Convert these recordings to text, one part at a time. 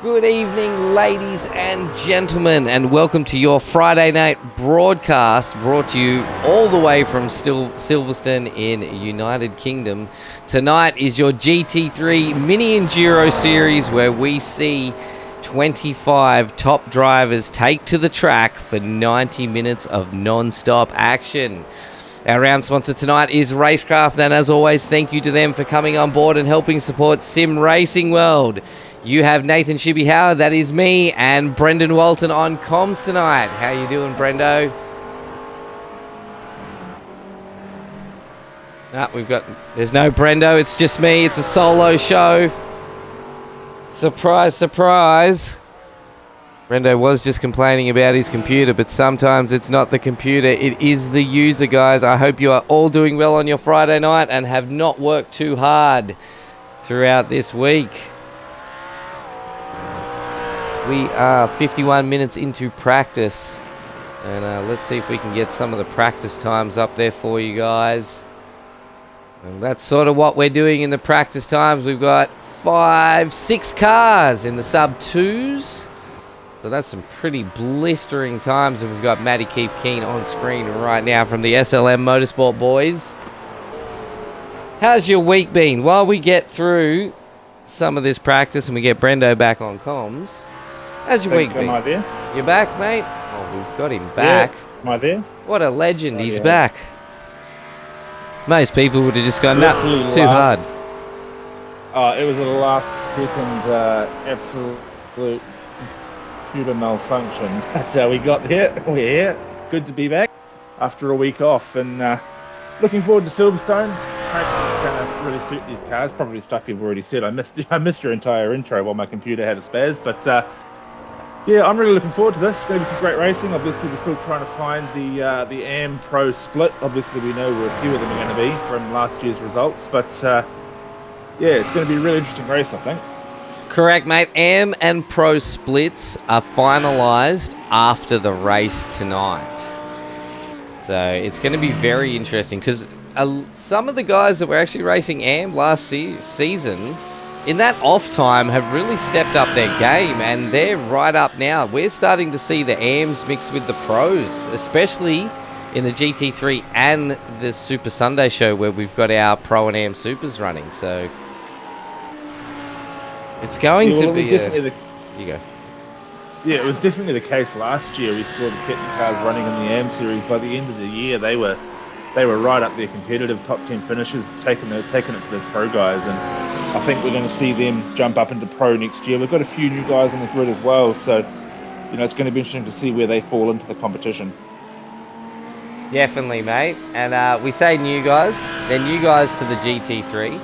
Good evening, ladies and gentlemen, and welcome to your Friday night broadcast, brought to you all the way from Silverstone in United Kingdom. Tonight is your GT3 Mini Enduro series, where we see 25 top drivers take to the track for 90 minutes of non-stop action. Our round sponsor tonight is Racecraft, and as always, thank you to them for coming on board and helping support Sim Racing World. You have Nathan ShiBBy Howard, that is me, and Brendon Walton on comms tonight. How you doing, Brendo? There's no Brendo, it's just me. It's a solo show. Surprise, surprise. Brendo was just complaining about his computer, but sometimes it's not the computer, it is the user, guys. I hope you are all doing well on your Friday night and have not worked too hard throughout this week. We are 51 minutes into practice, and let's see if we can get some of the practice times up there for you guys. And that's sort of what we're doing in the practice times. We've got 6 cars in the sub-2s. So that's some pretty blistering times, and we've got Matty Keith Keen on screen right now from the SLM Motorsport boys. How's your week been? While we get through some of this practice and we get Brendo back on comms, how's your week been? Am I there? You're back, mate? Oh, we've got him back. Yeah. Am I there? What a legend, he's yeah. back. Most people would have just gone, nah, it's too hard. It was a last second absolute computer malfunction. That's how we got here. We're here. It's good to be back after a week off, and looking forward to Silverstone. It's going to really suit these cars. Probably stuff you've already said. I missed your entire intro while my computer had a spaz, but yeah, I'm really looking forward to this. It's going to be some great racing. Obviously, we're still trying to find the AM Pro split. Obviously, we know where a few of them are going to be from last year's results, but yeah, it's going to be a really interesting race, I think. Correct, mate. AM and Pro splits are finalised after the race tonight. So it's going to be very interesting, because some of the guys that were actually racing AM last season, in that off time, have really stepped up their game, and they're right up now. We're starting to see the AMs mixed with the Pros, especially in the GT3 and the Super Sunday show, where we've got our Pro and AM Supers running. So it's going to be you go. Yeah, it was definitely the case last year. We saw the Kitten cars running in the AM series. By the end of the year, they were right up there, competitive top 10 finishes, taking it to the Pro guys, and I think we're going to see them jump up into Pro next year. We've got a few new guys on the grid as well, so it's going to be interesting to see where they fall into the competition. Definitely, mate. And we say new guys. They're new guys to the GT3.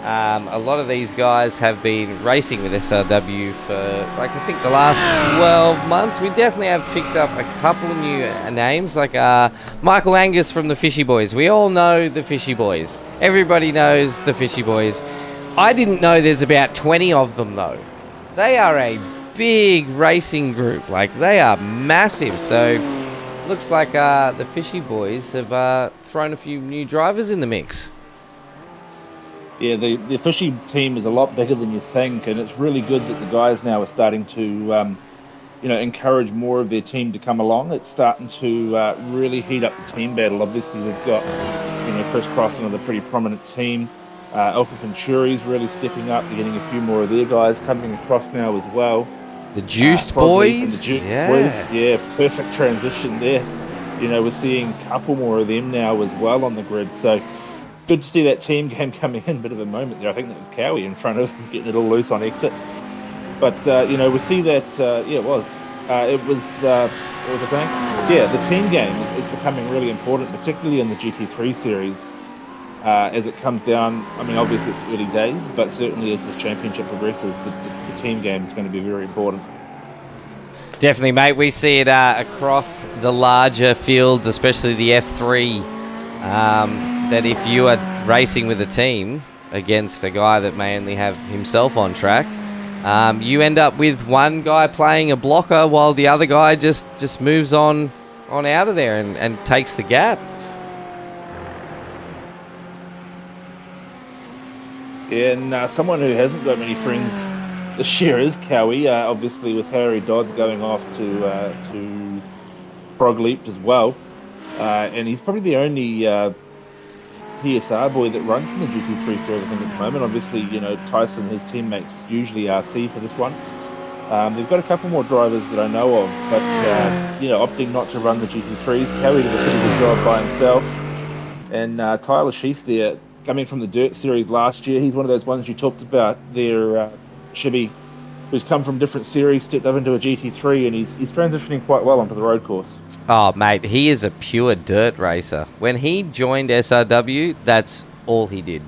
A lot of these guys have been racing with SRW for, I think, the last 12 months. We definitely have picked up a couple of new names, like Michael Angus from the Fishy Boys. We all know the Fishy Boys. Everybody knows the Fishy Boys. I didn't know there's about 20 of them, though. They are a big racing group. They are massive. So looks like the Fishy Boys have thrown a few new drivers in the mix. Yeah, the Fishy team is a lot bigger than you think, and it's really good that the guys now are starting to, encourage more of their team to come along. It's starting to really heat up the team battle. Obviously, we've got, Chris Cross, another pretty prominent team. Alpha Venturi's really stepping up. They're getting a few more of their guys coming across now as well. The Juiced Boys? The Juiced Boys, yeah, perfect transition there. We're seeing a couple more of them now as well on the grid, so good to see that team game coming in. Bit of a moment there. I think that was Cowie in front of him, getting it all loose on exit. But, we see that, it was. What was I saying? Yeah, the team game is becoming really important, particularly in the GT3 series. As it comes down, obviously it's early days, but certainly as this championship progresses, the team game is going to be very important. Definitely, mate. We see it across the larger fields, especially the F3. That if you are racing with a team against a guy that may only have himself on track, you end up with one guy playing a blocker while the other guy just moves on out of there and takes the gap. And someone who hasn't got many friends This year is Cowie, obviously with Harry Dodds going off to Frog Leaped as well. And he's probably the only PSR boy that runs in the GT3 series, I think, at the moment. Obviously, Tyson, his teammates, usually RC for this one. They've got a couple more drivers that I know of, but, opting not to run the GT3s. Cowie did a pretty good job by himself. And Tyler Sheaf there, coming from the Dirt Series last year, he's one of those ones you talked about there, ShiBBy, who's come from different series, stepped up into a GT3, and he's transitioning quite well onto the road course. Oh, mate, he is a pure dirt racer. When he joined SRW, that's all he did.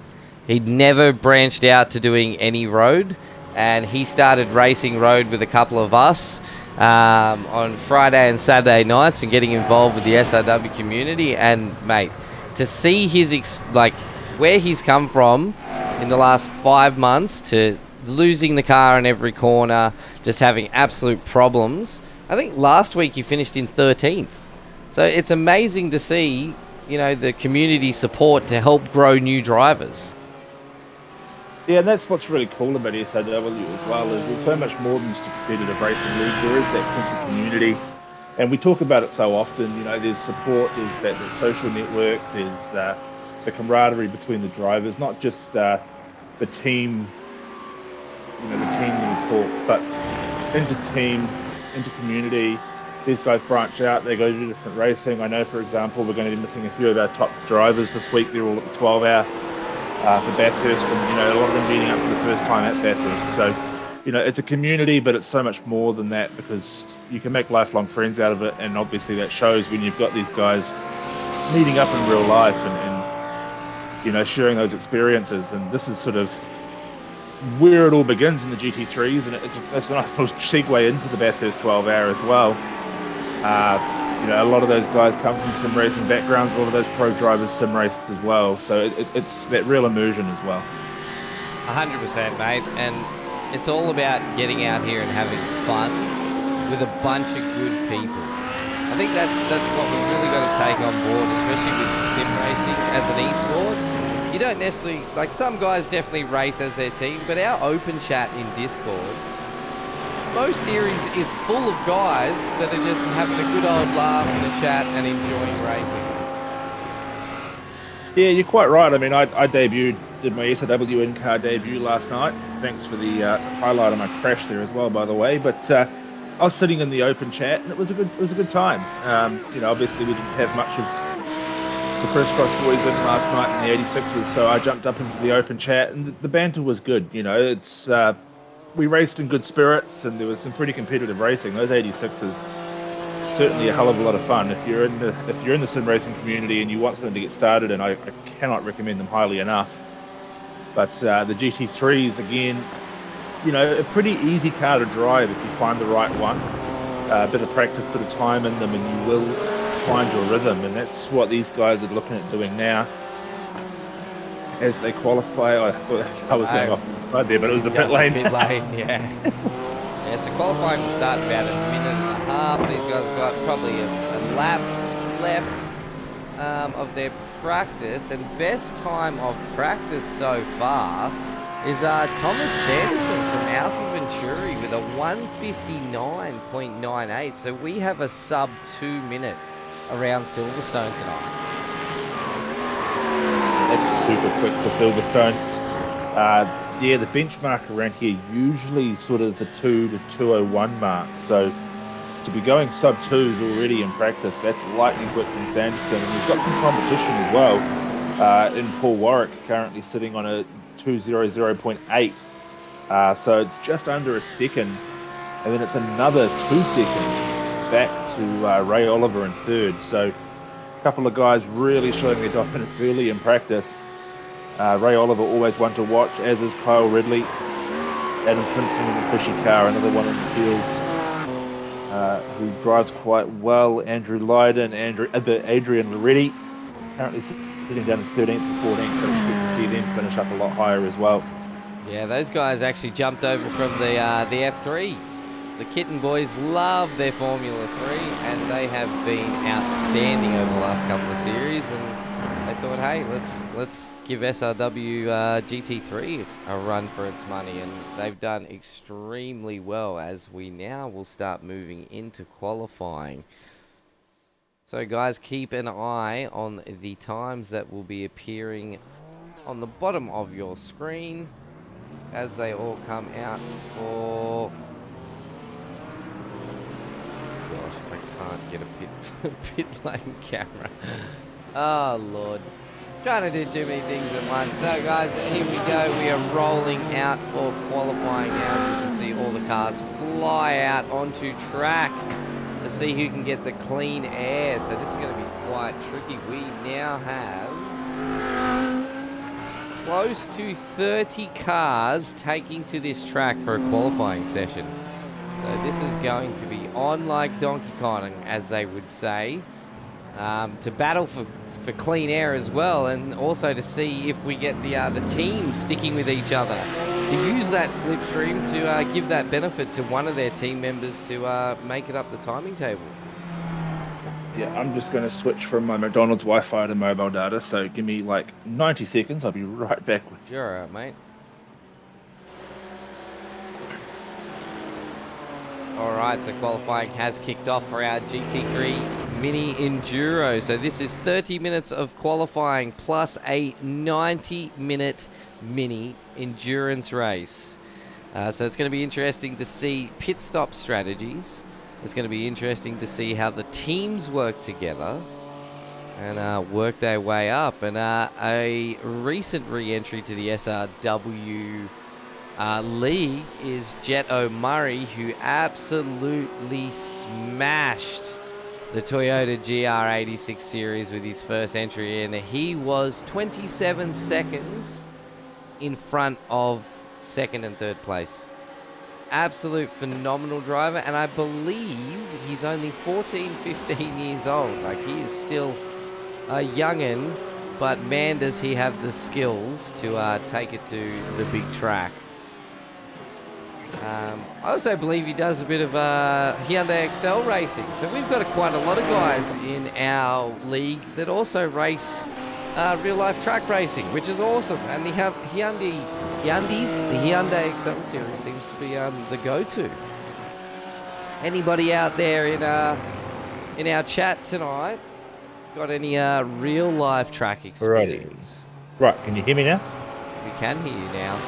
He'd never branched out to doing any road, and he started racing road with a couple of us on Friday and Saturday nights and getting involved with the SRW community. And, mate, to see his, where he's come from in the last 5 months to losing the car in every corner, just having absolute problems. I think last week he finished in 13th. So it's amazing to see, the community support to help grow new drivers. Yeah, and that's what's really cool about SRW as well, is there's so much more than just a competitive racing league. There is that sense of community. And we talk about it so often, there's support, there's that social network, there's the camaraderie between the drivers, not just the team, the team talks, but inter-team, inter-community. These guys branch out, they go to different racing. I know, for example, we're going to be missing a few of our top drivers this week. They're all at the 12-hour for Bathurst, and, a lot of them meeting up for the first time at Bathurst. So, it's a community, but it's so much more than that, because you can make lifelong friends out of it, and obviously that shows when you've got these guys meeting up in real life and sharing those experiences. And this is sort of where it all begins in the GT3s, and it's a nice little segue into the Bathurst 12-hour as well. A lot of those guys come from sim racing backgrounds. A lot of those pro drivers sim raced as well, so it's that real immersion as well. 100%, mate, and it's all about getting out here and having fun with a bunch of good people. I think that's what we've really got to take on board, especially with sim racing as an e-sport. You don't necessarily, some guys definitely race as their team, but our open chat in Discord, most series is full of guys that are just having a good old laugh in a chat and enjoying racing. Yeah, you're quite right. I mean, I did my SRW in-car debut last night. Thanks for the highlight of my crash there as well, by the way. But I was sitting in the open chat, and it was a good time. Obviously we didn't have much of the crisscross boys in last night in the 86s, so I jumped up into the open chat, and the banter was good. It's we raced in good spirits, and there was some pretty competitive racing. Those 86s, certainly a hell of a lot of fun. If you're in the sim racing community and you want something to get started, and I cannot recommend them highly enough. But the GT3s, again, a pretty easy car to drive if you find the right one. A bit of practice, bit of time in them, and you will find your rhythm. And that's what these guys are looking at doing now as they qualify. I thought that car was going off right there, but it was the pit lane. Pit lane, yeah. Yeah, so qualifying will start in about a minute and a half. These guys have got probably a lap left of their practice, and best time of practice so far is Thomas Sanderson from Alpha Venturi with a 1:59.98. So we have a sub 2 minute around Silverstone tonight. That's super quick for Silverstone. The benchmark around here usually sort of the 2 to 2:01 mark. So to be going sub 2s already in practice, that's lightning quick from Sanderson. And we've got some competition as well in Paul Warwick, currently sitting on a 2:00.8. So it's just under a second. And then it's another 2 seconds back to Ray Oliver in third. So a couple of guys really showing their dominance early in practice. Ray Oliver always one to watch, as is Kyle Ridley. Adam Simpson in the fishy car, another one in the field who drives quite well. Andrew Lydon, Adrian Loretti, currently sitting down in 13th and 14th, but expect to see them finish up a lot higher as well. Yeah, those guys actually jumped over from the F3 The Kitten boys love their Formula 3, and they have been outstanding over the last couple of series. And they thought, hey, let's give SRW GT3 a run for its money, and they've done extremely well. As we now will start moving into qualifying. So, guys, keep an eye on the times that will be appearing on the bottom of your screen as they all come out for... Gosh, I can't get a pit lane camera. Oh, Lord. Trying to do too many things at once. So, guys, here we go. We are rolling out for qualifying now. As you can see, all the cars fly out onto track to see who can get the clean air. So this is going to be quite tricky. We now have close to 30 cars taking to this track for a qualifying session. So this is going to be on like Donkey Kong, as they would say, to battle for clean air as well, and also to see if we get the teams sticking with each other, to use that slipstream to give that benefit to one of their team members to make it up the timing table. Yeah, I'm just going to switch from my McDonald's Wi-Fi to mobile data, so give me like 90 seconds. I'll be right back with you. You're all right, mate. All right, so qualifying has kicked off for our GT3 Mini Enduro. So this is 30 minutes of qualifying plus a 90-minute mini endurance race. So it's going to be interesting to see pit stop strategies. It's going to be interesting to see how the teams work together and work their way up. And a recent re-entry to the SRW league is Jet O'Murray, who absolutely smashed the Toyota GR86 series with his first entry in. He was 27 seconds in front of second and third place. Absolute phenomenal driver, and I believe he's only 14, 15 years old. Like, he is still a youngin', but man, does he have the skills to take it to the big track. I also believe he does a bit of Hyundai Excel racing. So we've got quite a lot of guys in our league that also race real-life track racing, which is awesome. And the Hyundai Excel series seems to be the go-to. Anybody out there in our chat tonight got any real-life track experience? Right, can you hear me now? We can hear you now.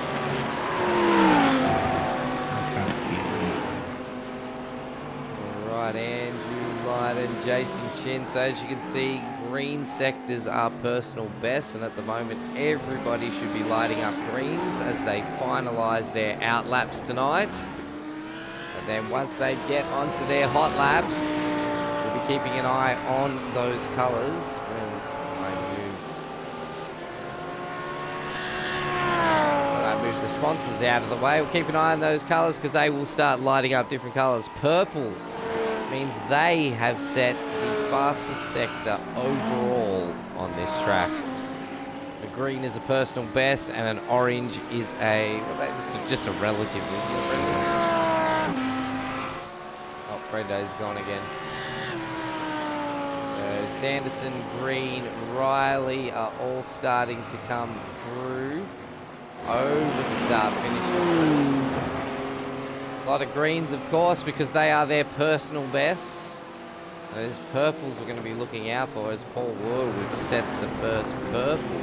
Right, Andrew Lyden, Jason Chin. So as you can see, green sectors are personal best, and at the moment everybody should be lighting up greens as they finalise their out laps tonight. And then once they get onto their hot laps, we'll be keeping an eye on those colours. When I move the sponsors out of the way, we'll keep an eye on those colours because they will start lighting up different colours. Purple means they have set the fastest sector overall on this track. A green is a personal best, and an orange is a... well, that's just a relative, isn't it, Brendon? Oh, Brendo's gone again. So Sanderson, Green, Riley are all starting to come through over the start-finish line. A lot of greens, of course, because they are their personal bests. Those purples we're going to be looking out for as Paul Warwick sets the first purple.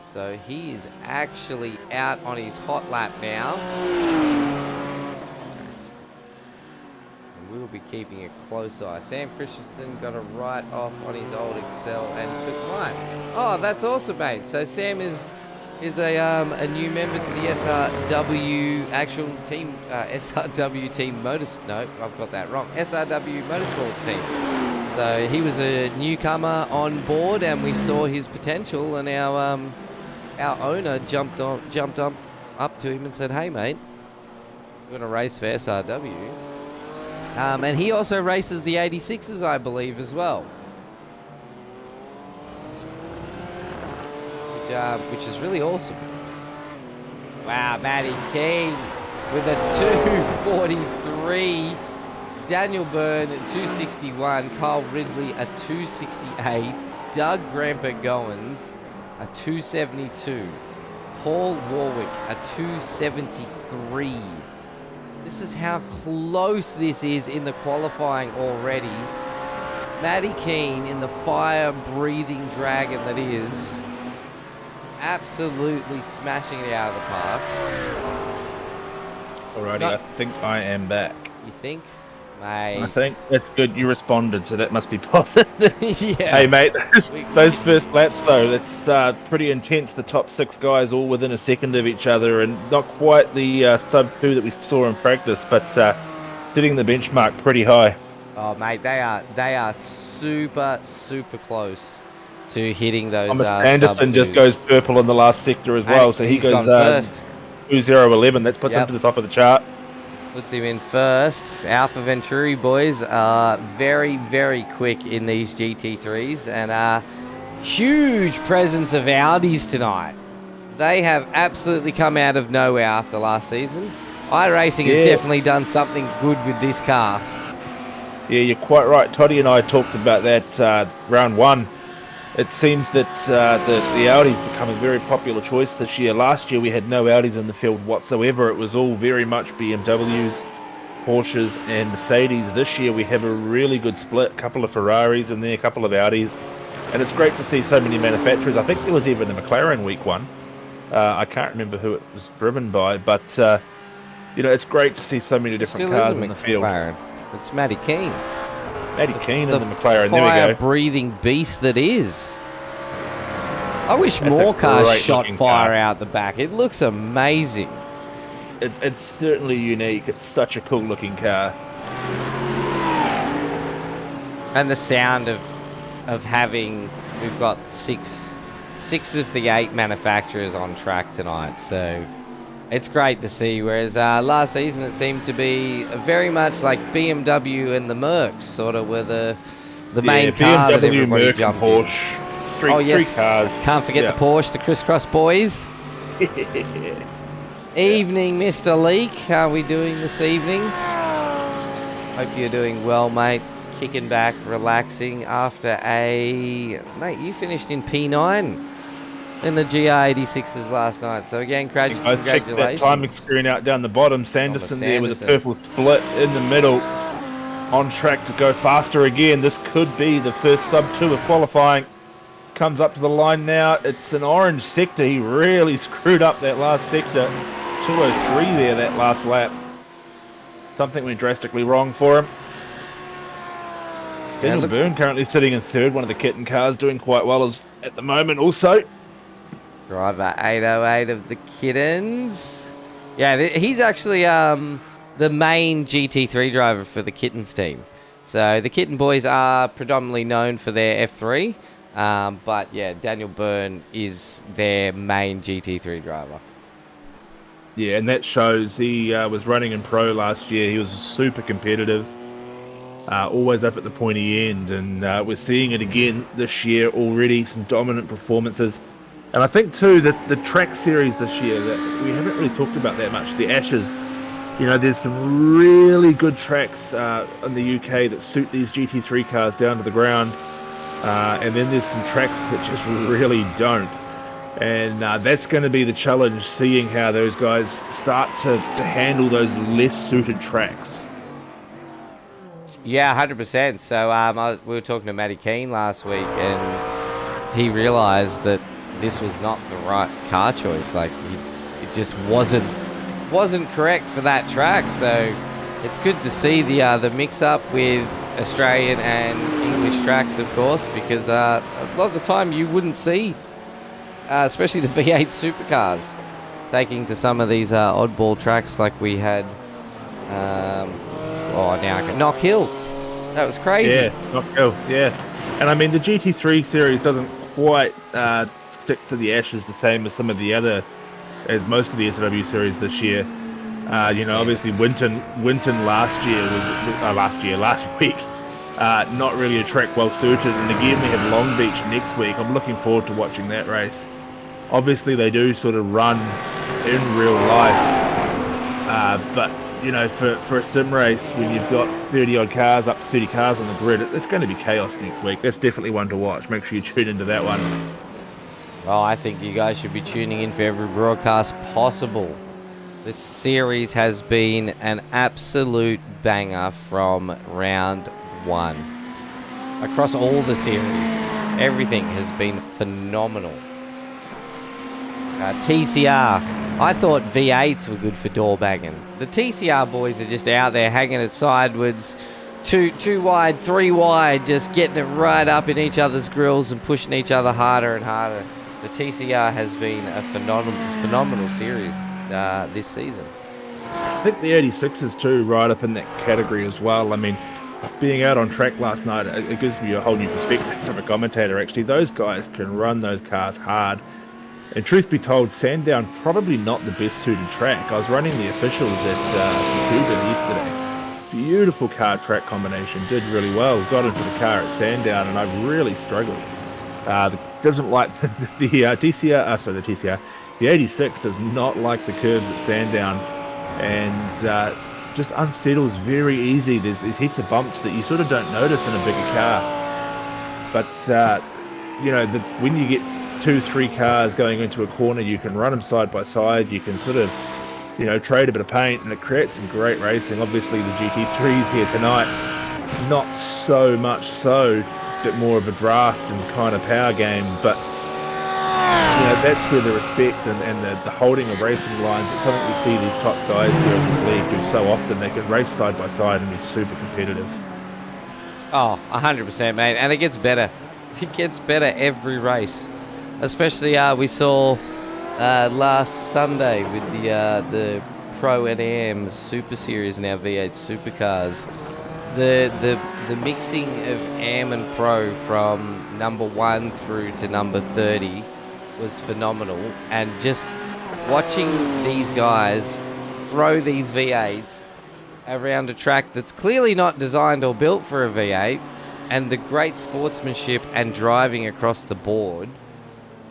So he is actually out on his hot lap now. And we'll be keeping a close eye. Sam Christensen got a write off on his old Excel and took mine. Oh, that's awesome, mate. So Sam is a new member to the SRW actual team, SRW team no, I've got that wrong, SRW Motorsports team. So he was a newcomer on board, and we saw his potential, and our owner jumped up to him and said, hey mate, we're going to race for SRW. And he also races the 86s, I believe, as well. Which is really awesome. Wow, Matty King with a 243. Daniel Byrne at 261. Kyle Ridley at 268. Doug Grandpa Goins a 272. Paul Warwick a 273. This is how close this is in the qualifying already. Matty Keane in the fire-breathing dragon that is, absolutely smashing it out of the park. Alrighty, I think I am back. You think? Mate. I think that's good. You responded, so that must be positive. Yeah. Hey, mate, those first laps, though, it's pretty intense. The top 6 guys all within a second of each other, and not quite the sub-2 that we saw in practice, but setting the benchmark pretty high. Oh, mate, they are super, super close to hitting those Thomas Anderson just goes purple in the last sector as well, so he goes first. 2:0:11. That puts him to the top of the chart. Puts him in first. Alpha Venturi boys are very, very quick in these GT3s, and huge presence of Audis tonight. They have absolutely come out of nowhere after last season. iRacing has definitely done something good with this car. Yeah, you're quite right. Toddy and I talked about that round 1. It seems that the Audis become a very popular choice this year. Last year we had no Audis in the field whatsoever. It was all very much BMWs, Porsches and Mercedes. This year we have a really good split, a couple of Ferraris and then a couple of Audis. And it's great to see so many manufacturers. I think there was even a McLaren week 1. I can't remember who it was driven by, but it's great to see so many different cars in the field. It's Matty Keane. Matty Keane in the McLaren. There we go. Fire-breathing beast that is. I wish more cars shot fire out the back. It looks amazing. It's certainly unique. It's such a cool-looking car. And the sound of having, we've got six of the 8 manufacturers on track tonight, so it's great to see. Whereas last season it seemed to be very much like BMW and the Mercs sort of were the main car that everybody Merc, jumped Porsche. Three cars. Can't forget the Porsche, the crisscross boys. Evening, Mr. Leak. How are we doing this evening? Hope you're doing well, mate. Kicking back, relaxing after mate, you finished in P9 in the GR86s last night. So again, congratulations. Check that timing screen out down the bottom. Sanderson there with a purple split in the middle. On track to go faster again. This could be the first sub-2 of qualifying. Comes up to the line now. It's an orange sector. He really screwed up that last sector. 203 there, that last lap. Something went drastically wrong for him. Daniel Byrne currently sitting in 3rd. One of the kitten cars doing quite well at the moment also. Driver 808 of the Kittens. Yeah, he's actually the main GT3 driver for the Kittens team. So the Kitten boys are predominantly known for their F3. But yeah, Daniel Byrne is their main GT3 driver. Yeah, and that shows. He was running in Pro last year. He was super competitive. Always up at the pointy end. And we're seeing it again this year already. Some dominant performances. And I think, too, that the track series this year that we haven't really talked about that much, the Ashes, there's some really good tracks in the UK that suit these GT3 cars down to the ground. And then there's some tracks that just really don't. And that's going to be the challenge, seeing how those guys start to handle those less suited tracks. Yeah, 100%. So we were talking to Matty Keane last week, and he realised that this was not the right car choice. Like, it just wasn't correct for that track. So it's good to see the mix-up with Australian and English tracks, of course, because a lot of the time you wouldn't see, especially the V8 supercars, taking to some of these oddball tracks like we had. Knock Hill. That was crazy. Yeah, Knock Hill. Yeah, and I mean the GT3 series doesn't quite stick to the Ashes the same as some of the other, as most of the SW series this year. Obviously Winton last week, not really a track well suited. And again, we have Long Beach next week. I'm looking forward to watching that race. Obviously, they do sort of run in real life. But you know, for a sim race, when you've got 30 odd cars, up to 30 cars on the grid, it's going to be chaos next week. That's definitely one to watch. Make sure you tune into that one. Oh, I think you guys should be tuning in for every broadcast possible. This series has been an absolute banger from round one. Across all the series, everything has been phenomenal. TCR, I thought V8s were good for door banging. The TCR boys are just out there hanging it sideways, two wide, three wide, just getting it right up in each other's grills and pushing each other harder and harder. The TCR has been a phenomenal series this season. I think the 86s too, right up in that category as well. I mean, being out on track last night, it gives me a whole new perspective from a commentator. Actually, those guys can run those cars hard. And truth be told, Sandown probably not the best suited track. I was running the officials at Sakuba yesterday. Beautiful car track combination, did really well. Got into the car at Sandown, and I really struggled. Doesn't like the TCR. Sorry, the TCR. The 86 does not like the curves at Sandown, and just unsettles very easy. There's heaps of bumps that you sort of don't notice in a bigger car. But you know, when you get 2-3 cars going into a corner, you can run them side by side. You can sort of, you know, trade a bit of paint, and it creates some great racing. Obviously, the GT3s here tonight, not so much so, bit more of a draft and kind of power game, but you know, that's where the respect and the holding of racing lines, it's something we see these top guys here in this league do so often. They can race side by side and be super competitive. Oh, 100%, mate, and it gets better. It gets better every race. Especially we saw last Sunday with the Pro Am Super Series and our V8 Supercars. The mixing of Am and Pro from number 1 through to number 30 was phenomenal. And just watching these guys throw these V8s around a track that's clearly not designed or built for a V8, and the great sportsmanship and driving across the board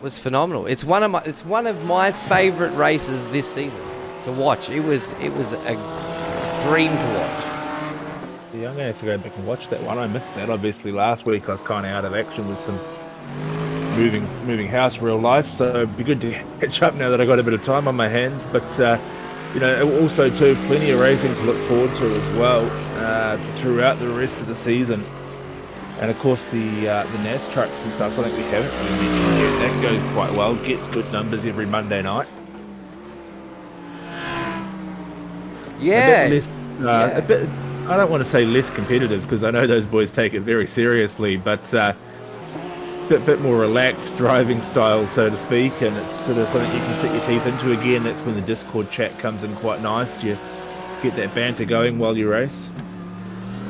was phenomenal. It's one of my favorite races this season to watch. It was a dream to watch. Yeah, I'm gonna have to go back and watch that one. I missed that obviously last week. I was kind of out of action with some moving house real life, so it'd be good to catch up now that I got a bit of time on my hands. But you know, also too, plenty of racing to look forward to as well throughout the rest of the season. And of course the NAS trucks and stuff, I think we haven't really mentioned yet. That goes quite well, gets good numbers every Monday night. Yeah. A bit, I don't want to say less competitive, because I know those boys take it very seriously, but bit more relaxed driving style, so to speak, and it's sort of something you can set your teeth into again. That's when the Discord chat comes in quite nice. You get that banter going while you race.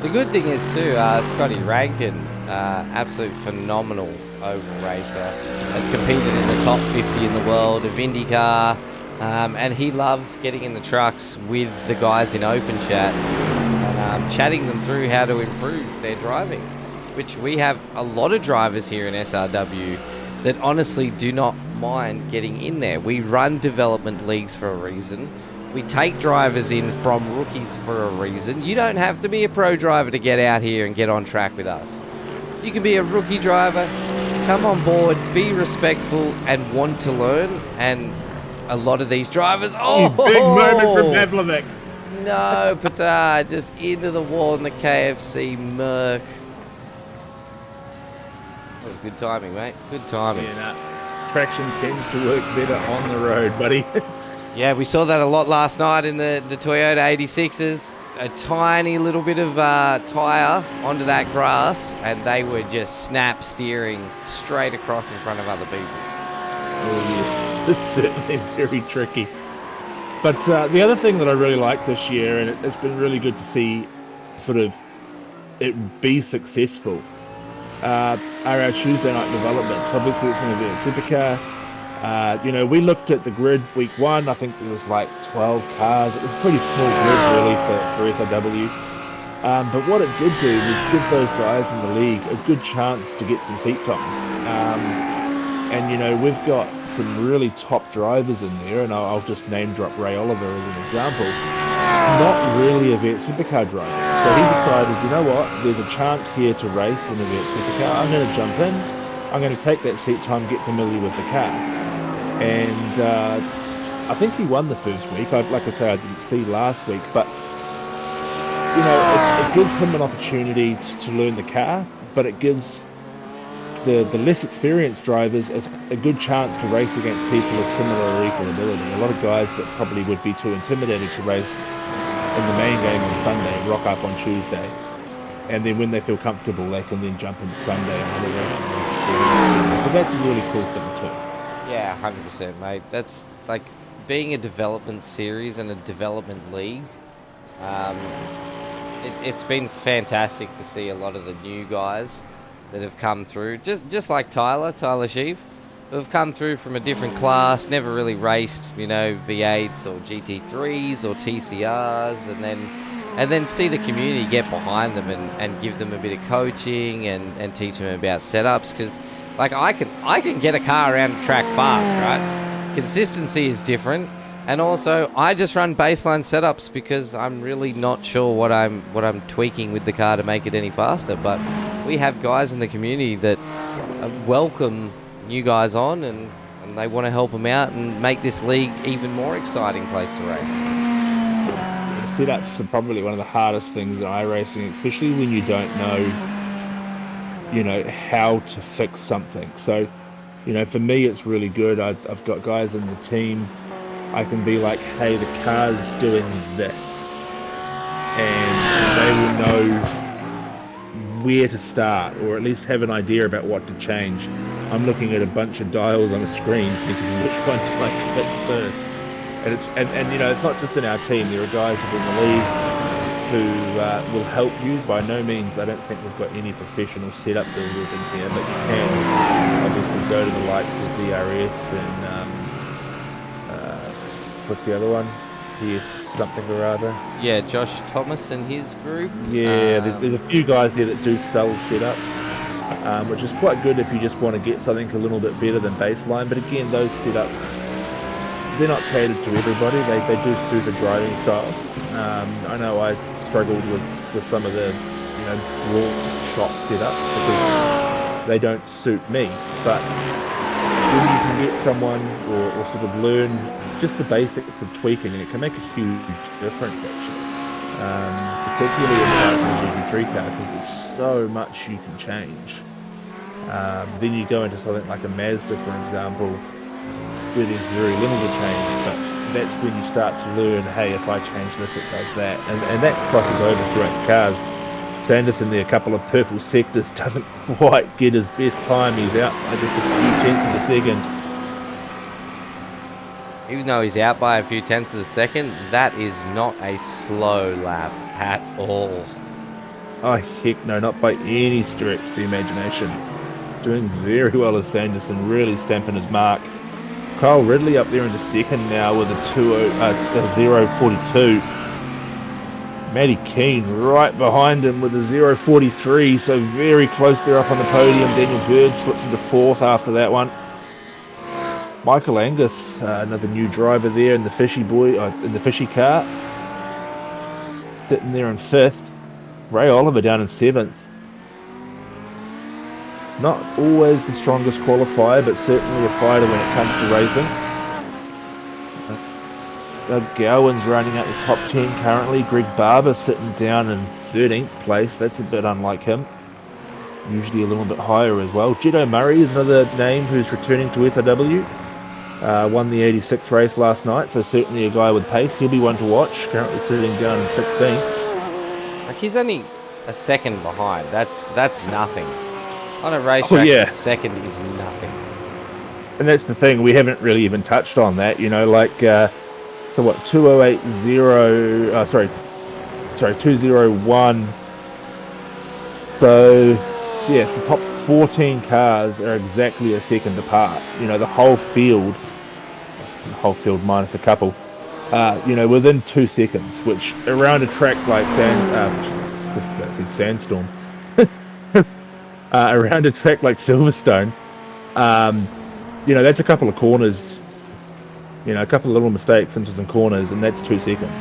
The good thing is too, Scotty Rankin, absolute phenomenal oval racer, has competed in the top 50 in the world of IndyCar, and he loves getting in the trucks with the guys in open chat and chatting them through how to improve their driving, which we have a lot of drivers here in SRW that honestly do not mind getting in there. We run development leagues for a reason. We take drivers in from rookies for a reason. You don't have to be a pro driver to get out here and get on track with us. You can be a rookie driver, come on board, be respectful, and want to learn. And a lot of these drivers... Oh! Big moment from Pavlovic. No, Petard, just into the wall in the KFC Merc. That was good timing, mate. Good timing. Yeah, traction tends to work better on the road, buddy. Yeah, we saw that a lot last night in the Toyota 86s. A tiny little bit of tyre onto that grass, and they were just snap steering straight across in front of other people. Oh, yes. It's certainly very tricky. But the other thing that I really like this year, and it's been really good to see sort of it be successful, are our Tuesday night developments. Obviously, it's going to be a supercar. You know, we looked at the grid week 1. I think there was like 12 cars. It was a pretty small grid really for SRW. But what it did do was give those guys in the league a good chance to get some seat time. And you know, we've got some really top drivers in there, and I'll just name drop Ray Oliver as an example. Not really a vet supercar driver. So he decided, you know what, there's a chance here to race in a vet supercar. I'm going to jump in. I'm going to take that seat time, get familiar with the car. And I think he won the first week. Like I say, I didn't see last week, but you know, it gives him an opportunity to learn the car, but it gives the less experienced drivers a good chance to race against people of similar or equal ability. A lot of guys that probably would be too intimidated to race in the main game on Sunday rock up on Tuesday, and then when they feel comfortable, they can then jump into Sunday and other racing. So that's a really cool thing too. Yeah, 100%, mate. That's like being a development series and a development league. It's been fantastic to see a lot of the new guys that have come through, just like Tyler Sheaf, who have come through from a different class, never really raced, you know, V8s or GT3s or TCRs, and then see the community get behind them and give them a bit of coaching and teach them about setups, because like I can get a car around the track fast, right? Consistency is different. And also, I just run baseline setups because I'm really not sure what I'm tweaking with the car to make it any faster. But we have guys in the community that welcome new guys on, and they want to help them out and make this league even more exciting place to race. Setups are probably one of the hardest things in iRacing, especially when you don't know, you know, how to fix something. So, you know, for me, it's really good. I've got guys in the team. I can be like, hey, the car's doing this, and they will know where to start, or at least have an idea about what to change. I'm looking at a bunch of dials on a screen thinking which one to like hit first. And you know, it's not just in our team. There are guys within the league who will help you. By no means, I don't think we've got any professional setup builders in here, but you can obviously go to the likes of DRS and what's the other one? Yes, something or other. Yeah, Josh Thomas and his group. Yeah, there's a few guys there that do sell setups, which is quite good if you just want to get something a little bit better than baseline. But again, those setups, they're not catered to everybody. They do suit a driving style. I know I struggled with some of the, you know, raw shop setups because they don't suit me. But when you can get someone or sort of learn just the basics of tweaking, and it can make a huge difference actually, particularly in the GT3 car, because there's so much you can change. Then you go into something like a Mazda, for example, where there's very little to change, but that's when you start to learn, hey, if I change this, it does that, and that crosses over throughout the cars. Sanderson there, a couple of purple sectors, doesn't quite get his best time. He's out by just a few tenths of a second. Even though he's out by a few tenths of a second, that is not a slow lap at all. Oh, heck no, not by any stretch of the imagination. Doing very well as Sanderson, really stamping his mark. Kyle Ridley up there into second now with a 0.42. Matty Keane right behind him with a 0.43, so very close there up on the podium. Daniel Bird slips into fourth after that one. Michael Angus, another new driver there in the fishy car, sitting there in fifth. Ray Oliver down in seventh. Not always the strongest qualifier, but certainly a fighter when it comes to racing. Doug Gowan's running out the top 10 currently. Greg Barber sitting down in 13th place. That's a bit unlike him. Usually a little bit higher as well. Jed O'Murray is another name who's returning to SRW. Won the 86 race last night, so certainly a guy with pace. He'll be one to watch. Currently sitting down in 16th. Like, he's only a second behind. That's nothing. On a racetrack, a second is nothing. And that's the thing, we haven't really even touched on that, you know, like, so what, 201. So, yeah, the top 14 cars are exactly a second apart. You know, the whole field minus a couple, you know, within 2 seconds, which around a track like Sandstorm, around a track like Silverstone, that's a couple of corners. A couple of little mistakes into some corners, and that's 2 seconds.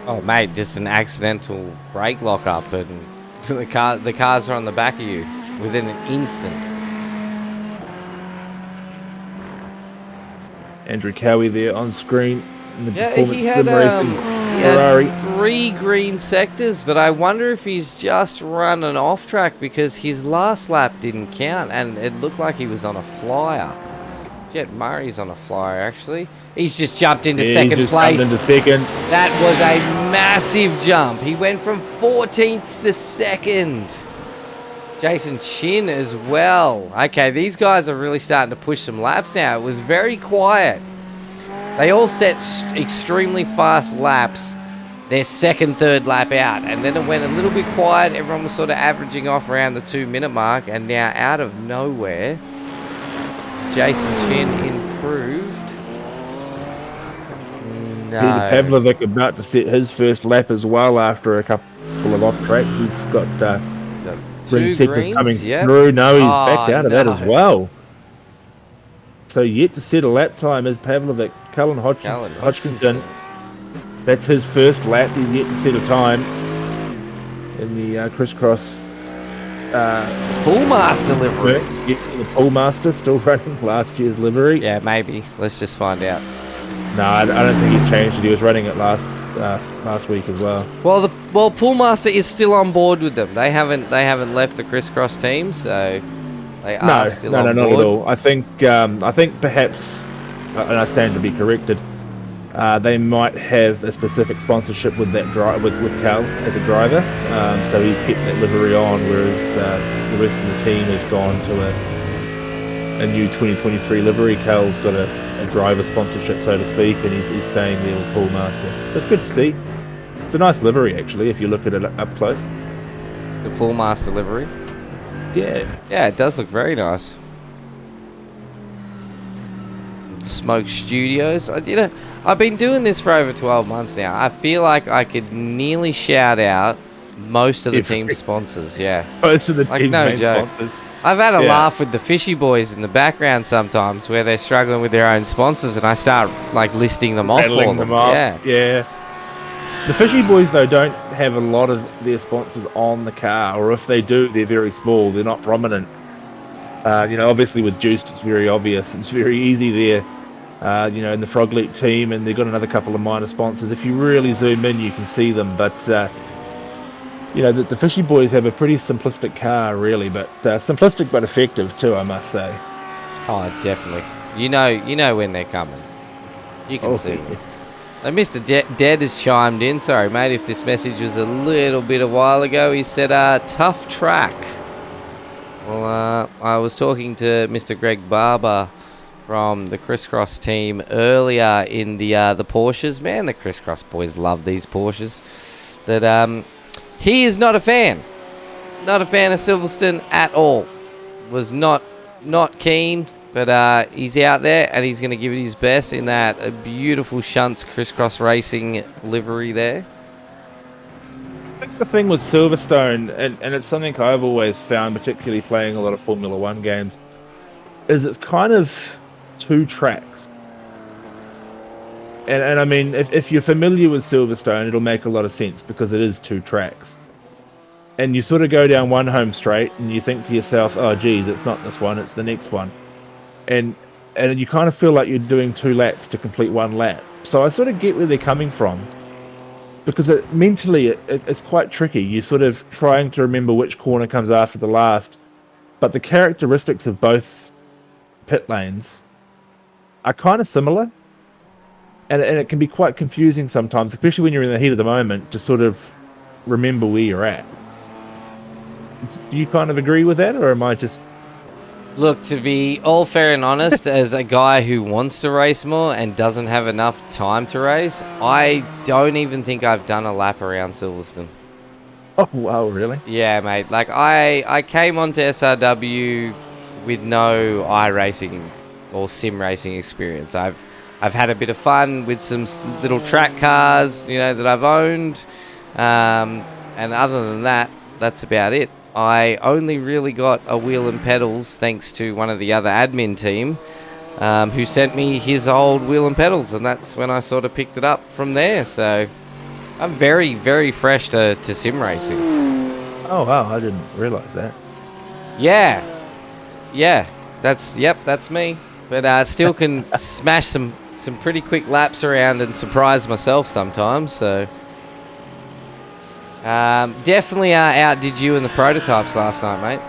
Oh, mate, just an accidental brake lock up, and the cars are on the back of you within an instant. Andrew Cowie there on screen in the performance he had, sim racing Ferrari. 3 green sectors, but I wonder if he's just run an off track because his last lap didn't count, and it looked like he was on a flyer. Jet Murray's on a flyer, actually. He's just jumped into second place. Into second. That was a massive jump. He went from 14th to 2nd. Jason Chin as well. Okay, these guys are really starting to push some laps now. It was very quiet. They all set extremely fast laps their second, third lap out. And then it went a little bit quiet. Everyone was sort of averaging off around the 2-minute mark. And now out of nowhere, Jason Chin improved. No. Peter Pavlovic about to set his first lap as well after a couple of off tracks. He's got green sectors coming through. No, he's backed out of that as well. So yet to set a lap time is Pavlovic. Cullen Hodgkinson. That's his first lap. He's yet to set a time in the crisscross Poolmaster livery. The Poolmaster still running last year's livery. Yeah, maybe. Let's just find out. No, I don't think he's changed it. He was running it last week as well. Well, Poolmaster is still on board with them. They haven't left the crisscross team, so they are still on board. No, not at all. I think perhaps, and I stand to be corrected, they might have a specific sponsorship with that with Cal as a driver. So he's kept that livery on, whereas the rest of the team has gone to a new 2023 livery. Cal's got a driver sponsorship, so to speak, and he's staying there with Poolmaster. It's good to see. It's a nice livery, actually, if you look at it up close. The Poolmaster livery? Yeah. Yeah, it does look very nice. Smoke Studios. I've been doing this for over 12 months now. I feel like I could nearly shout out most of the team sponsors, yeah. Most of the team no joke. sponsors. I've had a laugh with the ShiBBy in the background sometimes where they're struggling with their own sponsors and I start listing them off for them. Yeah. The ShiBBy though don't have a lot of their sponsors on the car, or if they do, they're very small. They're not prominent. Obviously with Juiced, it's very obvious. It's very easy there. In the Frog Leap team, and they've got another couple of minor sponsors. If you really zoom in, you can see them. But the ShiBBy have a pretty simplistic car, really, but simplistic but effective too, I must say. Oh, definitely. You know when they're coming. You can see them. Mr. Dead has chimed in. Sorry, mate, if this message was a little bit a while ago. He said, tough track. Well, I was talking to Mr. Greg Barber from the Crisscross team earlier in the Porsches. Man, the Crisscross boys love these Porsches. That he is not a fan. Not a fan of Silverstone at all. Was not keen, but he's out there and he's going to give it his best in that beautiful Shunts Crisscross Racing livery there. I think the thing with Silverstone, and it's something I've always found, particularly playing a lot of Formula One games, is it's kind of 2 tracks. And I mean, if you're familiar with Silverstone, it'll make a lot of sense because it is 2 tracks. And you sort of go down one home straight and you think to yourself, oh geez, it's not this one, it's the next one. And you kind of feel like you're doing 2 laps to complete 1 lap. So I sort of get where they're coming from, because mentally it's quite tricky. You're sort of trying to remember which corner comes after the last, but the characteristics of both pit lanes are kind of similar, and it can be quite confusing sometimes, especially when you're in the heat of the moment, to sort of remember where you're at. Do you kind of agree with that, or am I just... Look, to be all fair and honest, as a guy who wants to race more and doesn't have enough time to race, I don't even think I've done a lap around Silverstone. Oh, wow, really? Yeah, mate. I came onto SRW with no iRacing or sim racing experience. I've had a bit of fun with some little track cars, that I've owned, and other than that, that's about it. I only really got a wheel and pedals thanks to one of the other admin team who sent me his old wheel and pedals, and that's when I sort of picked it up from there. So I'm very, very fresh to sim racing. Oh wow, I didn't realise that. Yeah, that's me. But still can smash some pretty quick laps around and surprise myself sometimes. So definitely outdid you in the prototypes last night, mate.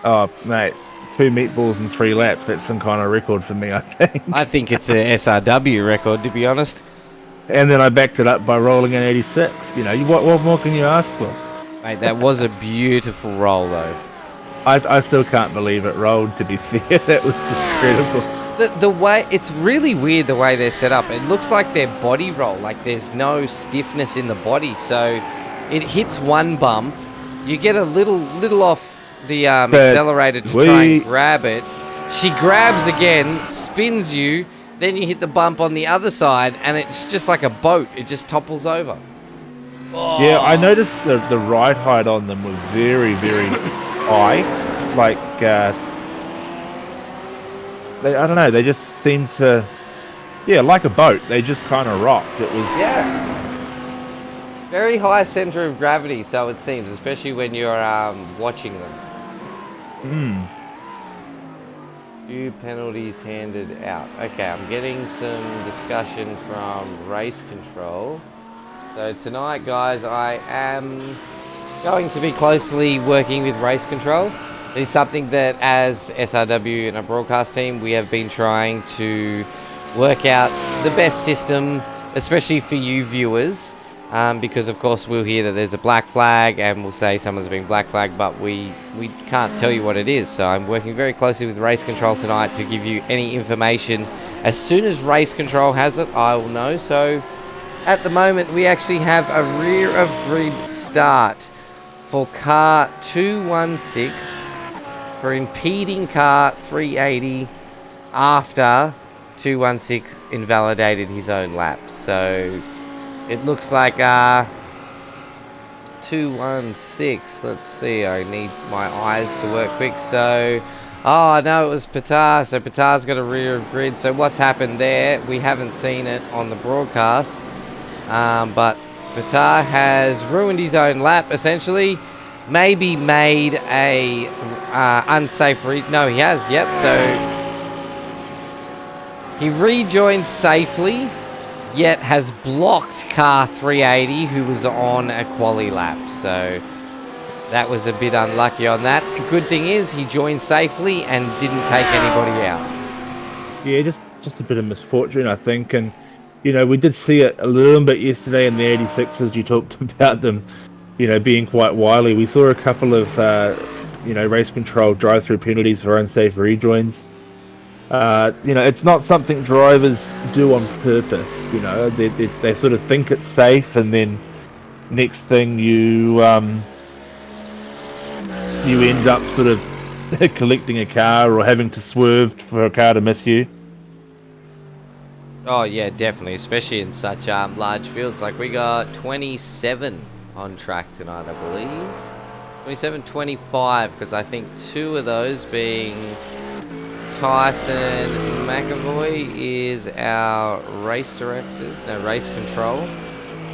Oh mate, 2 meatballs in 3 laps. That's some kind of record for me, I think. I think it's a SRW record, to be honest. And then I backed it up by rolling in 86. You know, what more can you ask for? Mate, that was a beautiful roll, though. I still can't believe it rolled, to be fair. That was incredible. The way, it's really weird the way they're set up. It looks like their body roll, like there's no stiffness in the body. So it hits one bump, you get a little off the accelerator to try and grab it. She grabs again, spins you, then you hit the bump on the other side, and it's just like a boat. It just topples over. Oh. Yeah, I noticed the ride height on them was very, very high. Like, I don't know, they just seemed to, like a boat. They just kind of rocked. It was... Yeah. Very high center of gravity, so it seems, especially when you're watching them. Few penalties handed out. Okay, I'm getting some discussion from race control. So tonight, guys, I am going to be closely working with race control. It is something that, as SRW and a broadcast team, we have been trying to work out the best system, especially for you viewers, because of course we'll hear that there's a black flag and we'll say someone's been black flagged, but we can't tell you what it is. So I'm working very closely with race control tonight to give you any information. As soon as race control has it, I will know. So at the moment, we actually have a rear of grid start for car 216 for impeding car 380 after 216 invalidated his own lap. So it looks like 216. Let's see, I need my eyes to work quick. So, oh no, it was Patar. So Patar's got a rear of grid. So what's happened there? We haven't seen it on the broadcast. But Patar has ruined his own lap, essentially. Maybe made a unsafe no, he has, yep. So he rejoined safely, yet has blocked car 380, who was on a quali lap. So that was a bit unlucky on that. Good thing is he joined safely and didn't take anybody out. Yeah, just a bit of misfortune, I think. And you know, we did see it a little bit yesterday in the 86s. You talked about them, you know, being quite wily. We saw a couple of, race control drive-through penalties for unsafe rejoins. It's not something drivers do on purpose. You know, they sort of think it's safe, and then next thing you end up sort of collecting a car or having to swerve for a car to miss you. Oh yeah, definitely, especially in such large fields. Like we got 27 on track tonight, I believe. 27, 25, because I think 2 of those being Tyson McAvoy is our race directors, race control.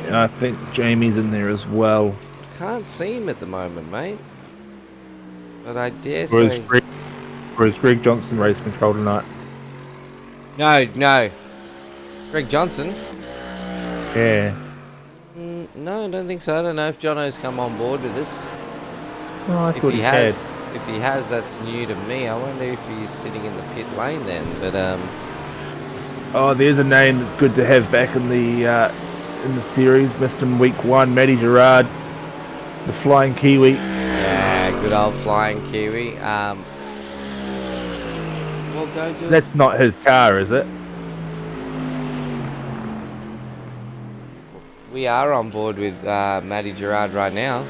And I think Jamie's in there as well. Can't see him at the moment, mate. But I dare say... Or is Greg Johnson race control tonight? No. Greg Johnson? Yeah. No, I don't think so. I don't know if Jono's come on board with us. Oh, I thought he had. If he has, that's new to me. I wonder if he's sitting in the pit lane then. But oh, there's a name that's good to have back in the series. Missed him week 1. Matty Gerard, the Flying Kiwi. Yeah, good old Flying Kiwi. We'll go do That's not his car, is it? We are on board with Matty Gerard right now.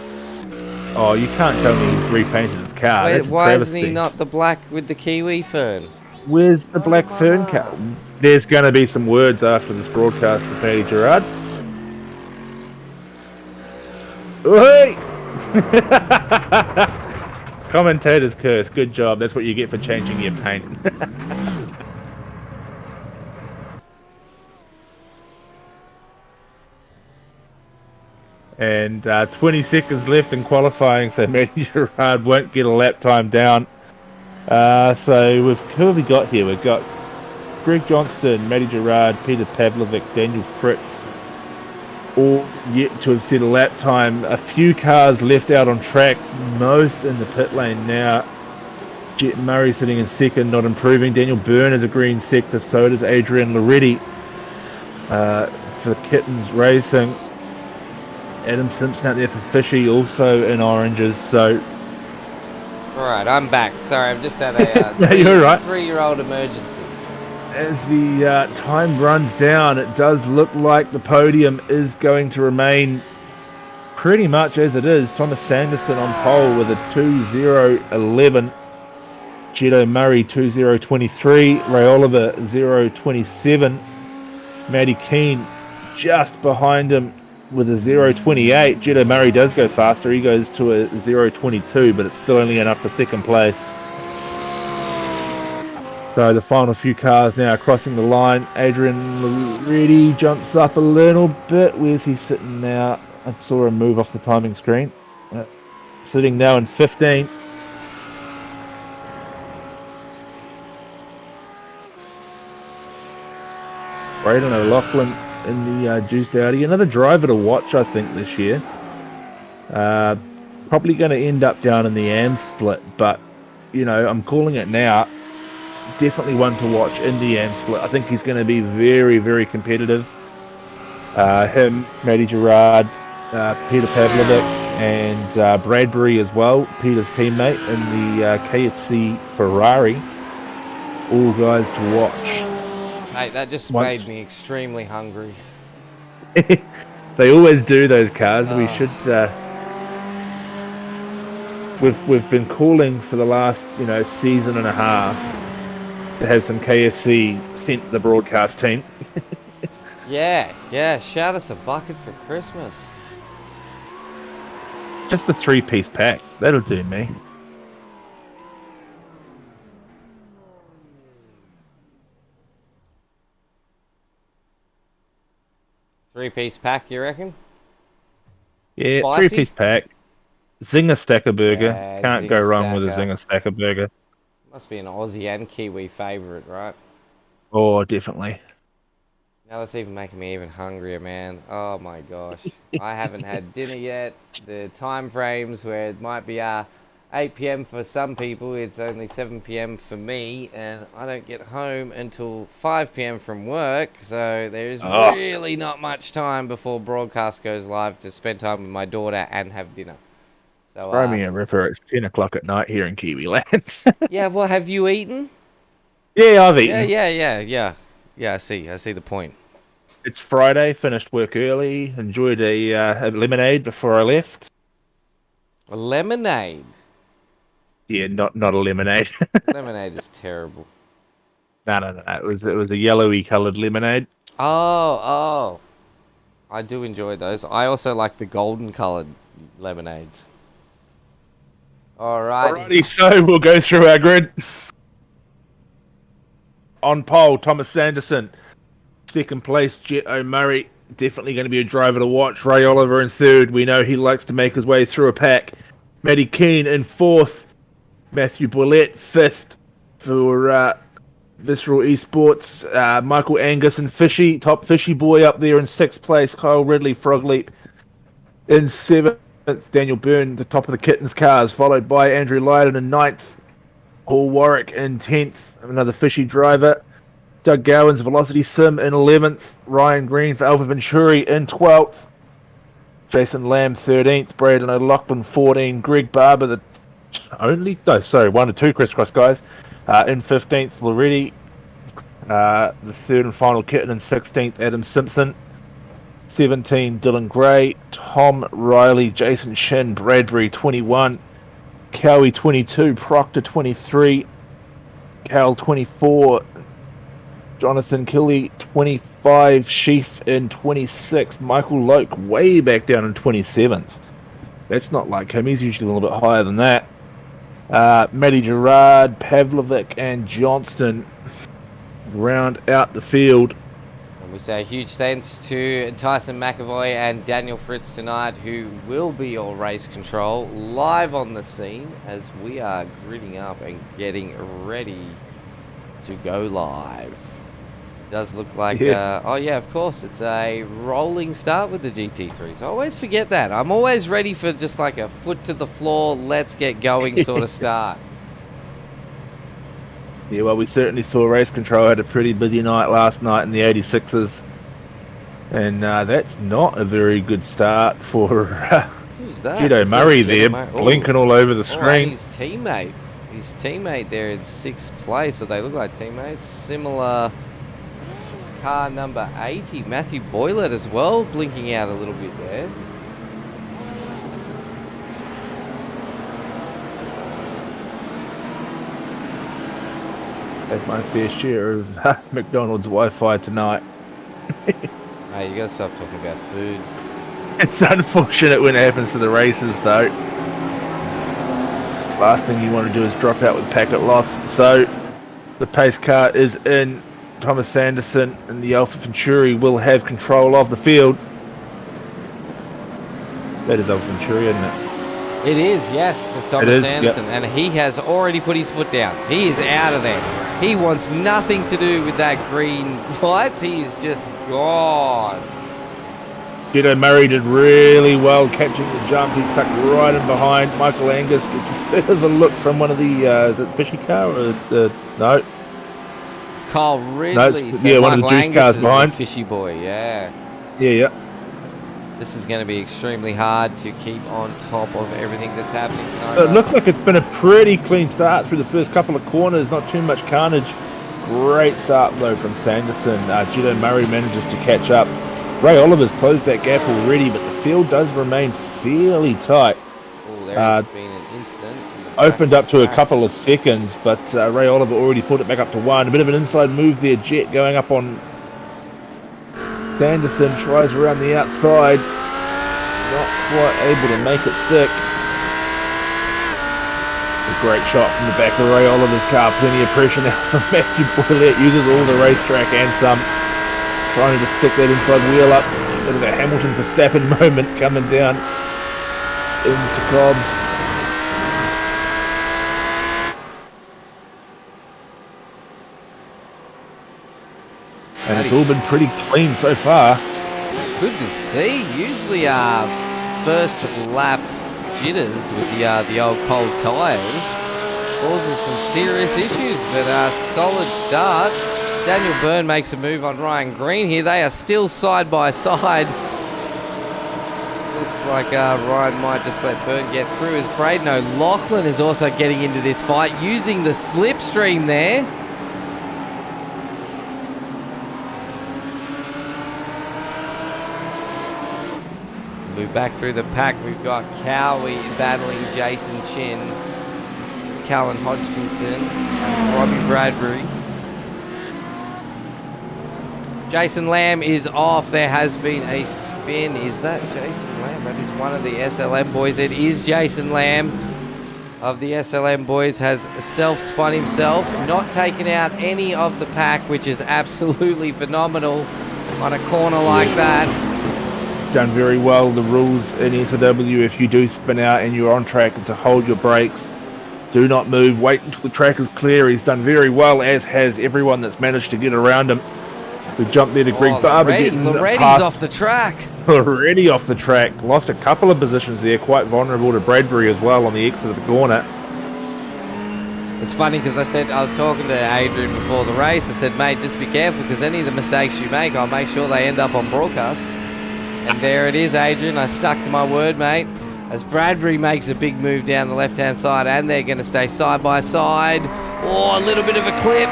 Oh, you can't tell me he's repainted his car. Wait, why isn't he not the black with the Kiwi fern? Where's the black fern car? There's going to be some words after this broadcast with Matty Gerard. Oi! Commentator's curse. Good job. That's what you get for changing your paint. And 20 seconds left in qualifying, so Matty Gerard won't get a lap time down. So who have we got here? We've got Greg Johnston, Matty Gerard, Peter Pavlovic, Daniel Fritz, all yet to have set a lap time. A few cars left out on track, most in the pit lane now. Jet Murray sitting in second, not improving. Daniel Byrne is a green sector, so does Adrian Loretti for Kittens Racing. Adam Simpson out there for Fishy, also in oranges, so... Alright, I'm back. Sorry, I've just had a No, you're right. 3-year-old emergency. As the time runs down, it does look like the podium is going to remain pretty much as it is. Thomas Sanderson on pole with a 2:0:11. Jed Murray 2:0:23. Ray Oliver 0:27. Matty Keane just behind him with a 0:28. Jed Murray does go faster. He goes to a 0:22, but it's still only enough for second place. So the final few cars now crossing the line. Adrian Loretti jumps up a little bit. Where's he sitting now? I saw him move off the timing screen. Sitting now in 15th. Brendon O'Loughlin in the juiced Audi. Another driver to watch, I think, this year. Probably going to end up down in the AM split, but, you know, I'm calling it now. Definitely one to watch in the AM split. I think he's going to be very, very competitive. Him, Matty Gerard, Peter Pavlovic, and Bradbury as well, Peter's teammate in the KFC Ferrari. All guys to watch. Mate, that just made me extremely hungry. They always do, those cars. We should... We've been calling for the last, season and a half to have some KFC sent to the broadcast team. Yeah, shout us a bucket for Christmas. Just a 3-piece pack. That'll do me. Three-piece pack, you reckon? Yeah, Spicy? 3-piece pack. Zinger Stacker Burger. Yeah, Can't Zinger go wrong with a Stacker. Zinger Stacker Burger. Must be an Aussie and Kiwi favourite, right? Oh, definitely. Now that's even making me even hungrier, man. Oh my gosh. I haven't had dinner yet. The time frames where it might be 8 p.m. for some people, it's only 7 p.m. for me, and I don't get home until 5 p.m. from work, so there's really not much time before broadcast goes live to spend time with my daughter and have dinner. So, Throw me a ripper. It's 10 o'clock at night here in Kiwi land. yeah, well, have you eaten? Yeah, I've eaten. Yeah, I see the point. It's Friday, finished work early, enjoyed a lemonade before I left. A lemonade? Yeah, not a lemonade. Lemonade is terrible. No. It was a yellowy coloured lemonade. Oh. I do enjoy those. I also like the golden coloured lemonades. Alrighty, so we'll go through our grid. On pole, Thomas Sanderson. Second place, Jet O'Murray. Definitely going to be a driver to watch. Ray Oliver in third. We know he likes to make his way through a pack. Matty Keane in fourth. Matthew Bollett fifth for Visceral Esports. Michael Angus and Fishy, top Fishy boy up there in sixth place. Kyle Ridley, Frog Leap in seventh. Daniel Byrne, the top of the Kittens cars, followed by Andrew Lydon in ninth. Paul Warwick in 10th, another Fishy driver. Doug Gowan's Velocity Sim in 11th. Ryan Green for Alpha Venturi in 12th. Jason Lamb 13th. Brendon O'Loughlin 14th. Greg Barber, one or two crisscross guys, in 15th. Loretti, the third and final kitten in 16th. Adam Simpson. 17, Dylan Gray. Tom Riley, Jason Shin, Bradbury 21. Cowie 22, Proctor 23, Cal 24, Jonathan Kelly 25, Sheaf in 26, Michael Loke way back down in 27th. That's not like him, he's usually a little bit higher than that. Matty Gerard, Pavlovic and Johnston round out the field. And we say a huge thanks to Tyson McAvoy and Daniel Fritz tonight, who will be your race control live on the scene as we are gridding up and getting ready to go live. Does look like, oh yeah, of course, it's a rolling start with the GT3s. I always forget that. I'm always ready for just like a foot to the floor, let's get going sort of start. Yeah, well, we certainly saw race control had a pretty busy night last night in the 86s. And that's not a very good start for Judo Murray there, blinking all over the screen. His teammate there in 6th place, so they look like teammates. Similar car number 80, Matthew Boylett as well, blinking out a little bit there. Had my fair share of McDonald's Wi-Fi tonight. Hey, you gotta stop talking about food. It's unfortunate when it happens to the races, though. Last thing you want to do is drop out with packet loss. So the pace car is in. Thomas Anderson and the Alpha Venturi will have control of the field. That is Alpha Venturi, isn't it? It is, yes, of Thomas Anderson. Yep. And he has already put his foot down. He is out of there. He wants nothing to do with that green lights. He is just gone. Judo Murray did really well catching the jump. He's tucked right in behind. Michael Angus gets a bit of a look from one of the is it Fishy car or no? Kyle Ridley. No, yeah, one of the juice cars behind. Fishy boy, yeah. Yeah. This is going to be extremely hard to keep on top of everything that's happening tonight. It looks like it's been a pretty clean start through the first couple of corners. Not too much carnage. Great start, though, from Sanderson. Judo Murray manages to catch up. Ray Oliver's closed that gap already, but the field does remain fairly tight. Oh, there's been an incident. Opened up to a couple of seconds, but Ray Oliver already put it back up to 1. A bit of an inside move there. Jet going up on Sanderson, tries around the outside. Not quite able to make it stick. A great shot from the back of Ray Oliver's car. Plenty of pressure now from Matthew Boylett. Uses all the racetrack and some. Trying to just stick that inside wheel up. A bit of a Hamilton Verstappen moment coming down into Cobbs. And it's all been pretty clean so far. Good to see. Usually first lap jitters with the old cold tyres causes some serious issues, but a solid start. Daniel Byrne makes a move on Ryan Green here. They are still side by side. Looks like Ryan might just let Byrne get through as Brendon O'Loughlin is also getting into this fight using the slipstream there. Move back through the pack. We've got Cowie battling Jason Chin, Callan Hodgkinson, and Robbie Bradbury. Jason Lamb is off. There has been a spin. Is that Jason Lamb? That is one of the SLM boys. It is Jason Lamb of the SLM boys. Has self-spun himself. Not taken out any of the pack, which is absolutely phenomenal on a corner like that. Done very well. The rules in SOW, if you do spin out and you're on track, to hold your brakes. Do not move. Wait until the track is clear. He's done very well, as has everyone that's managed to get around him. We jumped there to Greg Barber. Loretti's off the track. Already off the track. Lost a couple of positions there. Quite vulnerable to Bradbury as well on the exit of the corner. It's funny because I was talking to Adrian before the race. I said, mate, just be careful because any of the mistakes you make, I'll make sure they end up on broadcast. And there it is, Adrian. I stuck to my word, mate. As Bradbury makes a big move down the left-hand side, and they're going to stay side by side. Oh, a little bit of a clip.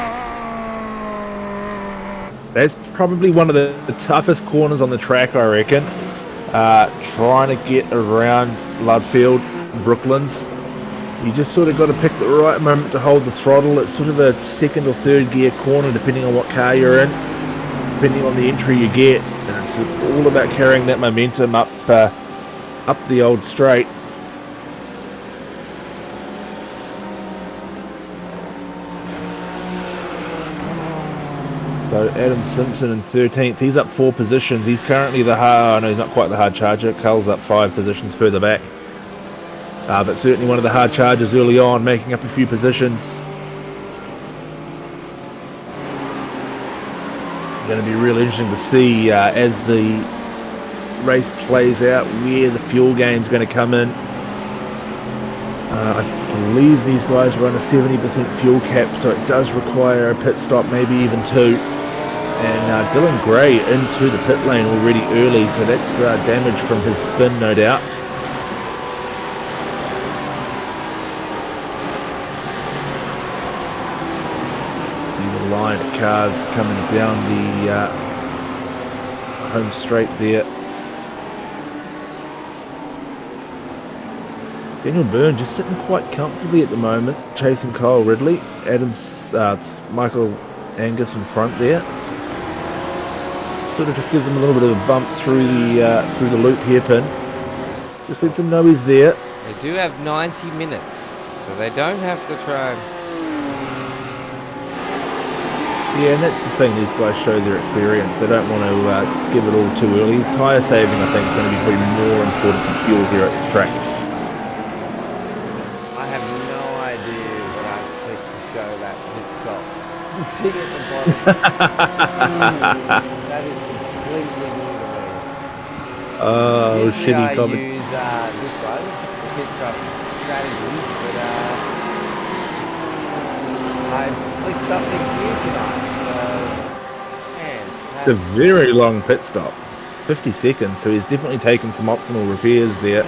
That's probably one of the toughest corners on the track, I reckon. Trying to get around Ludfield, Brooklands. You just sort of got to pick the right moment to hold the throttle. It's sort of a second or third gear corner, depending on what car you're in, depending on the entry you get. And it's all about carrying that momentum up the old straight. So Adam Simpson in 13th. He's up 4 positions. He's currently the hard... no, he's not quite the hard charger. Carl's up 5 positions further back. But certainly one of the hard chargers early on, making up a few positions. Going to be really interesting to see as the race plays out where the fuel game's going to come in. I believe these guys run a 70% fuel cap, so it does require a pit stop, maybe even 2. And Dylan Gray into the pit lane already early, so that's damage from his spin, no doubt. The line of cars coming down the home straight there. Daniel Byrne just sitting quite comfortably at the moment, chasing Kyle Ridley. Michael Angus in front there. Sort of just gives him a little bit of a bump through the loop hairpin. Just lets him know he's there. They do have 90 minutes, so they don't have to try. Yeah, and that's the thing, these guys show their experience. They don't want to give it all too early. Tyre saving, I think, is going to be probably more important than fuel here at this track. I have no idea what I clicked to show that pit stop. The thing at the bottom. That is completely new to me. Oh, usually shitty I comment. use this one, the pit stop strategies, but I clicked something new tonight. So, man, It's a very long pit stop. 50 seconds, so he's definitely taken some optimal repairs there.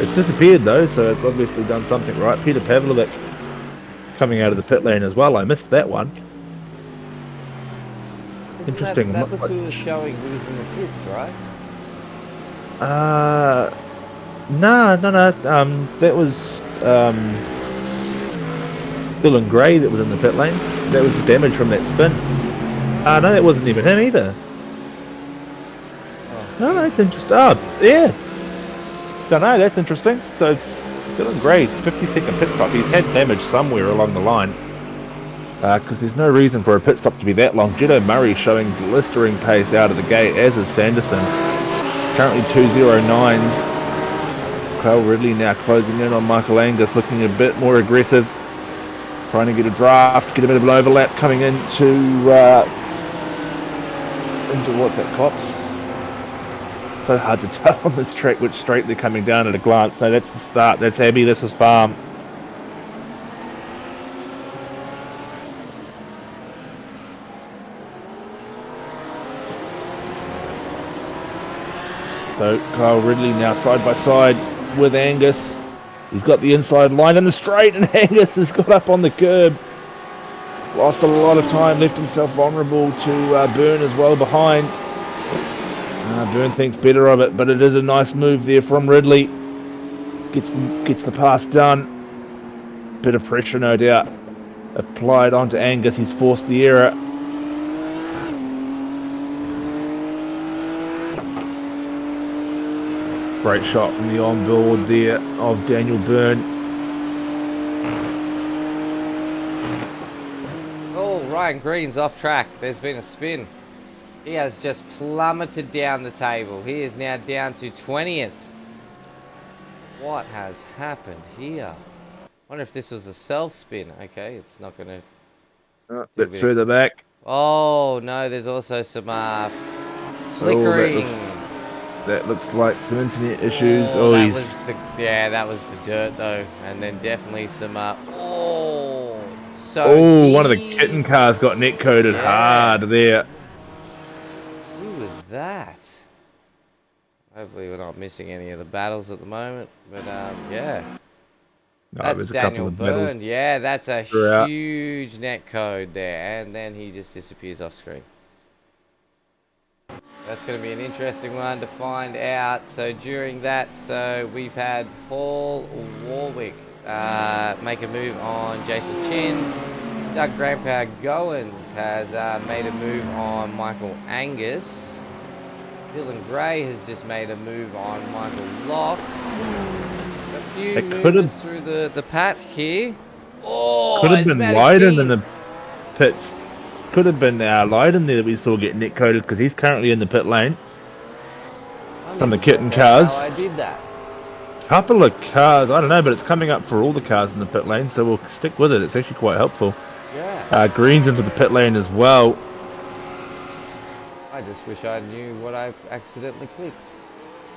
It's disappeared though, so it's obviously done something right. Peter Pavlovic coming out of the pit lane as well. I missed that one. Interesting. That was who was showing who was in the pits, right? No. That was Dylan Gray that was in the pit lane. That was the damage from that spin. No, that wasn't even him either. Oh, that's interesting. Oh, yeah. Don't know, that's interesting. So, Dylan Gray, 50-second pit stop. He's had damage somewhere along the line. Because there's no reason for a pit stop to be that long. Jitto Murray showing blistering pace out of the gate, as is Sanderson. Currently 209s. Kyle Ridley now closing in on Michael Angus, looking a bit more aggressive. Trying to get a draft, get a bit of an overlap coming into what's that, Cops? So hard to tell on this track which straight they're coming down at a glance. No, that's the start. That's Abbey, this is Farm. So Kyle Ridley now side by side with Angus. He's got the inside line in the straight, and Angus has got up on the curb. Lost a lot of time, left himself vulnerable to Byrne as well behind. Byrne thinks better of it, but it is a nice move there from Ridley. Gets the pass done. Bit of pressure, no doubt, applied onto Angus. He's forced the error. Great shot from the onboard there of Daniel Byrne. Oh, Ryan Green's off track. There's been a spin. He has just plummeted down the table. He is now down to 20th. What has happened here? I wonder if this was a self-spin. Okay, it's not going to... A bit further back. Oh, no, there's also some flickering. That looks like some internet issues. That was the dirt though, and then definitely some. One of the kitten cars got net coated hard there. Who was that? Hopefully we're not missing any of the battles at the moment, but yeah. No, that's Daniel Byrne. Yeah, that's a huge net code there, and then he just disappears off screen. That's going to be an interesting one to find out. So during that, we've had Paul Warwick make a move on Jason Chin. Doug Grandpa Goins has made a move on Michael Angus. Dylan Gray has just made a move on Michael Locke. A few moves through the pack here. Oh, could have been wider than the pits. could have been Lydon there that we saw get net coded because he's currently in the pit lane from the kitten cars. How I did that. Couple of cars, I don't know, but it's coming up for all the cars in the pit lane, so we'll stick with it. It's actually quite helpful. Yeah. Green's into the pit lane as well. I just wish I knew what I accidentally clicked.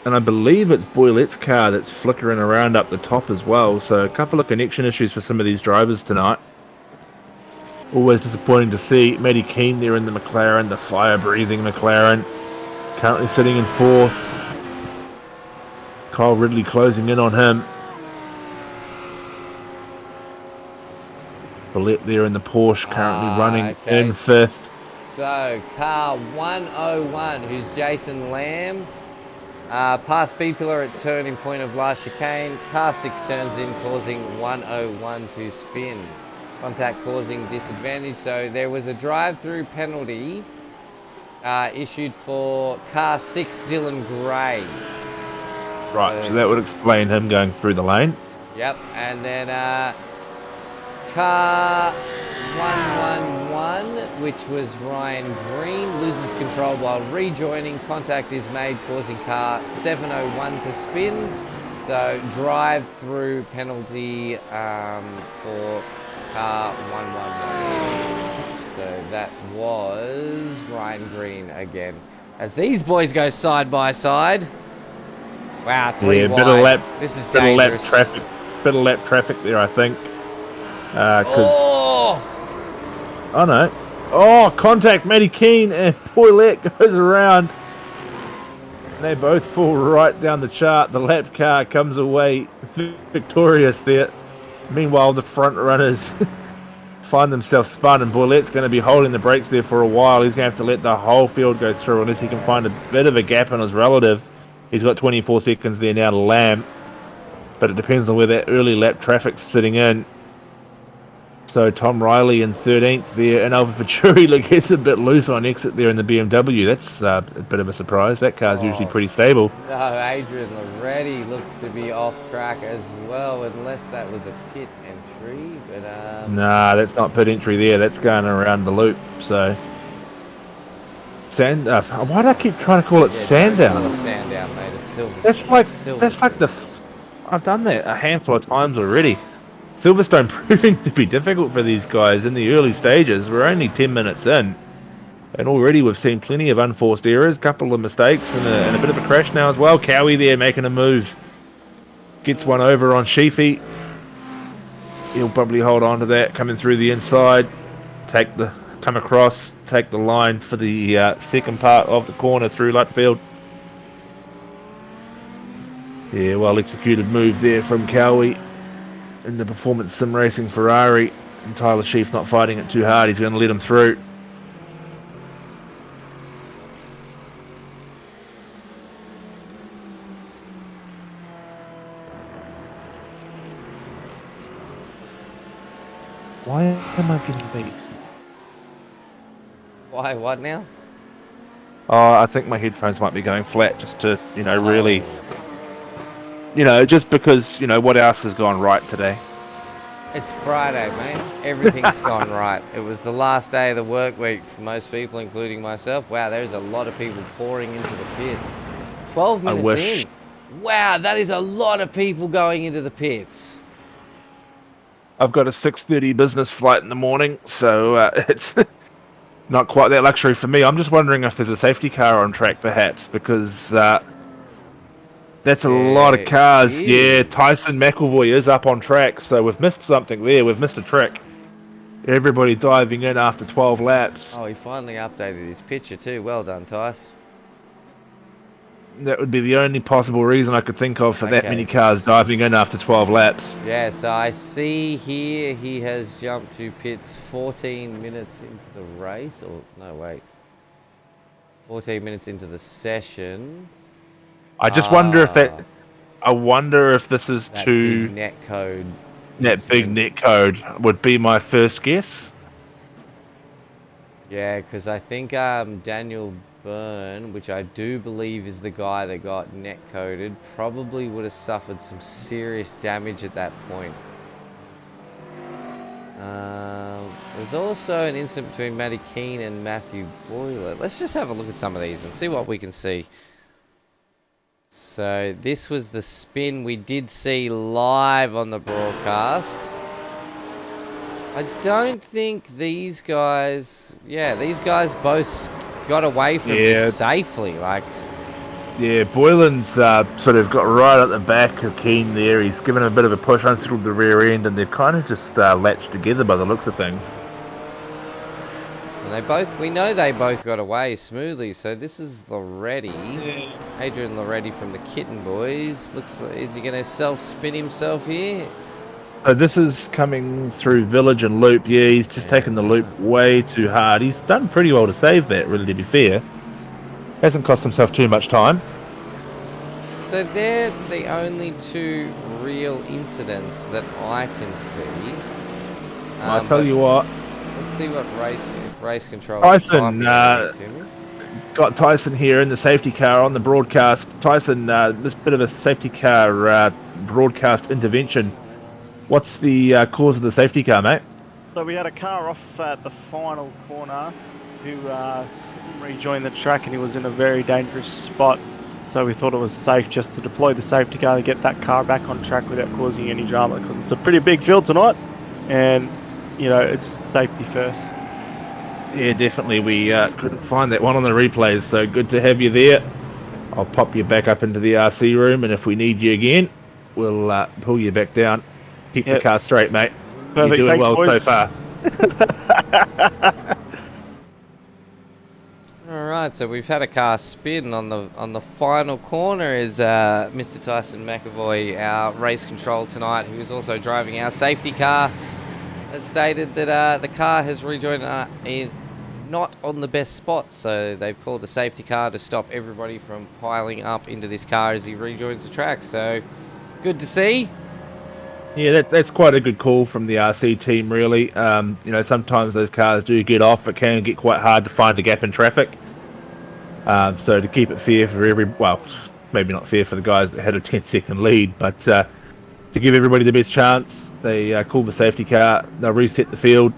And I believe it's Boylette's car that's flickering around up the top as well. So a couple of connection issues for some of these drivers tonight. Always disappointing to see. Matty Keane there in the McLaren, the fire-breathing McLaren. Currently sitting in 4th. Kyle Ridley closing in on him. Boylette there in the Porsche, currently running in 5th. So, car 101, who's Jason Lamb. Past speed pillar at turning point of last chicane. Car 6 turns in, causing 101 to spin. Contact causing disadvantage. So there was a drive-through penalty issued for car 6, Dylan Gray. Right, so that would explain him going through the lane. Yep, and then car 111, which was Ryan Green, loses control while rejoining. Contact is made, causing car 701 to spin. So drive-through penalty for car 111. So that was Ryan Green again. As these boys go side by side. Wow, 3 wide. Bit of lap, this is dangerous. Bit of lap traffic there, I think. Oh no. Oh, contact. Matty Keane and Boylette goes around. They both fall right down the chart. The lap car comes away victorious there. Meanwhile, the front runners find themselves spun, and Boylette's going to be holding the brakes there for a while. He's going to have to let the whole field go through unless he can find a bit of a gap in his relative. He's got 24 seconds there now to Lamb, but it depends on where that early lap traffic's sitting in. So Tom Riley in 13th there, and Alpha Venturi gets a bit loose on exit there in the BMW. That's a bit of a surprise. That car's usually pretty stable. No, Adrian Loretti looks to be off track as well, unless that was a pit entry. But nah, that's not pit entry there. That's going around the loop. So why do I keep trying to call it Sandown? Call it Sandown, mate. It's Silverstone. That's like I've done that a handful of times already. Silverstone proving to be difficult for these guys in the early stages. We're only 10 minutes in, and already we've seen plenty of unforced errors, couple of mistakes, and a bit of a crash now as well. Cowie there making a move. Gets one over on ShiBBy. He'll probably hold on to that, coming through the inside. Come across, take the line for the second part of the corner through Lutfield. Yeah, well executed move there from Cowie. In the Performance Sim Racing Ferrari, and Tyler Sheaf not fighting it too hard. He's going to let him through. Why am I getting beat? why? What now? Oh, I think my headphones might be going flat just to, really... just because, what else has gone right today? It's Friday, mate. Everything's gone right. It was the last day of the work week for most people, including myself. Wow, there's a lot of people pouring into the pits. 12 minutes in. Wow, that is a lot of people going into the pits. I've got a 6:30 business flight in the morning, so it's not quite that luxury for me. I'm just wondering if there's a safety car on track, perhaps, because... that's a lot of cars. Yeah, Tyson McElvoy is up on track, so we've missed something there. We've missed a trick. Everybody diving in after 12 laps. Oh, he finally updated his picture too. Well done, Tyce. That would be the only possible reason I could think of for that many cars diving in after 12 laps. Yeah, so I see here he has jumped to pits 14 minutes into the race. Or, no, wait. 14 minutes into the session. I just wonder if that... I wonder if this is that to... big net code. That big net code would be my first guess. Yeah, because I think Daniel Byrne, which I do believe is the guy that got net coded, probably would have suffered some serious damage at that point. There's also an incident between Matty Keane and Matthew Boyler. Let's just have a look at some of these and see what we can see. So this was the spin we did see live on the broadcast. I don't think these guys... Yeah, these guys both got away from this safely. Yeah, Boylan's sort of got right at the back of Keane there. He's given him a bit of a push, unsettled the rear end, and they've kind of just latched together by the looks of things. And we know they both got away smoothly. So this is Loretti, Adrian Loretti from the Kitten Boys. Is he going to self-spin himself here? So this is coming through Village and Loop. Yeah, he's just taken the loop way too hard. He's done pretty well to save that, really, to be fair. Hasn't cost himself too much time. So they're the only two real incidents that I can see. I'll tell you what. Let's see what race control. Tyson got Tyson here in the safety car on the broadcast. Tyson, this bit of a safety car broadcast intervention. What's the cause of the safety car, mate? So we had a car off at the final corner who rejoined the track, and he was in a very dangerous spot. So we thought it was safe just to deploy the safety car to get that car back on track without causing any drama, because it's a pretty big field tonight, and you know, it's safety first. Yeah, definitely. We couldn't find that one on the replays, so good to have you there. I'll pop you back up into the RC room, and if we need you again, we'll pull you back down. Keep the car straight, mate. Perfect. You're doing well boys. so far. All right, so we've had a car spin on the final corner. Is Mr. Tyson McAvoy, our race control tonight, who is also driving our safety car, has stated that the car has rejoined not on the best spot, so they've called the safety car to stop everybody from piling up into this car as he rejoins the track. So good to see. Yeah, that's quite a good call from the RC team, really. You know, sometimes those cars do get off. It can get quite hard to find a gap in traffic. So to keep it fair for well, maybe not fair for the guys that had a 10-second lead, but to give everybody the best chance, they called the safety car. They'll reset the field.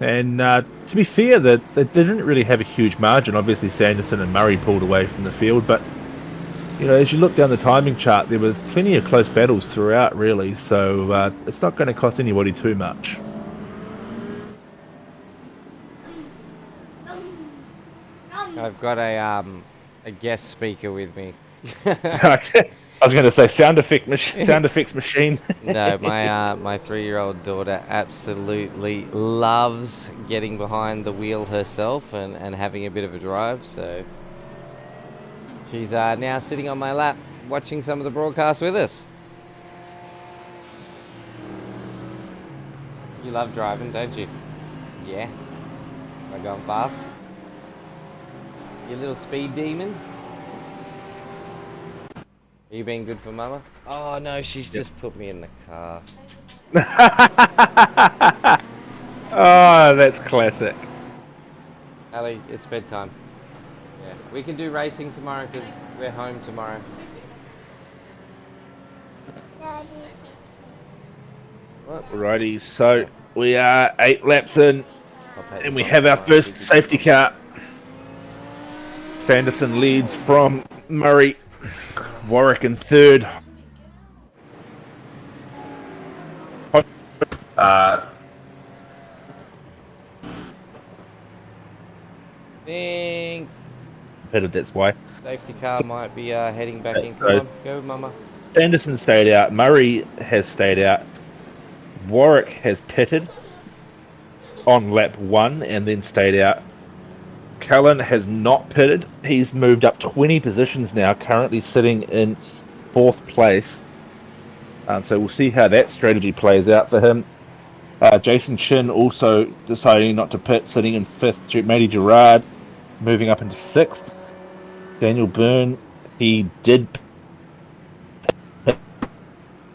And to be fair, they didn't really have a huge margin. Obviously, Sanderson and Murray pulled away from the field, but you know, as you look down the timing chart, there was plenty of close battles throughout, really. So it's not going to cost anybody too much. I've got a guest speaker with me. I was going to say sound effects machine. No, my 3-year-old daughter absolutely loves getting behind the wheel herself and having a bit of a drive. So she's now sitting on my lap watching some of the broadcasts with us. You love driving, don't you? Yeah. Am I going fast? You little speed demon? Are you being good for Mama? Oh no, she's just put me in the car. Oh, that's classic. Ali, it's bedtime. Yeah, we can do racing tomorrow because we're home tomorrow. Daddy. Alrighty, so we are 8 laps in, and we have our first safety car. Sanderson leads from Murray, Warwick in third. Think Headed, that's why. safety car might be heading back in. Come on, go, Mama. Sanderson stayed out. Murray has stayed out. Warwick has pitted on lap 1 and then stayed out. Cullen has not pitted. He's moved up 20 positions now, currently sitting in 4th place. So we'll see how that strategy plays out for him. Jason Chin also deciding not to pit, sitting in 5th. Matty Gerard moving up into 6th. Daniel Byrne, he did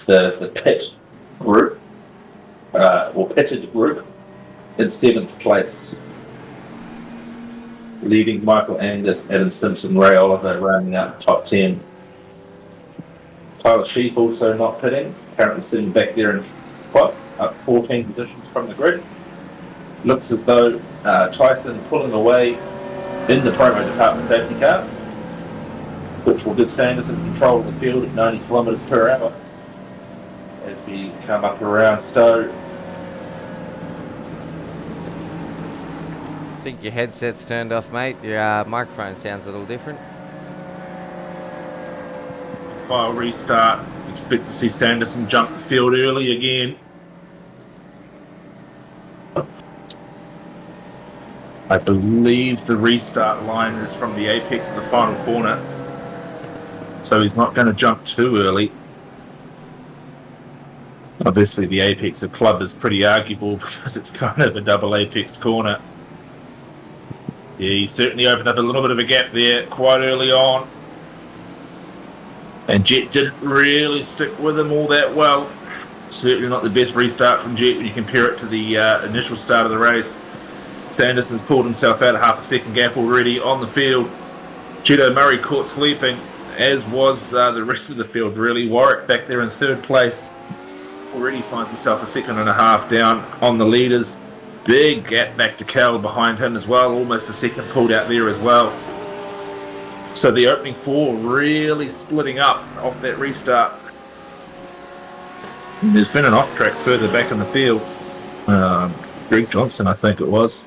the pit group, or pitted group, in 7th place. Leading Michael Angus, Adam Simpson, Ray Oliver rounding out the top 10. Tyler Sheep also not pitting, currently sitting back there in up 14 positions from the grid. Looks as though Tyson pulling away in the promo department safety car, which will give Sanderson control of the field at 90 kilometres per hour as we come up around Stowe. I think your headset's turned off, mate. Your microphone sounds a little different. File restart. Expect to see Sanderson jump the field early again. I believe the restart line is from the apex of the final corner, so he's not going to jump too early. Obviously the apex of club is pretty arguable because it's kind of a double apex corner. Yeah, he certainly opened up a little bit of a gap there quite early on. And Jet didn't really stick with him all that well. Certainly not the best restart from Jet when you compare it to the initial start of the race. Sanderson's pulled himself out a half a second gap already on the field. Judo Murray caught sleeping, as was the rest of the field really. Warwick back there in third place already finds himself a second and a half down on the leaders. Big gap back to Cal behind him as well, almost a second pulled out there as well. So the opening four really splitting up off that restart. And there's been an off track further back in the field. Greg Johnson, I think it was.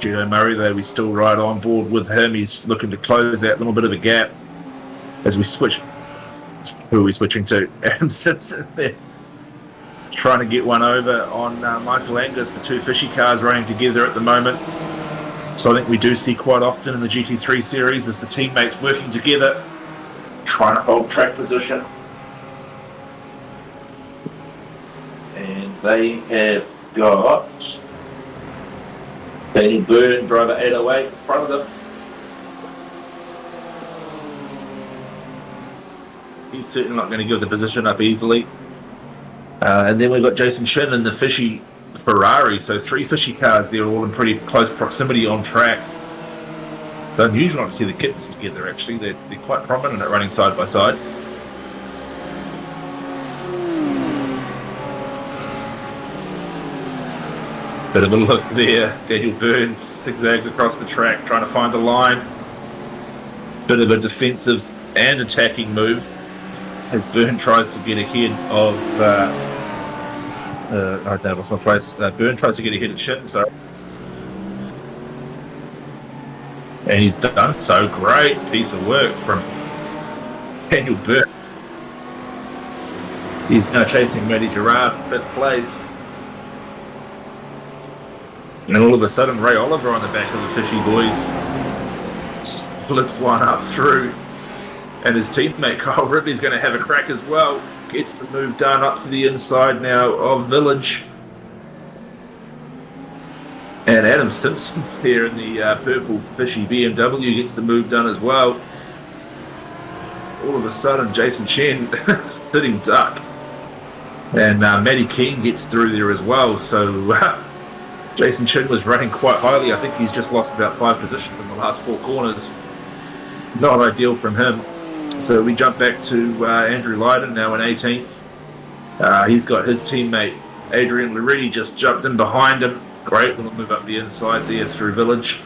Judo Murray, though, we still right on board with him. He's looking to close that little bit of a gap as we switch. Who are we switching to? Adam Simpson there. Trying to get one over on Michael Angus. The two fishy cars running together at the moment. So I think we do see quite often in the GT3 series as the teammates working together, trying to hold track position. And they have got Danny Byrne, driver 808, in front of them. He's certainly not going to give the position up easily. And then we've got Jason Shin in the fishy Ferrari. So three fishy cars there, all in pretty close proximity on track. It's unusual to see the kittens together, actually. They're quite prominent at running side by side. Bit of a look there. Daniel Byrne zigzags across the track, trying to find a line. Bit of a defensive and attacking move as Byrne tries to get ahead of I lost my place. Byrne tries to get ahead of Shin, so. And he's done so. Great piece of work from Daniel Byrne. He's now chasing Matty Gerard in fifth place. And all of a sudden, Ray Oliver on the back of the fishy boys splits one up through. And his teammate Kyle Ridley's going to have a crack as well. Gets the move done up to the inside now of Village. And Adam Simpson there in the purple fishy BMW gets the move done as well. All of a sudden, Jason Chen sitting duck. And Matty Keane gets through there as well. So Jason Chen was running quite highly. I think he's just lost about 5 positions in the last 4 corners. Not ideal from him. So we jump back to Andrew Lydon now in 18th. He's got his teammate Adrian Loretti just jumped in behind him. Great little move up the inside there through Village.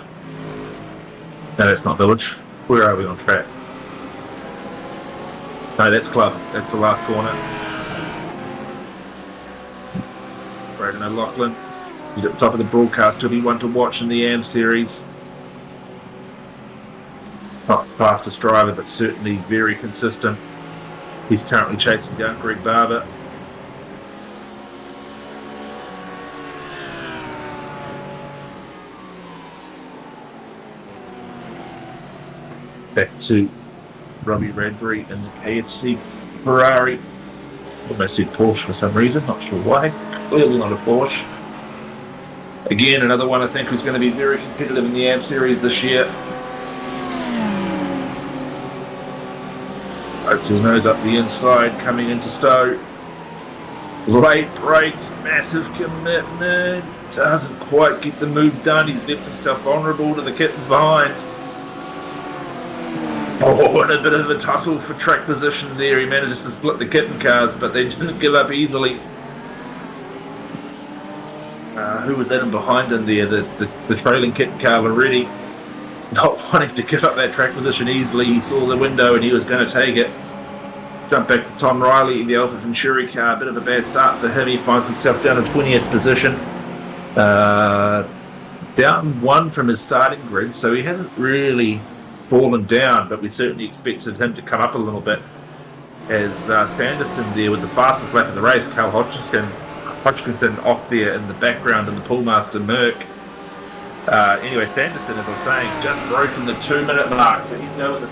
No, that's not Village. Where are we on track? No, that's Club. That's the last corner. Brendon O'Loughlin. He's at the top of the broadcast. He'll be one to watch in the AM series. Not the fastest driver, but certainly very consistent. He's currently chasing down Greg Barber. Back to Robbie Radbury in the KFC Ferrari. Almost said Porsche for some reason, not sure why. Clearly not a Porsche. Again, another one I think who's going to be very competitive in the AM series this year. Pokes his nose up the inside, coming into Stowe. Late brakes, massive commitment. Doesn't quite get the move done. He's left himself vulnerable to the kittens behind. Oh, and a bit of a tussle for track position there. He managed to split the kitten cars, but they didn't give up easily. Who was in behind him there? The trailing kitten car already not wanting to give up that track position easily. He saw the window and he was going to take it. Jump back to Tom Riley in the Alpha Venturi car. A bit of a bad start for him. He finds himself down in 20th position. Down one from his starting grid, so he hasn't really fallen down, but we certainly expected him to come up a little bit. As Sanderson there with the fastest lap of the race, Carl Hodgkinson off there in the background in the Poolmaster Merc. Anyway, Sanderson, as I was saying, just broken the 2-minute mark, so he's now at the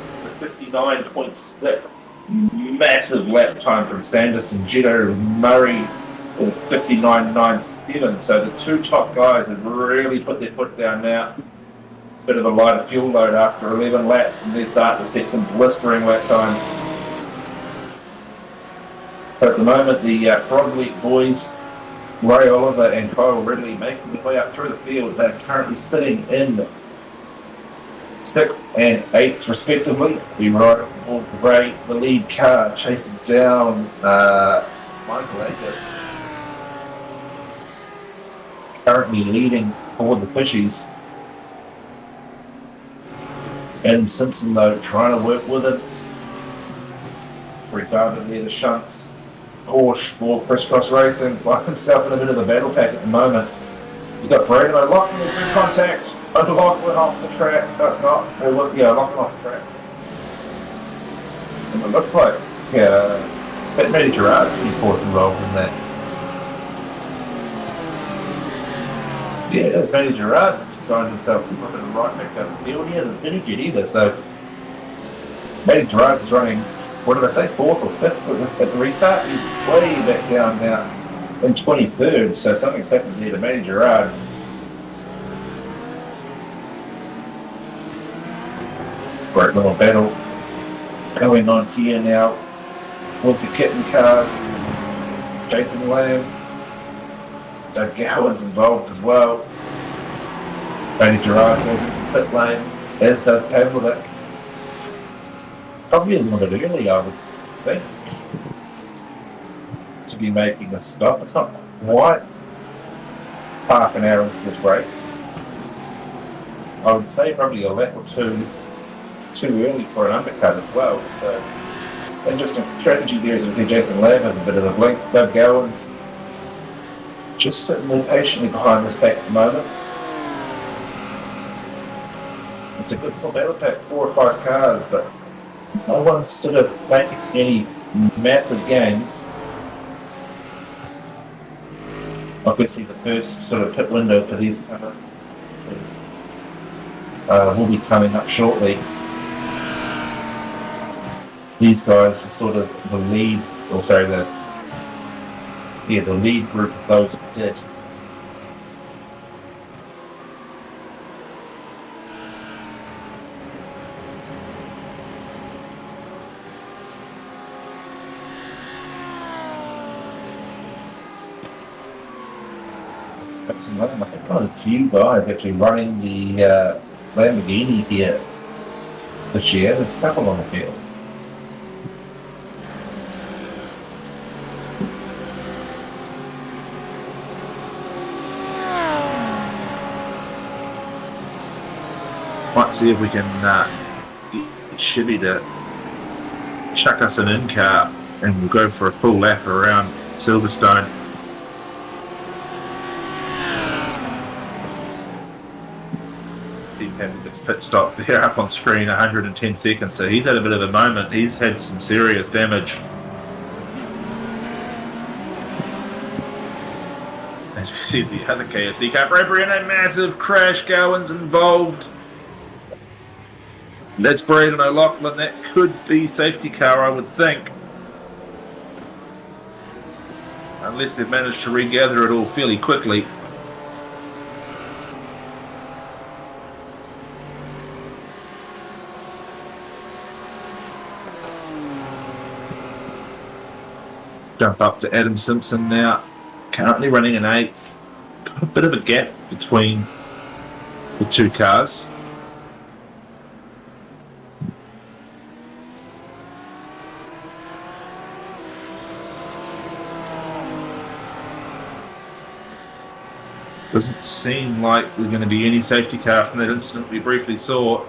59.6. Massive lap time from Sanderson. Jetto Murray is 59.97, so the two top guys have really put their foot down now. Bit of a lighter fuel load after 11 laps, and they're starting to set some blistering lap times. So at the moment, the Frog League boys, Ray Oliver and Kyle Ridley, making their way up through the field. They're currently sitting in 6th and 8th respectively. We ride on the lead car, chasing down Michael Angus. Currently leading for the Fishies. Adam Simpson, though, trying to work with it. Regarding there the shunts. Porsche for Crisscross Racing finds himself in a bit of a battle pack at the moment. He's got Brendon O'Loughlin as in contact. O'Loughlin off the track. No, it's not. It was, O'Loughlin off the track. And it looks like Matty Gerard's pretty involved in that. Yeah, it's Matty Gerard that's found himself a bit of right back up the field. He hasn't finished yet either, so Matty Gerard is running, what did I say, 4th or 5th at the restart? He's way back down now in 23rd, so something's happened there to Matty Gerard. Great little battle going on here now with the kitten cars. Jason Lamb, Doug Gowan's involved as well. Matty Gerard goes into the pit lane, as does Pavlovic. Probably a little bit early, I would think, to be making a stop. It's not quite half an hour into this race. I would say probably a lap or two too early for an undercut as well. So interesting strategy there, as we see Jason Lamb have a bit of the blink. Doug Gowan's just sitting there patiently behind this pack at the moment. It's a good little battle pack, 4 or 5 cars, but no one's sort of making any massive gains. Obviously the first sort of pit window for these cars will be coming up shortly. These guys are sort of the lead, or sorry, the lead group of those who did. I think one of the few guys actually running the Lamborghini here this year. There's a couple on the field. Might see if we can get ShiBBy to chuck us an in-car and we'll go for a full lap around Silverstone. See Pavlovic's pit stop there up on screen, 110 seconds, so he's had a bit of a moment. He's had some serious damage. As we see the other KFC car, Bradbury in a massive crash, Gowan's involved. That's Brendon O'Loughlin. That could be safety car, I would think. Unless they've managed to regather it all fairly quickly. Jump up to Adam Simpson now. Currently running an 8th. Got a bit of a gap between the two cars. Doesn't seem like there's going to be any safety car from that incident we briefly saw.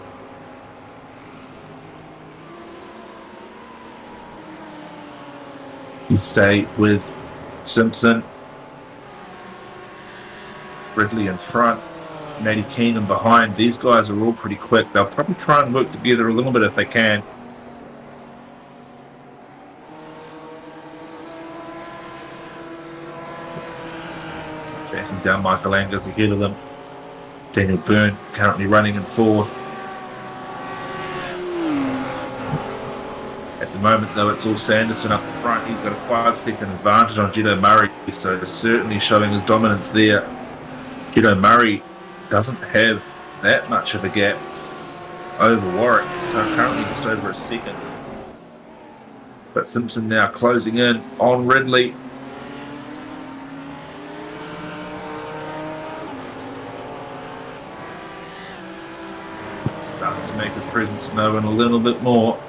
You stay with Simpson, Ridley in front, Matty Keenan behind. These guys are all pretty quick. They'll probably try and work together a little bit if they can. Chasing down Michael Angus ahead of them. Daniel Byrne currently running in fourth. At the moment, though, it's all Sanderson up the front. He's got a 5-second advantage on Gito Murray, so certainly showing his dominance there. Gito Murray doesn't have that much of a gap over Warwick, so currently just over a second. But Simpson now closing in on Ridley. Starting to make his presence known a little bit more.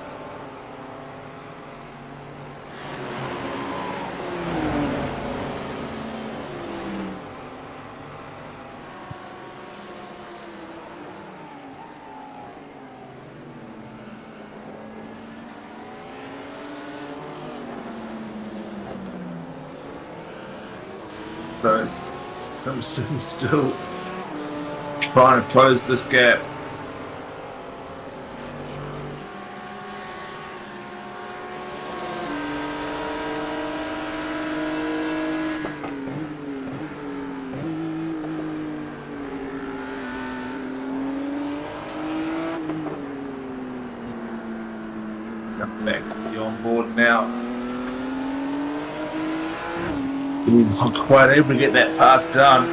So Simpson still trying to close this gap. Come back to the onboard now. Not quite able to get that pass done.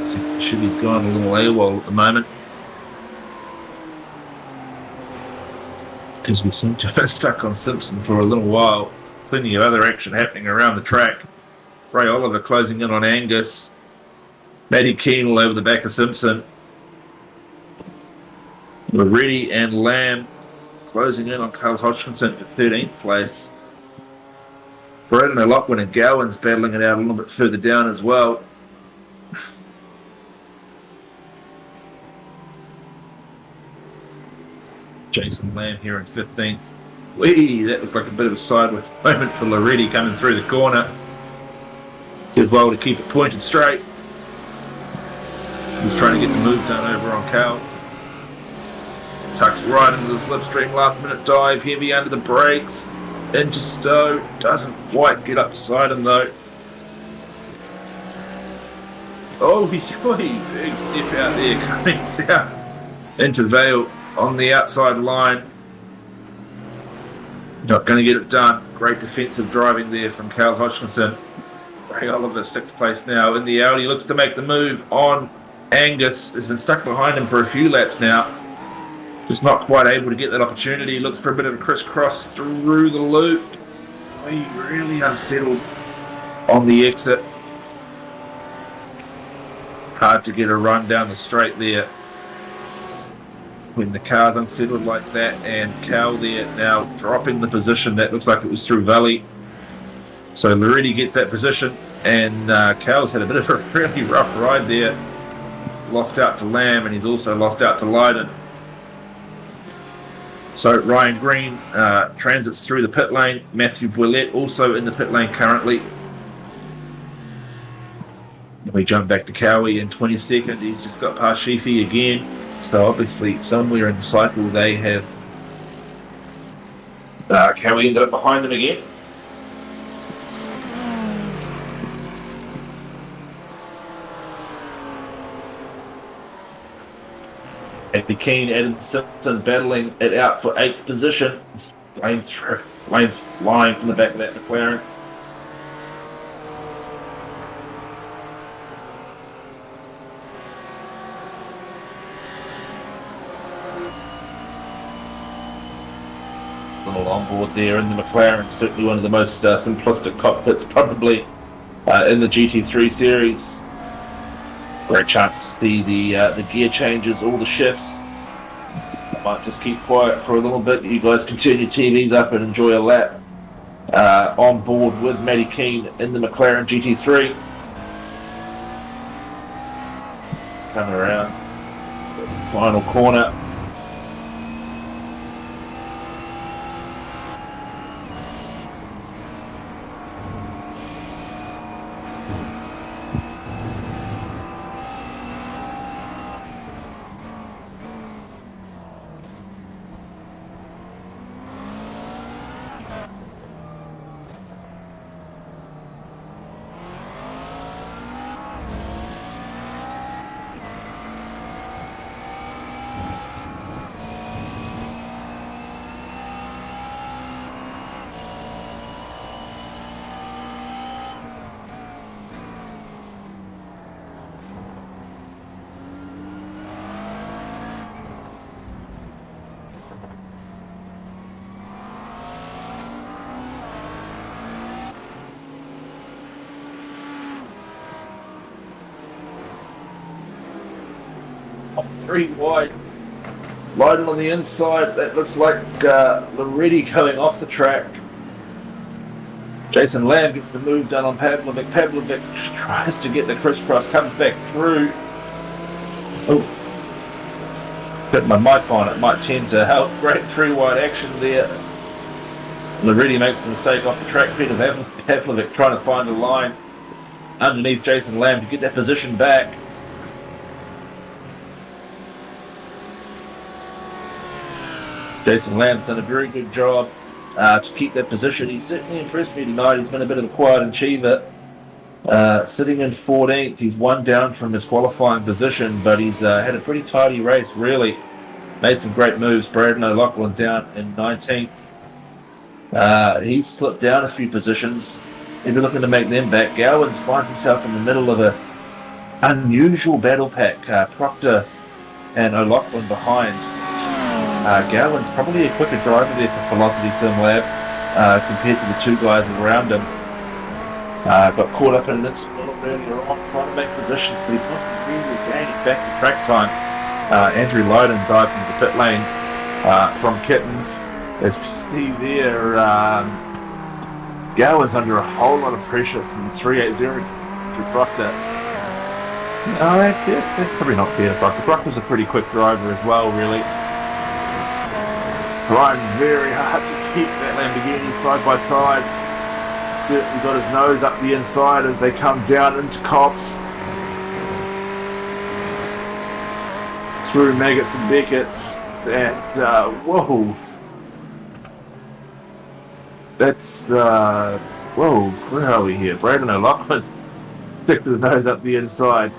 I think ShiBBy's gone a little AWOL at the moment, because we seem to have been stuck on Simpson for a little while. Plenty of other action happening around the track. Ray Oliver closing in on Angus. Matty Keane all over the back of Simpson. Moretti and Lamb closing in on Carl Hodgkinson for 13th place. Brendon, O'Loughlin and Gowan's battling it out a little bit further down as well. Jason Lamb here in 15th. Whee! That looked like a bit of a sideways moment for Loretti coming through the corner. Did well to keep it pointed straight. He's trying to get the move done over on Carl. Tucks right into the slipstream, last minute dive, heavy under the brakes, into Stowe, doesn't quite get up beside him though. Oh, big step out there, coming down into Vale on the outside line. Not going to get it done. Great defensive driving there from Carl Hodgkinson. Ray Oliver, 6th place now in the Audi, looks to make the move on Angus. Has been stuck behind him for a few laps now. Just not quite able to get that opportunity. Looks for a bit of a crisscross through the loop. He really unsettled on the exit. Hard to get a run down the straight there when the car's unsettled like that. And Cal there now dropping the position. That looks like it was through Valley. So Loretti gets that position, and Cal's had a bit of a really rough ride there. He's lost out to Lamb, and he's also lost out to Lydon. So Ryan Green transits through the pit lane. Matthew Boilette also in the pit lane currently. And we jump back to Cowie in 22nd. He's just got past Sheafy again. So obviously somewhere in the cycle they have Cowie ended up behind them again. Andy Keane, Adam Simpson battling it out for 8th position. Lane's lying from the back of that McLaren. Little on board there in the McLaren, certainly one of the most simplistic cockpits probably in the GT3 series. Great chance to see the gear changes, all the shifts. I might just keep quiet for a little bit. You guys can turn your TVs up and enjoy a lap on board with Matty Keane in the McLaren GT3. Coming around the final corner. Three wide. Walton on the inside. That looks like Loretti coming off the track. Jason Lamb gets the move done on Pavlovic. Pavlovic tries to get the crisscross, comes back through. Oh, put my mic on. It might tend to help. Great three wide action there. Loretti makes the mistake off the track. Peter Pavlovic trying to find a line underneath Jason Lamb to get that position back. Jason Lamb's done a very good job to keep that position. He's certainly impressed me tonight. He's been a bit of a quiet achiever. Sitting in 14th, he's one down from his qualifying position, but he's had a pretty tidy race, really. Made some great moves. Brendon O'Loughlin down in 19th. He's slipped down a few positions. He'll be looking to make them back. Gowans finds himself in the middle of an unusual battle pack. Proctor and O'Loughlin behind. Gowans probably a quicker driver there for Velocity Sim Lab compared to the two guys around him. Got caught up in an incident a little earlier on trying to make positions, but he's not really gaining back to track time. Andrew Loden dives into the pit lane from Kittens. As we see there, Gowans under a whole lot of pressure from the 380 through Proctor. No, that's probably not fair to Proctor. Proctor's a pretty quick driver as well, really. Trying very hard to keep that Lamborghini side by side. Certainly got his nose up the inside as they come down into Cops. Through Maggots and Beckett's. And, whoa. That's, whoa, where are we here? Brendon O'Loughlin stick to the nose up the inside.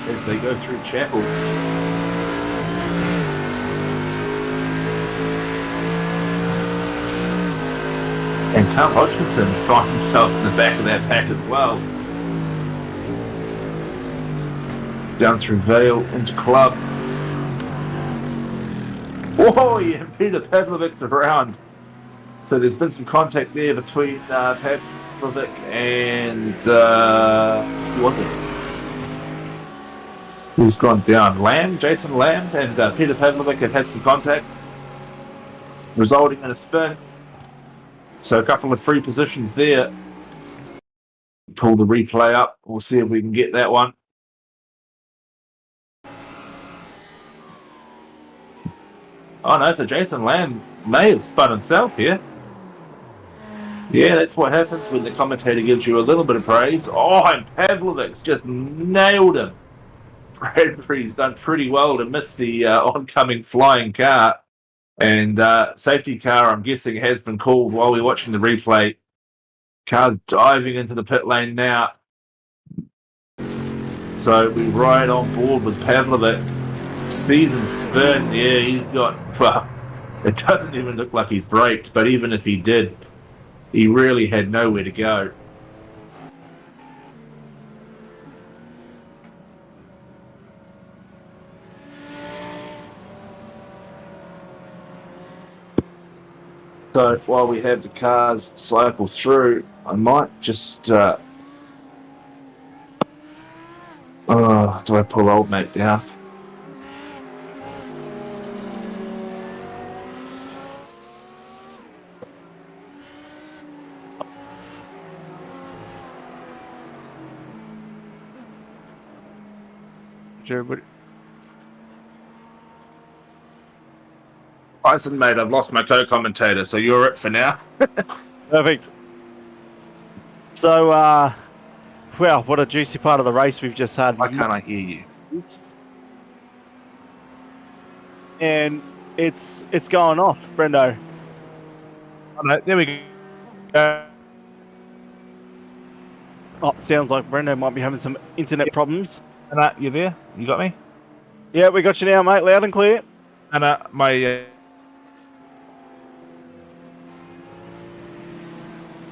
As they go through Chapel. And Carl Hodgkinson finds himself in the back of that pack as well. Down through Vale into Club. Whoa, yeah, Peter Pavlovic's around. So there's been some contact there between Pavlovic and who was it? Who's gone down? Lamb, Jason Lamb, and Peter Pavlovic have had some contact, resulting in a spin. So a couple of free positions there. Pull the replay up. We'll see if we can get that one. Oh no, so Jason Lamb may have spun himself here. Yeah, that's what happens when the commentator gives you a little bit of praise. Oh, and Pavlovic's just nailed him. Bradbury's done pretty well to miss the oncoming flying car. And safety car, I'm guessing, has been called while we're watching the replay. Car's diving into the pit lane now. So we ride on board with Pavlovic. Season spin, yeah, he's got, well, it doesn't even look like he's braked, but even if he did, he really had nowhere to go. So while we have the cars cycle through, I might just, do I pull old mate down? Drew, but Tyson, mate, I've lost my co-commentator, so you're it for now. perfect. So, well, what a juicy part of the race we've just had. Why can't I hear you? And it's going off, Brendo. Oh, no, there we go. Oh, sounds like Brendo might be having some internet problems. Anna, you there? You got me? Yeah, we got you now, mate. Loud and clear. Anna, my...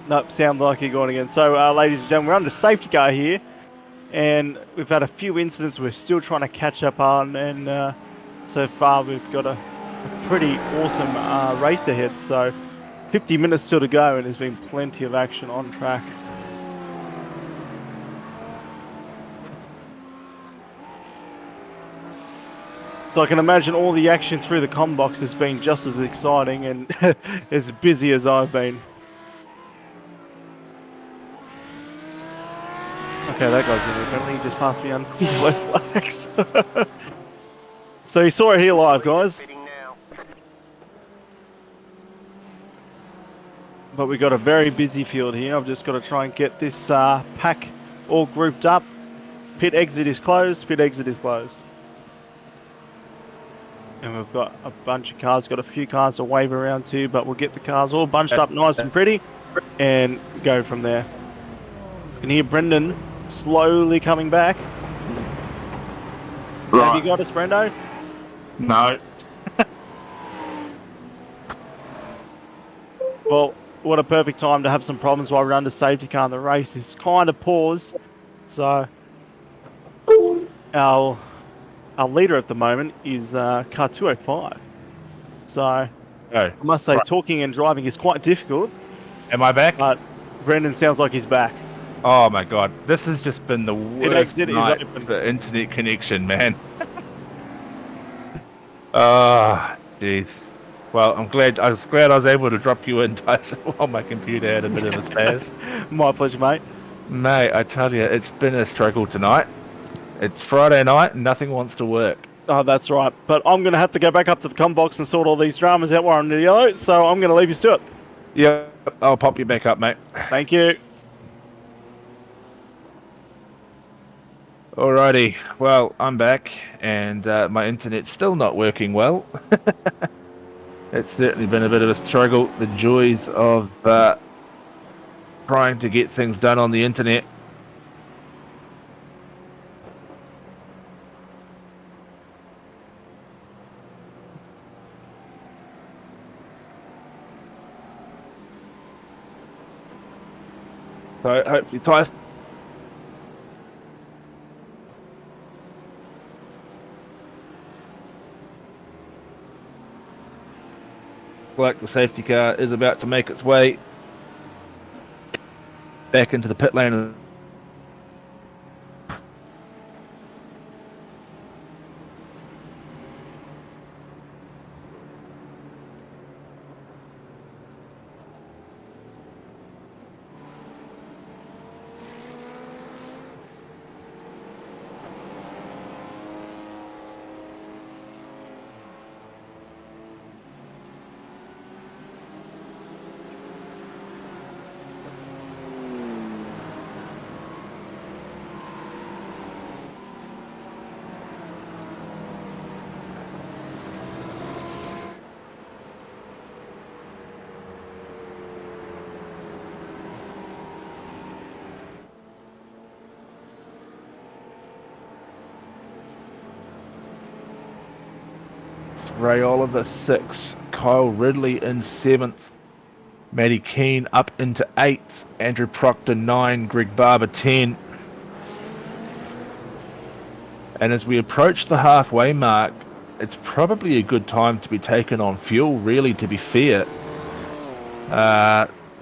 Nope, sounds like you're going again. So, ladies and gentlemen, we're under safety car here, and we've had a few incidents we're still trying to catch up on, and so far we've got a pretty awesome race ahead. So, 50 minutes still to go, and there's been plenty of action on track. So I can imagine all the action through the comm box has been just as exciting and as busy as I've been. Okay, that guy's in friendly. He just passed me on left flags. So you saw it here live, guys. But we've got a very busy field here. I've just got to try and get this pack all grouped up. Pit exit is closed. Pit exit is closed. And we've got a bunch of cars. Got a few cars to wave around to, but we'll get the cars all bunched up nice and pretty and go from there. You can hear Brendon slowly coming back. Right. Have you got us, Brendo? No. Well, what a perfect time to have some problems while we're under safety car. The race is kind of paused. So our leader at the moment is car 205. So I must say, talking and driving is quite difficult. Am I back? But Brendon sounds like he's back. Oh my god, this has just been the worst exit is night open. for the internet connection, man. Ah, jeez. Well, I was glad I was able to drop you in, Tyson, while my computer had a bit of a spaz. My pleasure, mate. Mate, I tell you, it's been a struggle tonight. It's Friday night and nothing wants to work. Oh, that's right. But I'm going to have to go back up to the comm box and sort all these dramas out while I'm in the yellow, so I'm going to leave you to it. Yeah, I'll pop you back up, mate. Thank you. Alrighty, well, I'm back, and my internet's still not working well. It's certainly been a bit of a struggle. The joys of trying to get things done on the internet. So hopefully Tyson... like the safety car is about to make its way back into the pit lane. Ray Oliver 6, Kyle Ridley in 7th, Matty Keane up into 8th, Andrew Proctor 9, Greg Barber 10. And as we approach the halfway mark, it's probably a good time to be taken on fuel, really, to be fair.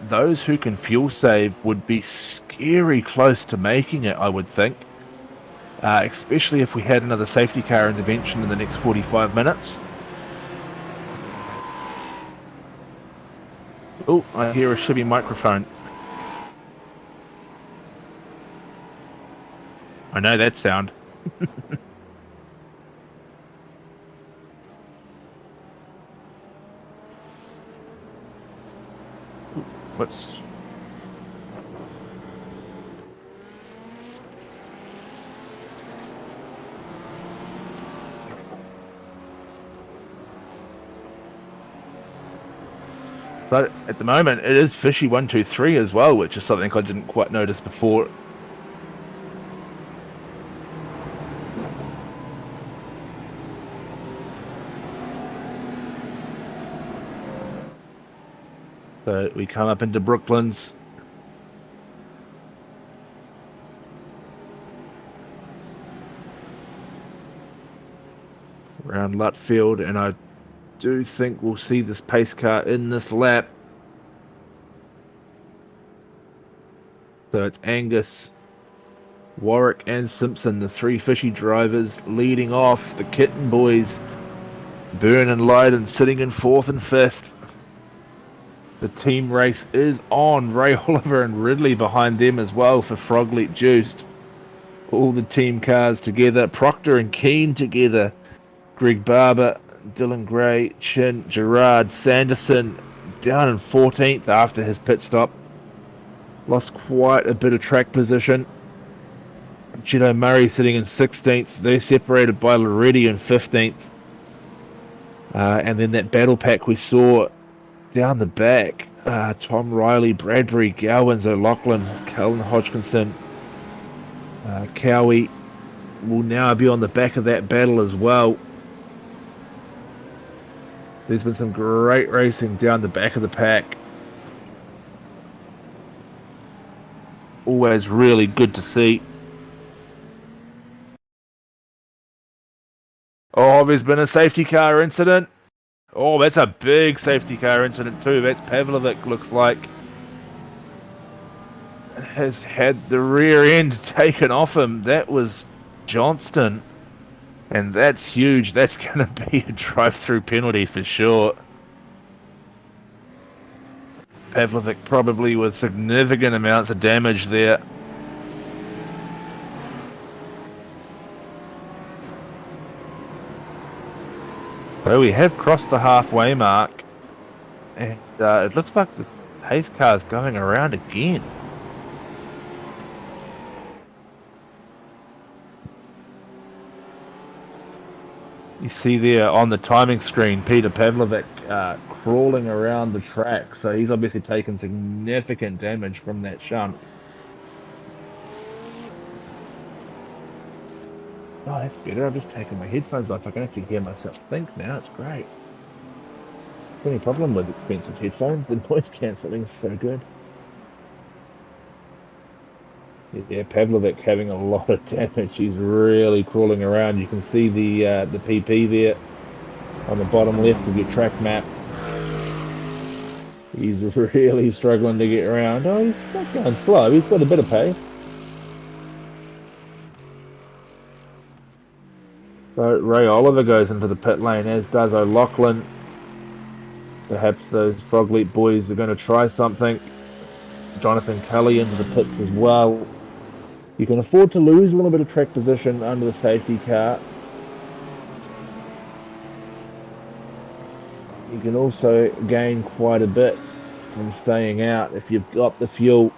Those who can fuel save would be scary close to making it, I would think. Especially if we had another safety car intervention in the next 45 minutes. Oh, I hear a ShiBBy microphone. I know that sound. What's But at the moment, it is Fishy 123 as well, which is something I didn't quite notice before. So we come up into Brooklands. Around Lutfield, and I do think we'll see this pace car in this lap. So it's Angus, Warwick and Simpson, the three Fishy drivers, leading off. The Kitten boys, Byrne and Lydon, sitting in 4th and 5th. The team race is on. Ray Oliver and Ridley behind them as well for Frogleap Juiced. All the team cars together. Proctor and Keane together. Greg Barber, Dylan Gray, Chin, Gerard, Sanderson down in 14th after his pit stop. Lost quite a bit of track position. Gino Murray sitting in 16th. They're separated by Loretti in 15th. And then that battle pack we saw down the back. Tom Riley, Bradbury, Gowans, O'Loughlin, Cullen Hodgkinson, Cowie will now be on the back of that battle as well. There's been some great racing down the back of the pack. Always really good to see. Oh, there's been a safety car incident. Oh, that's a big safety car incident too. That's Pavlovic, looks like. Has had the rear end taken off him. That was Johnston. And that's huge. That's going to be a drive-through penalty for sure. Pavlovic probably with significant amounts of damage there. So we have crossed the halfway mark. And it looks like the pace car is going around again. You see there on the timing screen, Peter Pavlovic crawling around the track. So he's obviously taken significant damage from that shunt. Oh, that's better. I've just taken my headphones off. I can actually hear myself think now. It's great. The only problem with expensive headphones, the noise cancelling is so good. Yeah, Pavlovic having a lot of damage. He's really crawling around. You can see the PP there on the bottom left of your track map. He's really struggling to get around. Oh, he's not going slow. He's got a bit of pace. So Ray Oliver goes into the pit lane, as does O'Loughlin. Perhaps those Frogleap boys are going to try something. Jonathan Cully into the pits as well. You can afford to lose a little bit of track position under the safety car. You can also gain quite a bit from staying out if you've got the fuel.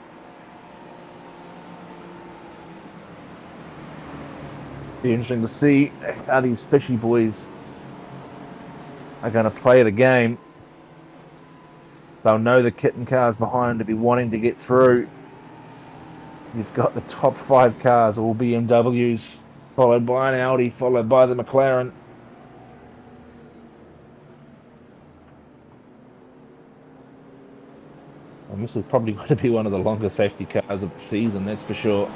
Be interesting to see how these Fishy boys are going to play the game. They'll know the kitten cars behind to be wanting to get through. You've got the top 5 cars, all BMWs, followed by an Audi, followed by the McLaren. And this is probably going to be one of the longer safety cars of the season, that's for sure.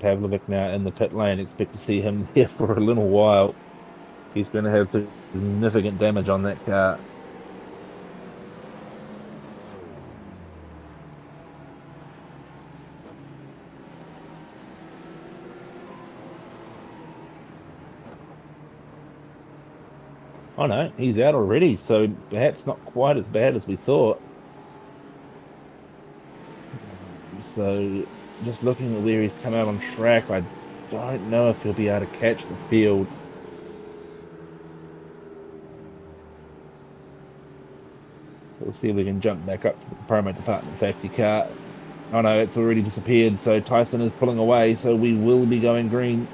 Pavlovic now in the pit lane. Expect to see him here for a little while. He's going to have significant damage on that car. Oh no, he's out already, so perhaps not quite as bad as we thought. So just looking at where he's come out on track, I don't know if he'll be able to catch the field. We'll see if we can jump back up to the promo department safety car. Oh no, it's already disappeared, so Tyson is pulling away, so we will be going green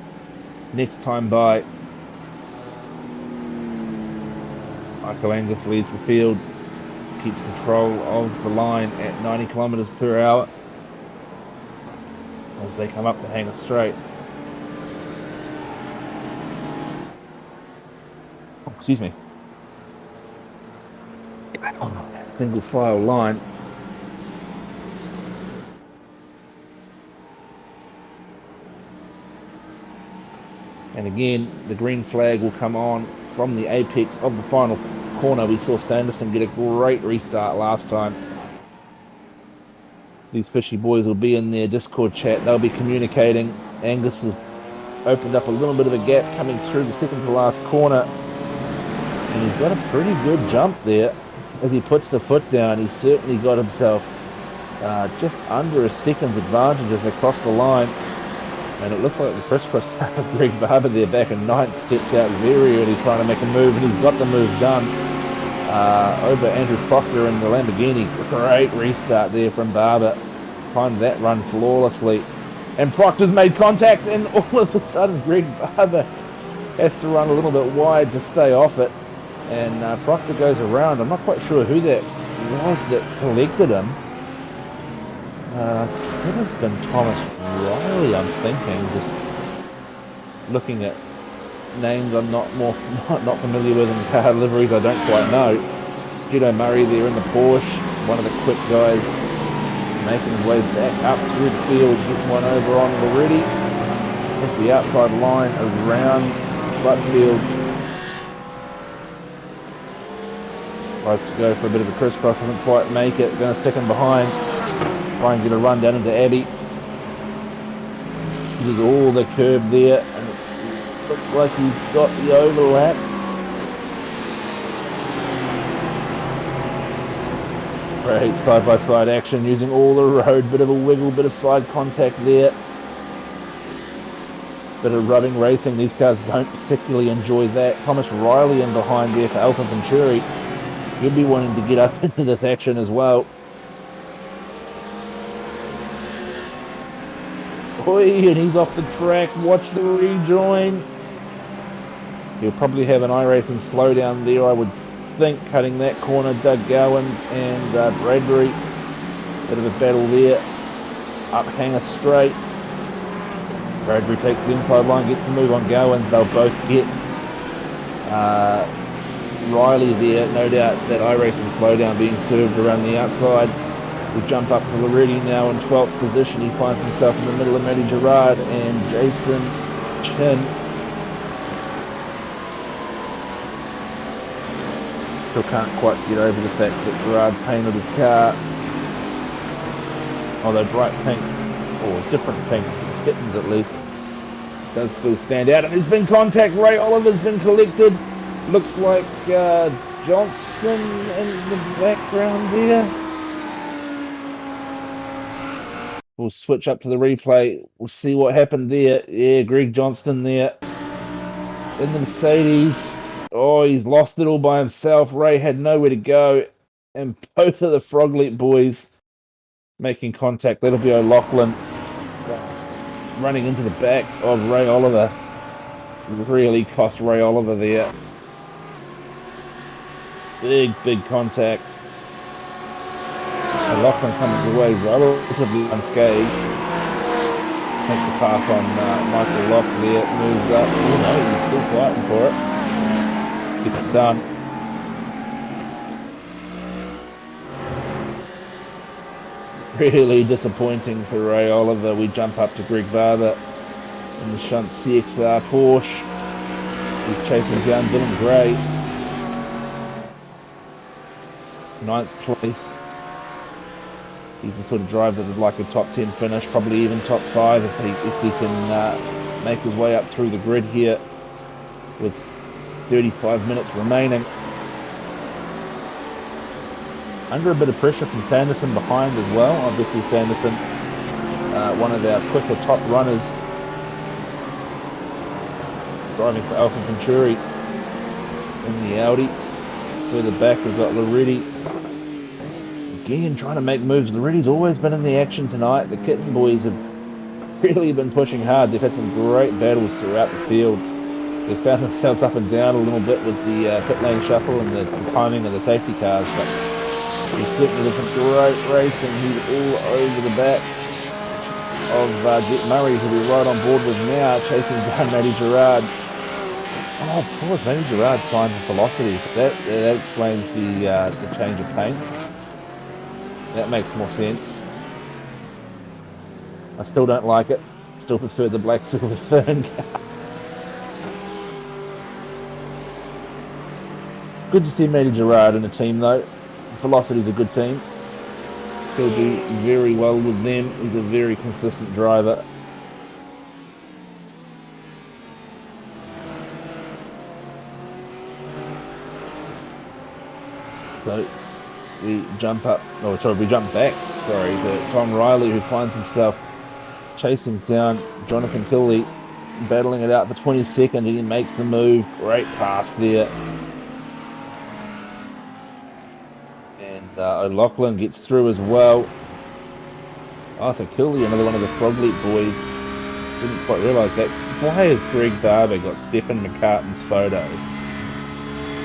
next time by. Michael Angus leads the field, keeps control of the line at 90 kilometers per hour as they come up the hanger straight. Oh, excuse me. Single file line. And again, the green flag will come on from the apex of the final corner. We saw Sanderson get a great restart last time. These fishy boys will be in their Discord chat. They'll be communicating. Angus has opened up a little bit of a gap coming through the second to last corner. And he's got a pretty good jump there as he puts the foot down. He's certainly got himself just under a second's advantage as they cross the line. And it looks like the crisscross of Greg Barber there back in ninth steps out very early trying to make a move, and he's got the move done over Andrew Proctor in the Lamborghini. Great restart there from Barber. Timed that run flawlessly. And Proctor's made contact, and all of a sudden Greg Barber has to run a little bit wide to stay off it. And Proctor goes around. I'm not quite sure who that was that collected him. Could have been Thomas Riley, I'm thinking. Just looking at names I'm not familiar with, and car liveries I don't quite know. Judo Murray there in the Porsche, one of the quick guys making his way back up through the field, gets one over on the ready. That's the outside line around Butfield. Tries to go for a bit of a crisscross, doesn't quite make it, going to stick him behind. Try and get a run down into Abbey. Uses all the curb there, and it looks like he's got the overlap. Great side-by-side action, using all the road, bit of a wiggle, bit of side contact there. Bit of rubbing racing, these cars don't particularly enjoy that. Thomas Riley in behind there for Alpha Venturi. He'll be wanting to get up into this action as well. And he's off the track. Watch the rejoin. He'll probably have an iRacing slowdown there, I would think, cutting that corner. Doug Gowan and Bradbury. Bit of a battle there. Up hanger straight. Bradbury takes the inside line, gets the move on Gowan. They'll both get Riley there. No doubt that iRacing slowdown being served around the outside. We jump up to Loretti now in 12th position. He finds himself in the middle of Matty Gerard and Jason Chin. Still can't quite get over the fact that Gerard painted his car, although bright pink, or different pink, kittens at least, does still stand out. And there's been contact. Ray Oliver's been collected. Looks like Johnson in the background there. We'll switch up to the replay. We'll see what happened there. Yeah, Greg Johnston there in the Mercedes. Oh, he's lost it all by himself. Ray had nowhere to go. And both of the Froglet boys making contact. That'll be O'Loughlin running into the back of Ray Oliver. Really cost Ray Oliver there. Big contact. O'Loughlin comes away relatively unscathed. Takes the pass on Michael Locke there, moves up. He's still fighting for it. Gets it done. Really disappointing for Ray Oliver. We jump up to Greg Barber in the shunt CXR Porsche. He's chasing down Dylan Gray. 9th place. He's the sort of driver that would like a top 10 finish, probably even top 5 if he can make his way up through the grid here with 35 minutes remaining. Under a bit of pressure from Sanderson behind as well. Obviously Sanderson, one of our quicker top runners, driving for Alpha Venturi in the Audi. Further back we've got Loretti. Again, trying to make moves. Loretti's always been in the action tonight. The Kitten boys have really been pushing hard. They've had some great battles throughout the field. They've found themselves up and down a little bit with the pit lane shuffle and the timing of the safety cars, but he's certainly looking great racing. He's all over the back of Jet Murray, who we're right on board with now, chasing down Matty Gerard. Oh, of course, Matty Gerard signed for velocity. That explains the change of paint. That makes more sense. I still don't like it. Still prefer the black silver fern car. Good to see Matty Gerard in a team though. Velocity's a good team. He'll do very well with them. He's a very consistent driver. So we jump back, to Tom Riley, who finds himself chasing down Jonathan Killey, battling it out for 22nd, and he makes the move. Great pass there. And O'Loughlin gets through as well. Oh, so Killey, another one of the Frogleap boys. Didn't quite realise that. Why has Greg Barber got Stephen McCartan's photo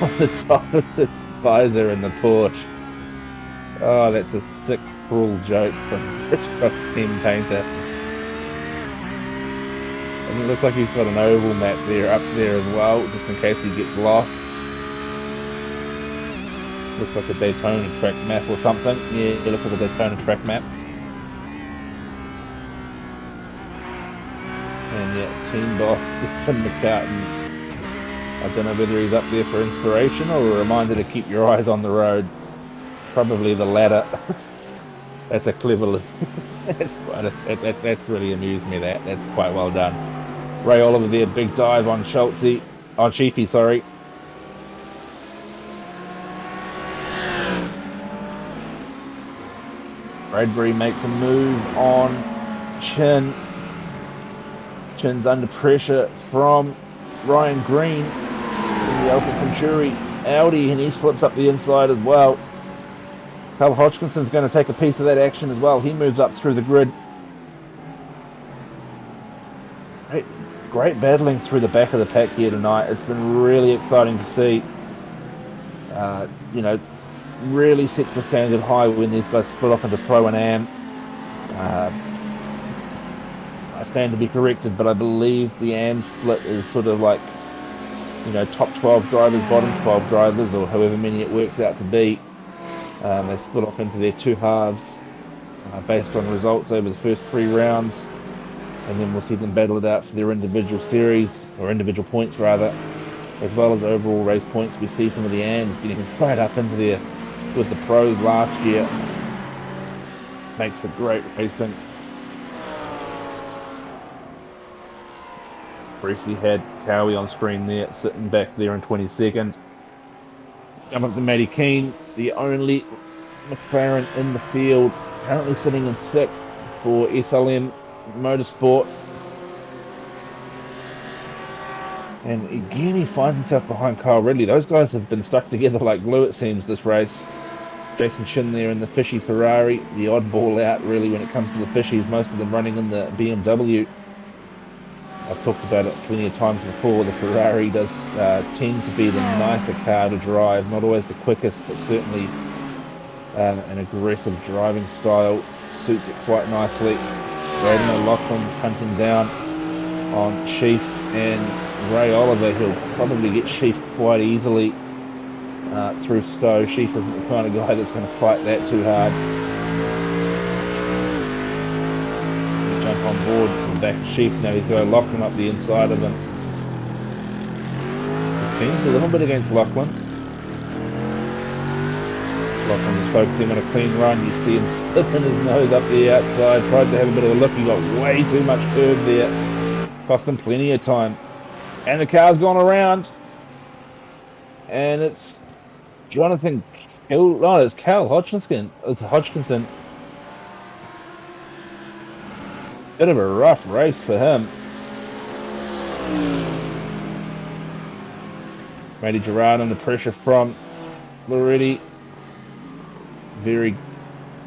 on the top of the visor in the Porsche? Oh, that's a sick, cruel joke from Hitchcock Team Painter. And it looks like he's got an oval map there, up there as well, just in case he gets lost. Looks like a Daytona track map or something. Yeah, it looks like a Daytona track map. And yeah, team boss Stephen McCartan. I don't know whether he's up there for inspiration or a reminder to keep your eyes on the road. Probably the latter. That's a clever. That's really amused me. That's quite well done. Ray Oliver there, big dive on Sheafy, sorry. Bradbury makes a move on Chin. Chin's under pressure from Ryan Green in the Alpha Venturi Audi, and he slips up the inside as well. Carl Hodgkinson's going to take a piece of that action as well. He moves up through the grid. Great battling through the back of the pack here tonight. It's been really exciting to see. Really sets the standard high when these guys split off into Pro and Am. I stand to be corrected, but I believe the Am split is sort of like, top 12 drivers, bottom 12 drivers, or however many it works out to be. They split off into their two halves based on results over the first 3 rounds, and then we'll see them battle it out for their individual series, or individual points rather, as well as overall race points. We see some of the AMs getting right up into there with the pros last year. Makes for great racing. Briefly had Cowie on screen there, sitting back there in 22nd. Jump up to Matty Keane, the only McLaren in the field, currently sitting in 6th for SLM Motorsport. And again, he finds himself behind Kyle Ridley. Those guys have been stuck together like glue, it seems, this race. Jason Shin there in the fishy Ferrari, the oddball out really when it comes to the fishies, most of them running in the BMW. I've talked about it plenty of times before. The Ferrari does tend to be the nicer car to drive, not always the quickest, but certainly an aggressive driving style suits it quite nicely. Brendon O'Loughlin hunting down on Chief and Ray Oliver. He'll probably get Chief quite easily through Stowe. Chief isn't the kind of guy that's going to fight that too hard. Jump on board to the back of Chief now. He's got Lachlan up the inside of him. Defends a little bit against Lachlan. Lachlan is focusing on a clean run. You see him slipping his nose up the outside. Tried to have a bit of a look. He got way too much curve there. Cost him plenty of time. And the car's gone around. and it's Jonathan. No, it's Cal Hodgkinson. It's Hodgkinson. Bit of a rough race for him. Matty Gerard under pressure from Loretti. Very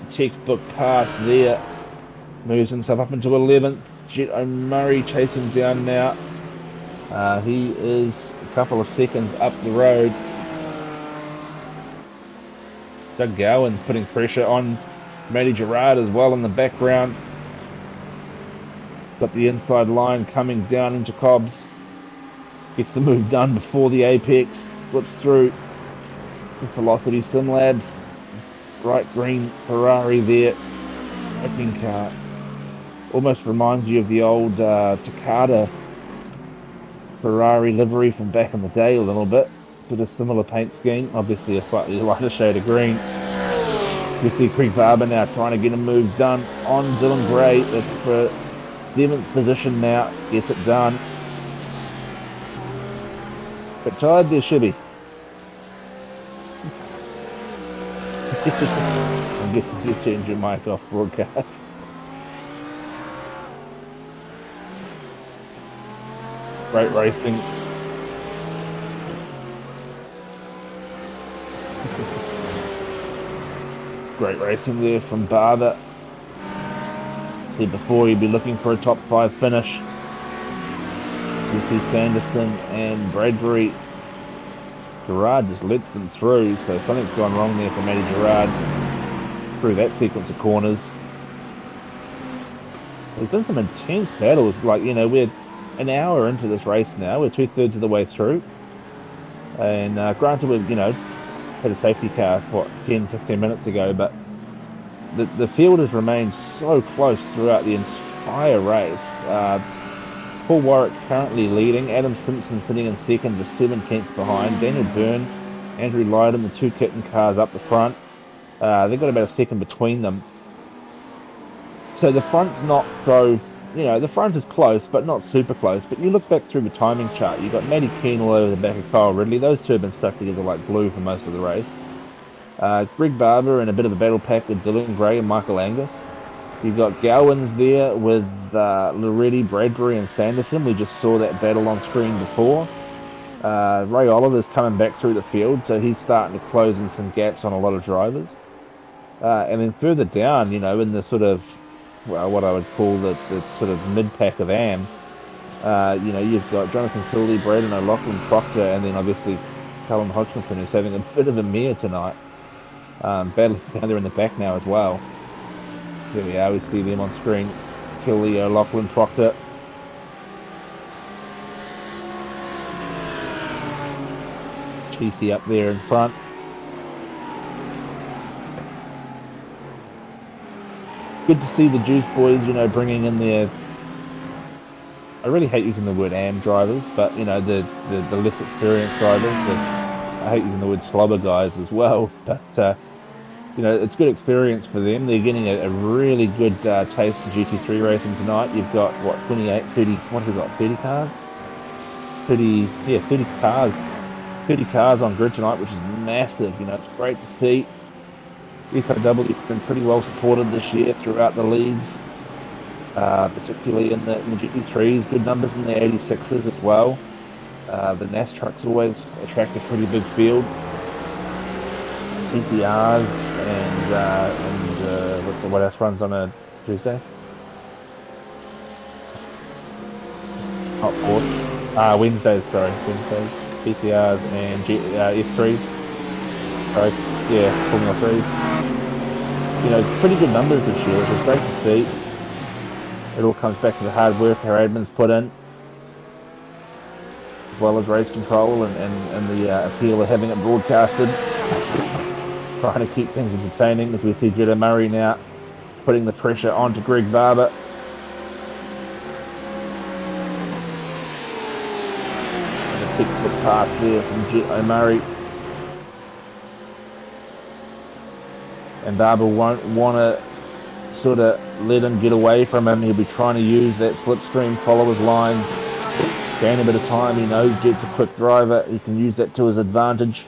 textbook pass there. Moves himself up into 11th. Jet O'Murray chasing down now. He is a couple of seconds up the road. Doug Gowan's putting pressure on Matty Gerard as well in the background. Got the inside line coming down into Cobbs. Gets the move done before the apex. Flips through the Velocity Sim Labs. Bright green Ferrari there. I think almost reminds you of the old Takata Ferrari livery from back in the day a little bit. Sort of similar paint scheme. Obviously a slightly lighter shade of green. You see Craig Barber now trying to get a move done on Dylan Gray. It's for 7th position now. Gets it done. But tired there, ShiBBy. I guess if you change your mic off broadcast. Great racing. Great racing there from Barber. Said before he'd be looking for a top 5 finish. You see Sanderson and Bradbury. Gerard just lets them through, so something's gone wrong there for Matty Gerard through that sequence of corners. There's been some intense battles, like, you know, we're an hour into this race now, we're 2/3 of the way through. And granted, we've, you know, had a safety car, 10-15 minutes ago, but the field has remained so close throughout the entire race. Paul Warwick currently leading, Adam Simpson sitting in second with 7 tenths behind, Daniel Byrne, Andrew Lydon, the 2 kitten cars up the front. They've got about a second between them. So the front's not so, you know, the front is close, but not super close. But you look back through the timing chart, you've got Matty Keane all over the back of Kyle Ridley. Those two have been stuck together like glue for most of the race. Greg Barber in a bit of a battle pack with Dylan Gray and Michael Angus. You've got Gowans there with Loretti, Bradbury and Sanderson. We just saw that battle on screen before. Ray Oliver's coming back through the field, so he's starting to close in some gaps on a lot of drivers. And then further down, you know, in the sort of, well, what I would call the sort of mid-pack of AM, you know, you've got Jonathan Cooley, Brendon, O'Loughlin, Proctor, and then obviously Callum Hodgkinson, who's having a bit of a mare tonight. Battling down there in the back now as well. There we are, we see them on screen. Cooley, O'Loughlin, Proctor. Cheesy up there in front. Good to see the Juice boys, you know, bringing in their, I really hate using the word AM drivers, but, you know, the less experienced drivers. I hate using the word slobber guys as well, but, you know, it's good experience for them. They're getting a really good taste for GT3 racing tonight. You've got, what, 28, 30, what have we got, 30 cars? 30 cars. 30 cars on grid tonight, which is massive. You know, it's great to see. SIW has been pretty well supported this year throughout the leagues, particularly in the GT3s. Good numbers in the 86s as well. The NAS trucks always attract a pretty big field. TCRs and what else runs on a Tuesday? Hot Port. Wednesdays. PCRs and F3s. Sorry, yeah, Formula 3s. You know, pretty good numbers this year, which is great to see. It all comes back to the hard work our admins put in, as well as race control and the appeal of having it broadcasted. Trying to keep things entertaining as we see Jetta Murray now putting the pressure onto Greg Barber. And a textbook pass there from Jet O'Murray. And Barber won't want to sort of let him get away from him. He'll be trying to use that slipstream, follow his lines. gain a bit of time. He knows Jet's a quick driver. He can use that to his advantage.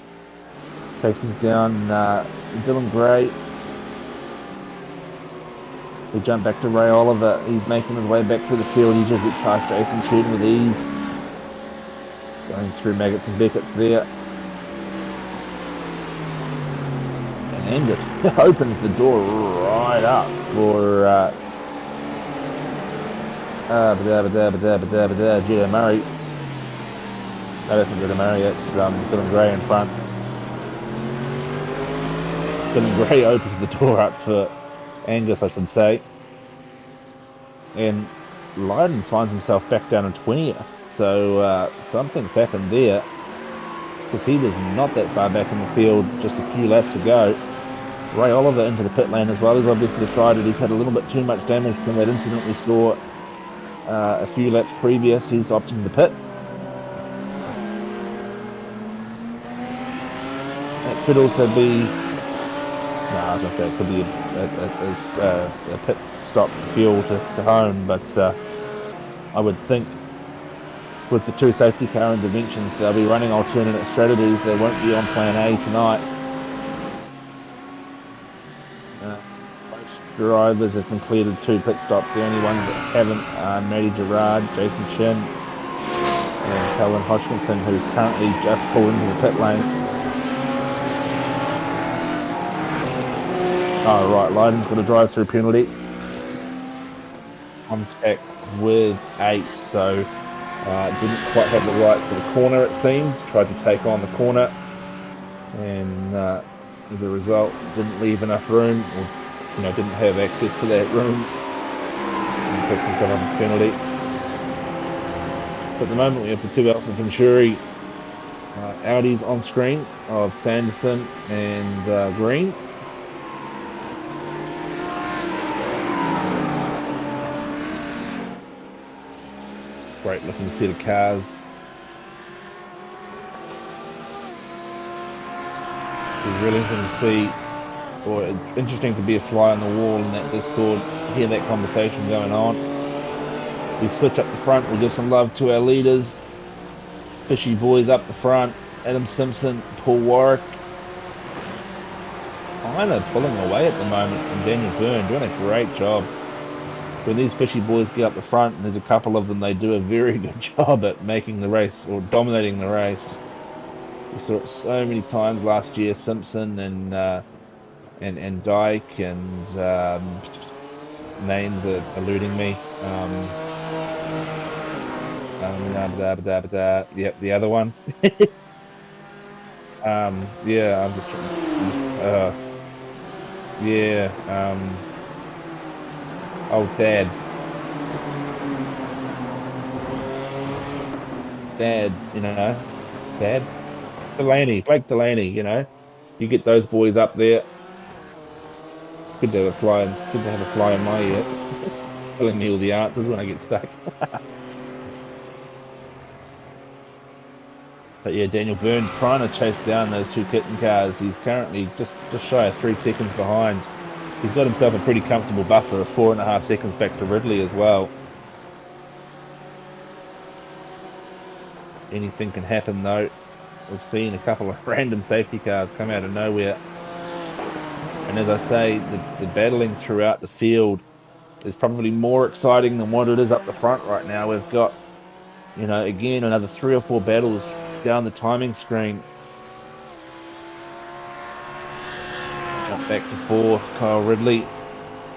Chasing down Dylan Gray. We jump back to Ray Oliver. He's making his way back to the field. He just gets past Jason Chen with ease. Going through Maggots and Beckett's there. And Angus opens the door right up for Judo Murray. No, that's not Judo Murray, it's Dylan Gray in front. Dylan Gray opens the door up for Angus, I should say. And Lydon finds himself back down in 20th. So something's happened there. Because he was not that far back in the field, just a few laps to go. Ray Oliver into the pit lane as well. He's obviously decided he's had a little bit too much damage from that incident we saw a few laps previous. He's opting the pit. That could also be... No, I was going to say it could be a pit stop fuel to home, but I would think with the 2 safety car interventions, they'll be running alternate strategies. They won't be on plan A tonight. Most drivers have completed 2 pit stops. The only ones that haven't are Matty Gerard, Jason Chin, and Calvin Hodgkinson, who's currently just pulled into the pit lane. Oh, right, Lydon's got a drive-through penalty. Contact with 8, so didn't quite have the rights for the corner, it seems. Tried to take on the corner, and as a result, didn't leave enough room, or didn't have access to that room, and picked himself up a penalty. At the moment, we have the 2 Alpha Venturi Audis on screen of Sanderson and Green. Great looking set of cars. It's really interesting to see, or interesting to be a fly on the wall in that Discord, hear that conversation going on. We switch up the front, we give some love to our leaders. Fishy boys up the front, Adam Simpson, Paul Warwick. Kind of pulling away at the moment from Daniel Byrne, doing a great job. When these fishy boys get up the front, and there's a couple of them, they do a very good job at making the race, or dominating the race. We saw it so many times last year, Simpson and Dyke, and names are eluding me. Yep, the other one. Yeah, I'm just oh, Dad, Dad, Blake Delaney, you get those boys up there. Good to have a fly in my ear, telling me all the answers when I get stuck. But yeah, Daniel Byrne trying to chase down those 2 kitten cars. He's currently just shy of 3 seconds behind. He's got himself a pretty comfortable buffer of 4.5 seconds back to Ridley as well. Anything can happen though. We've seen a couple of random safety cars come out of nowhere. And as I say, the battling throughout the field is probably more exciting than what it is up the front right now. We've got, again, another 3 or 4 battles down the timing screen. Jump back to 4th, Kyle Ridley,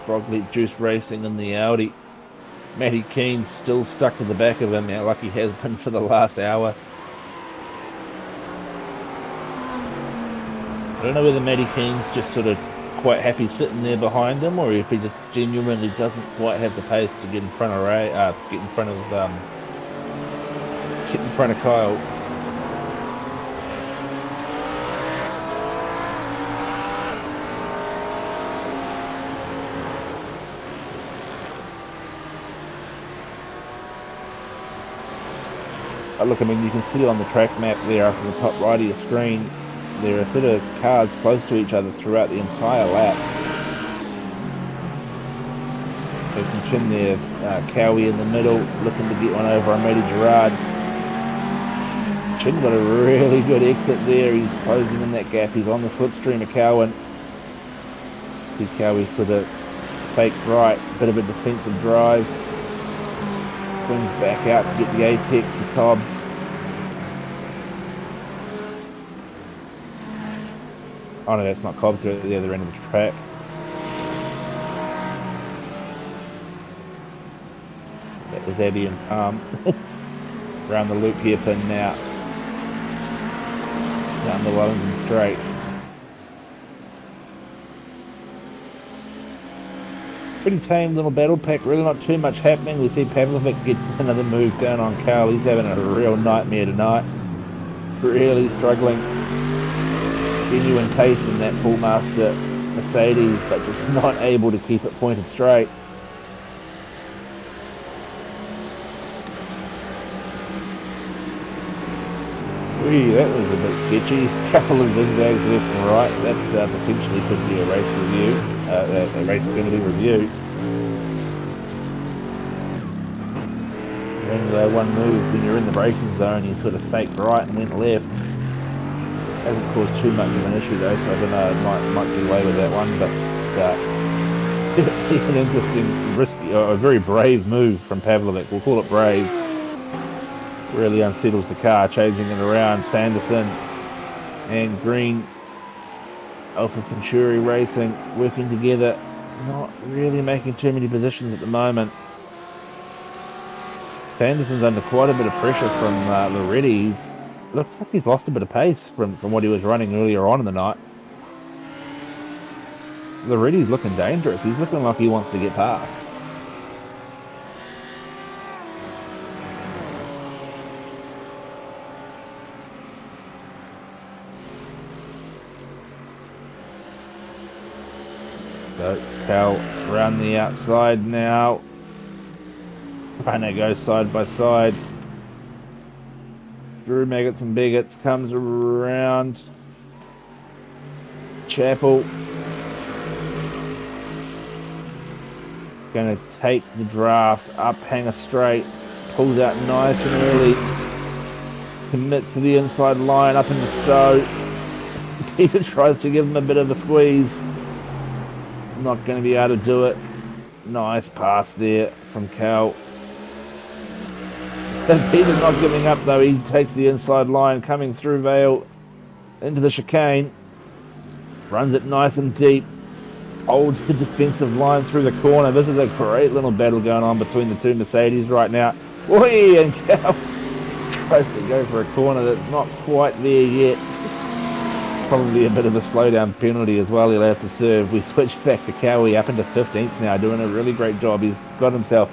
Brogley Juice Racing in the Audi. Matty Keane still stuck to the back of him, like he has been for the last hour. I don't know whether Matty Keane's just sort of quite happy sitting there behind him, or if he just genuinely doesn't quite have the pace to get in front of Kyle. Look, I mean, you can see on the track map there up in the top right of your screen, there are a set of cars close to each other throughout the entire lap. There's some chin there, Cowie in the middle, looking to get one over on Matty Gerard. Chin got a really good exit there. He's closing in that gap. He's on the slipstream of Cowan. See Cowie sort of fake right, bit of a defensive drive. Swings back out to get the apex of Cobbs. Oh no, that's not Cobbs, they're at the other end of the track. That was Abby and Palm. Around the loop hairpin now. Down the Wellington straight. Pretty tame little battle pack, really not too much happening. We see Pavlovic get another move down on Carl. He's having a real nightmare tonight. Really struggling. Genuine pace in that Bullmaster Mercedes, but just not able to keep it pointed straight. That was a bit sketchy. A couple of zigzags left and right. That potentially could be a race review, a race penalty review. And one move when you're in the braking zone, you sort of faked right and went left. Hasn't caused too much of an issue though, so I don't know. Might get away with that one, but an interesting, risky, a very brave move from Pavlovic. We'll call it brave. Really unsettles the car, chasing it around. Sanderson and Green, Alpha Venturi Racing, working together, not really making too many positions at the moment. Sanderson's under quite a bit of pressure from Loretti. Looks like he's lost a bit of pace from what he was running earlier on in the night. Loretti's looking dangerous. He's looking like he wants to get past. So Cal around the outside now. Rano goes side by side. Drew Maggots and Bigots comes around. Chapel. Going to take the draft up, hang a straight. Pulls out nice and early. Commits to the inside line up in the Stowe. Peter tries to give him a bit of a squeeze. Not going to be able to do it. Nice pass there from Cal. And Peter's not giving up though. He takes the inside line coming through Vale into the chicane. Runs it nice and deep. Holds the defensive line through the corner. This is a great little battle going on between the two Mercedes right now. Oi, and Cal tries to go for a corner that's not quite there yet. Probably a bit of a slowdown penalty as well he'll have to serve. We switch back to Cowie up into 15th now, doing a really great job. He's got himself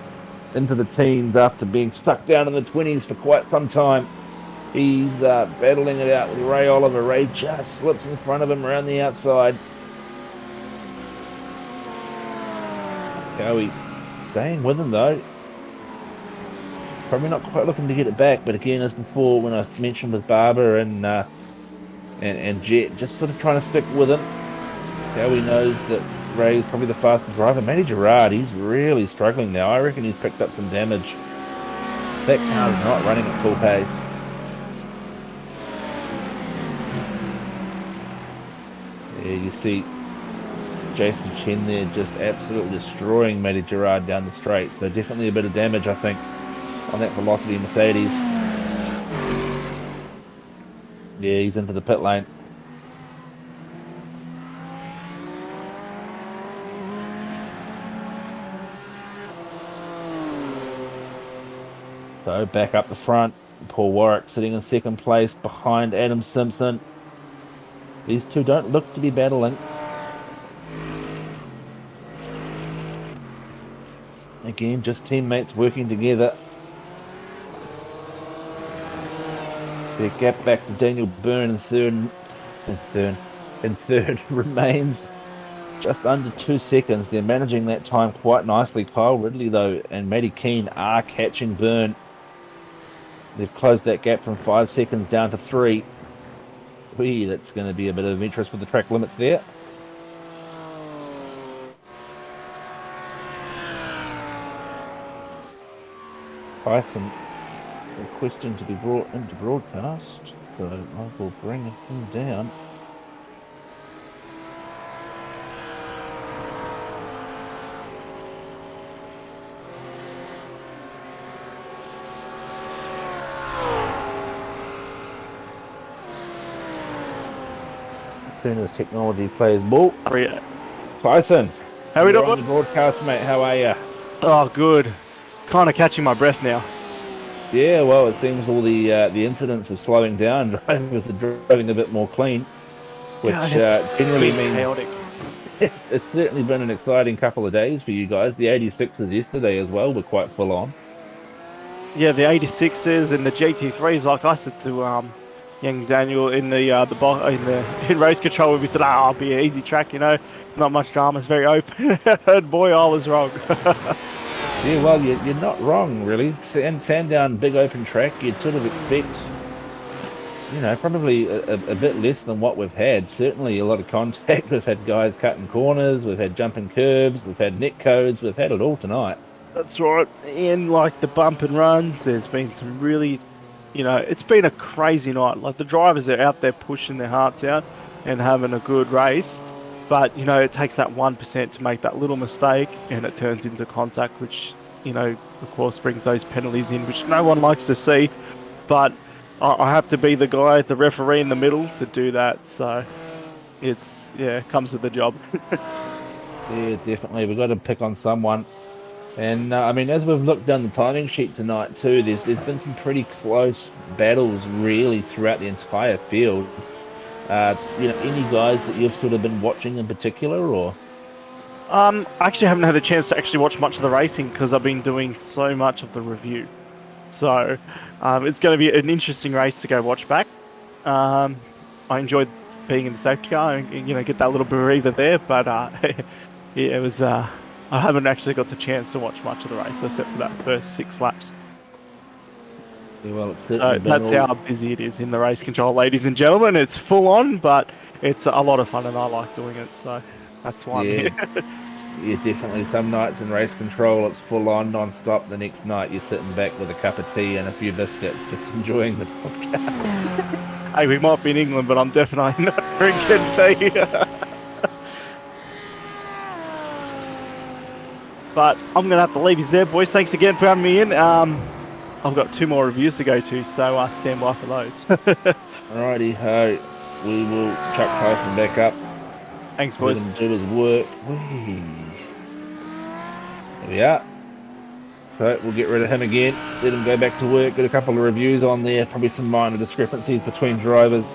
into the teens after being stuck down in the 20s for quite some time. He's battling it out with Ray Oliver. Ray just slips in front of him around the outside. Cowie staying with him though. Probably not quite looking to get it back, but again, as before when I mentioned with Barber and Jet, just sort of trying to stick with him. Cowie knows that Ray's probably the fastest driver. Matty Gerard, he's really struggling now. I reckon he's picked up some damage. That car's not running at full pace. Yeah, you see Jason Chen there just absolutely destroying Matty Gerard down the straight. So definitely a bit of damage, I think, on that Velocity Mercedes. Yeah, he's into the pit lane. So back up the front, Paul Warwick sitting in second place behind Adam Simpson. These two don't look to be battling. Again, just teammates working together. Their gap back to Daniel Byrne in third remains just under 2 seconds. They're managing that time quite nicely. Kyle Ridley though and Matty Keane are catching Byrne. They've closed that gap from 5 seconds down to 3. That's going to be a bit of interest with the track limits there. Tyson requesting to be brought into broadcast, so I will bring him down. As soon as technology plays ball. Tyson, How we you're doing? on the broadcast, mate. How are you? Oh, good. Kind of catching my breath now. Yeah, well, it seems all the incidents of slowing down, drivers are driving a bit more clean, which It's generally been means chaotic. it's certainly been an exciting couple of days for you guys. The 86s yesterday as well were quite full on. Yeah, the 86s and the GT3s. Like I said to young Daniel in in race control, we said, "I'll be an easy track, not much drama. It's very open." And boy, I was wrong. Yeah, well, you're not wrong, really. Sandown, big open track, you'd sort of expect, probably a bit less than what we've had. Certainly a lot of contact. We've had guys cutting corners, we've had jumping curbs, we've had net codes, we've had it all tonight. That's right. In like the bump and runs, there's been some really, it's been a crazy night. Like the drivers are out there pushing their hearts out and having a good race. But, it takes that 1% to make that little mistake and it turns into contact, which, of course brings those penalties in, which no one likes to see. But I have to be the guy, the referee in the middle to do that. So it comes with the job. Yeah, definitely. We've got to pick on someone. And as we've looked down the timing sheet tonight too, there's been some pretty close battles really throughout the entire field. Any guys that you've sort of been watching in particular, or? I actually haven't had a chance to actually watch much of the racing because I've been doing so much of the review. So it's going to be an interesting race to go watch back. I enjoyed being in the safety car and get that little breather there, but it was. I haven't actually got the chance to watch much of the race except for that first 6 laps. Yeah, well, So that's how busy it is in the race control, ladies and gentlemen. It's full on, but it's a lot of fun and I like doing it. So that's why I'm here. Yeah, definitely. Some nights in race control, it's full on, non-stop. The next night, you're sitting back with a cup of tea and a few biscuits, just enjoying the podcast. Hey, we might be in England, but I'm definitely not drinking tea. But I'm going to have to leave you there, boys. Thanks again for having me in. I've got 2 more reviews to go to, so stand by for those. Alrighty, ho. We will chuck Tyson back up. Thanks, boys. Let him do his work. Whee. There we are. So we'll get rid of him again. Let him go back to work. Get a couple of reviews on there. Probably some minor discrepancies between drivers.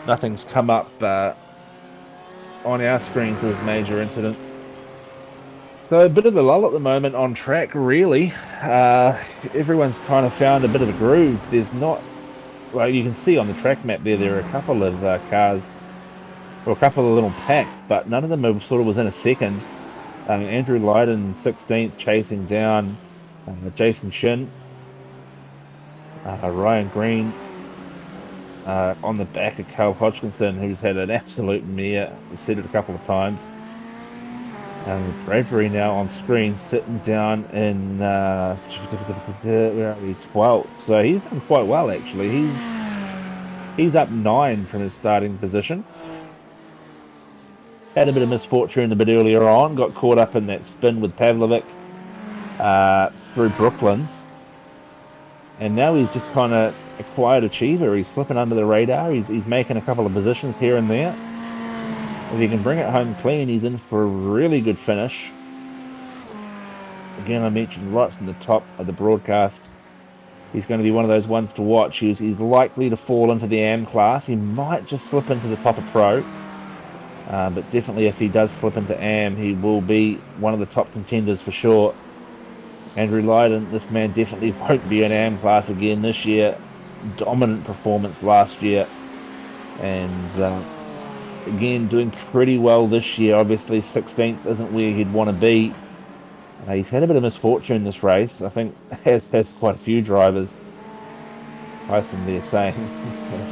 Nothing's come up on our screens as major incidents. So a bit of a lull at the moment on track, really. Everyone's kind of found a bit of a groove. There's not, well, you can see on the track map there are a couple of cars, or a couple of little packs, but none of them are sort of within a second. Andrew Lydon, 16th, chasing down Jason Shin. Ryan Green on the back of Carl Hodgkinson, who's had an absolute mare. We've said it a couple of times. Bradbury now on screen, sitting down in where are we? 12th. So he's done quite well actually. He's up 9 from his starting position. Had a bit of misfortune a bit earlier on. Got caught up in that spin with Pavlovic through Brooklands, and now he's just kind of a quiet achiever. He's slipping under the radar. He's making a couple of positions here and there. If he can bring it home clean, he's in for a really good finish. Again, I mentioned right from the top of the broadcast, he's going to be one of those ones to watch. He's likely to fall into the AM class. He might just slip into the top of Pro. But definitely if he does slip into AM, he will be one of the top contenders for sure. Andrew Lydon, this man definitely won't be an AM class again this year. Dominant performance last year. And again, doing pretty well this year. Obviously, 16th isn't where he'd want to be. He's had a bit of misfortune this race. I think has quite a few drivers. Tyson there saying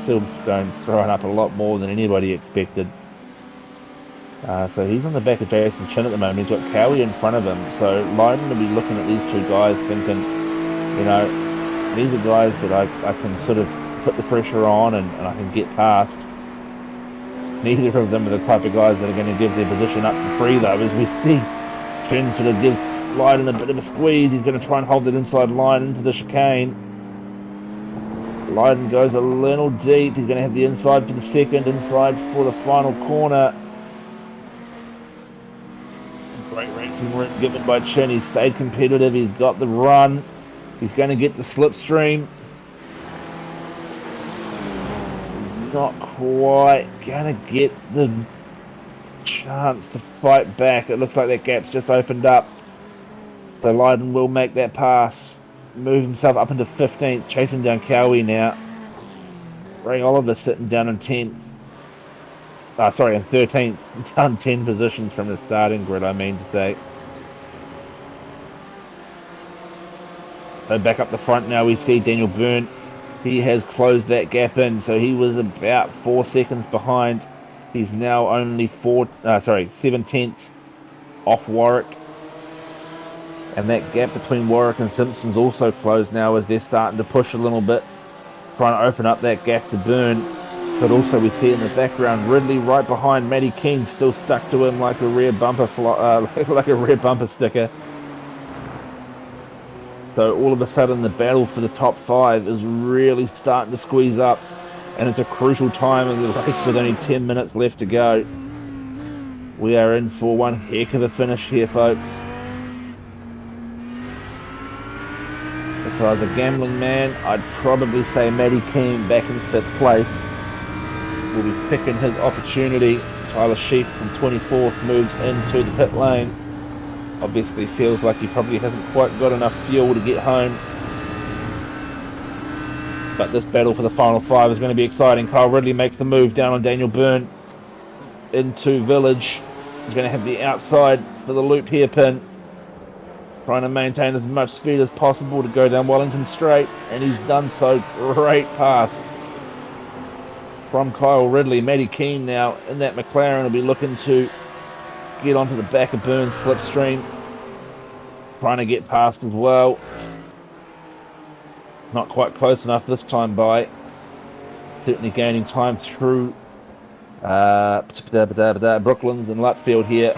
Silverstone's throwing up a lot more than anybody expected. So he's on the back of Jason Chin at the moment. He's got Cowie in front of him. So Lydon will be looking at these two guys thinking, these are guys that I can sort of put the pressure on and I can get past. Neither of them are the type of guys that are going to give their position up for free, though, as we see Chen sort of give Lydon a bit of a squeeze. He's going to try and hold that inside line into the chicane. Lydon goes a little deep. He's going to have the inside for the second, inside for the final corner. Great racing room given by Chen. He's stayed competitive. He's got the run. He's going to get the slipstream. Not quite going to get the chance to fight back. It looks like that gap's just opened up. So Lydon will make that pass. Move himself up into 15th, chasing down Cowie now. Ray Oliver sitting down in 10th. In 13th. Down 10 positions from the starting grid, I mean to say. So back up the front now we see Daniel Byrne. He has closed that gap in, so he was about 4 seconds behind. He's now only 7 tenths off Warwick. And that gap between Warwick and Simpson's also closed now as they're starting to push a little bit, trying to open up that gap to Byrne. But also we see in the background Ridley right behind Matty King, still stuck to him like a rear bumper like a rear bumper sticker. So all of a sudden the battle for the top 5 is really starting to squeeze up, and it's a crucial time in the race with only 10 minutes left to go. We are in for one heck of a finish here, folks. If I was a gambling man, I'd probably say Matty Keane back in 5th place. Will be picking his opportunity. Tyler Sheaf from 24th moves into the pit lane. Obviously feels like he probably hasn't quite got enough fuel to get home. But this battle for the final 5 is going to be exciting. Kyle Ridley makes the move down on Daniel Byrne into Village. He's going to have the outside for the loop hairpin. Trying to maintain as much speed as possible to go down Wellington Straight, and he's done so. Great pass from Kyle Ridley. Matty Keane now in that McLaren will be looking to get onto the back of Byrne's slipstream, trying to get past as well. Not quite close enough this time by. Certainly gaining time through Brooklands and Lutfield here.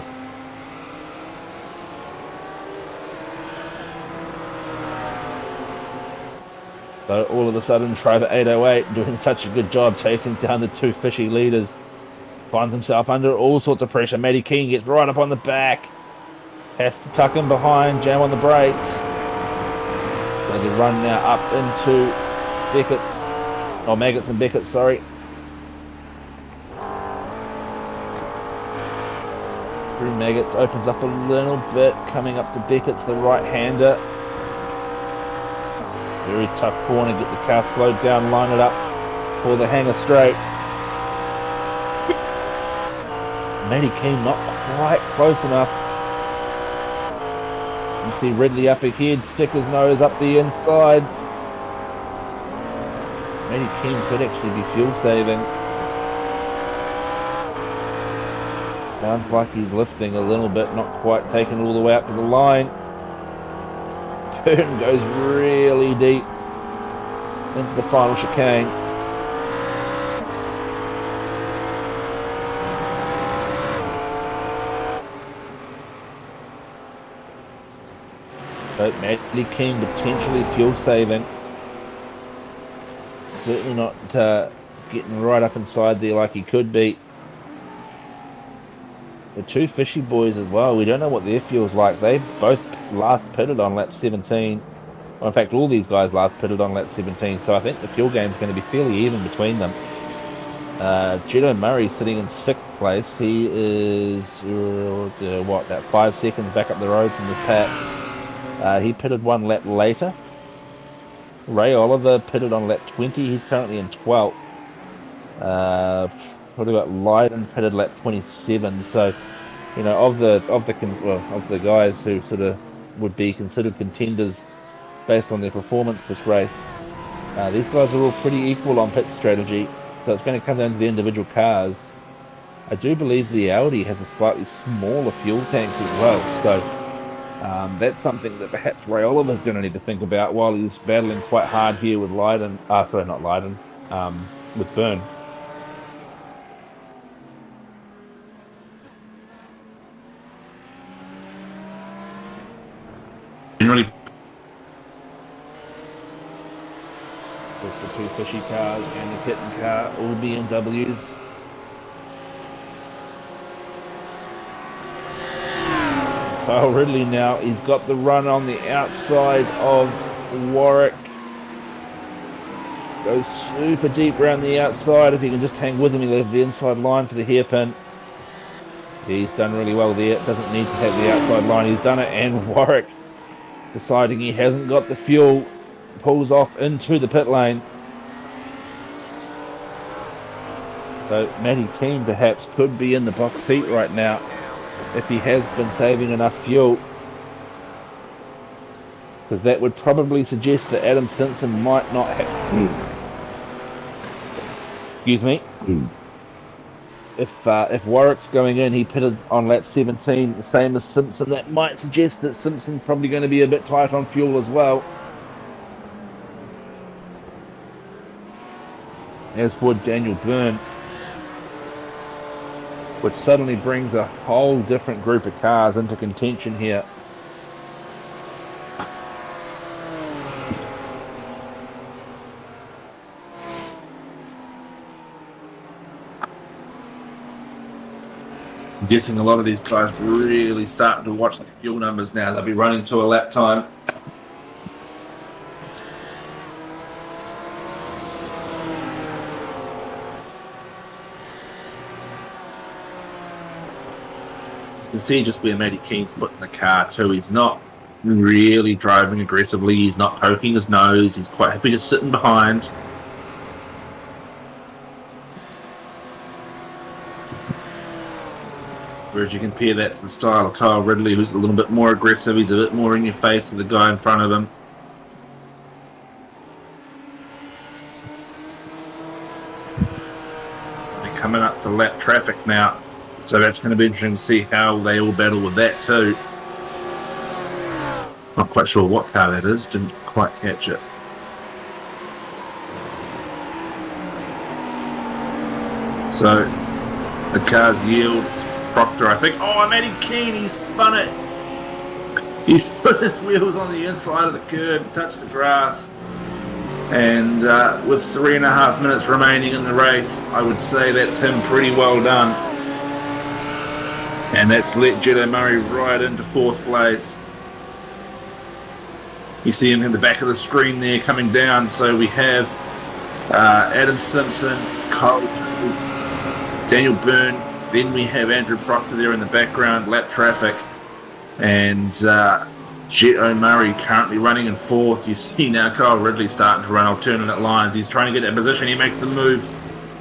So all of a sudden, Trover 808 doing such a good job chasing down the 2 fishy leaders. Finds himself under all sorts of pressure. Matty King gets right up on the back. Has to tuck him behind, jam on the brakes. Going to run now up into Beckett's, or Maggots and Beckett, sorry. Through Maggots, opens up a little bit, coming up to Beckett's, the right-hander. Very tough corner, get the car slowed down, line it up for the hanger straight. Matty Keane not quite close enough. You see Ridley up ahead, stick his nose up the inside. Matty Keane could actually be fuel saving. Sounds like he's lifting a little bit, not quite taking all the way up to the line. Byrne goes really deep into the final chicane. So Matty King potentially fuel saving. Certainly not getting right up inside there like he could be. The 2 fishy boys as well, we don't know what their fuel's like. They both last pitted on lap 17. Well, in fact, all these guys last pitted on lap 17, so I think the fuel game's going to be fairly even between them. Jetto Murray sitting in 6th place. He is, that 5 seconds back up the road from the pack. He pitted 1 lap later. Ray Oliver pitted on lap 20. He's currently in 12th. What about Lydon pitted lap 27? So, you know, of the guys who sort of would be considered contenders based on their performance this race, these guys are all pretty equal on pit strategy. So it's going to come down to the individual cars. I do believe the Audi has a slightly smaller fuel tank as well. So That's something that perhaps Ray Oliver's going to need to think about while he's battling quite hard here with Leiden. Sorry, not Leiden, with Byrne. Really, Just the two fishy cars and the kitten car, all BMWs. Kyle Ridley now, he's got the run on the outside of Warwick. Goes super deep around the outside. If he can just hang with him, he'll have the inside line for the hairpin. He's done really well there. Doesn't need to have the outside line. He's done it, and Warwick, deciding he hasn't got the fuel, pulls off into the pit lane. So Matty Keane perhaps could be in the box seat right now if he has been saving enough fuel, because that would probably suggest that Adam Simpson might not have. Excuse me. If Warwick's going in, he pitted on lap 17, the same as Simpson. That might suggest that Simpson's probably going to be a bit tight on fuel as well, as would Daniel Byrne, which suddenly brings a whole different group of cars into contention here. I'm guessing a lot of these guys really starting to watch the fuel numbers now. They'll be running to a lap time. You can see just where Matty Keane's putting the car too. He's not really driving aggressively. He's not poking his nose. He's quite happy just sitting behind. Whereas you compare that to the style of Kyle Ridley, who's a little bit more aggressive. He's a bit more in your face of the guy in front of him. They're coming up to lap traffic now. So that's going to be interesting to see how they all battle with that too. Not quite sure what car that is. Didn't quite catch it. So the cars yield. Proctor, I think. Oh, Matty Keane, he's spun it. He's put his wheels on the inside of the curb, touched the grass. And with 3.5 minutes remaining in the race, I would say that's him pretty well done. And that's let Jedi Murray right into 4th place. You see him in the back of the screen there coming down. So we have Adam Simpson, Kyle, Daniel Byrne. Then we have Andrew Proctor there in the background, lap traffic. And Jet O'Murray currently running in 4th. You see now Kyle Ridley starting to run alternate lines. He's trying to get that position. He makes the move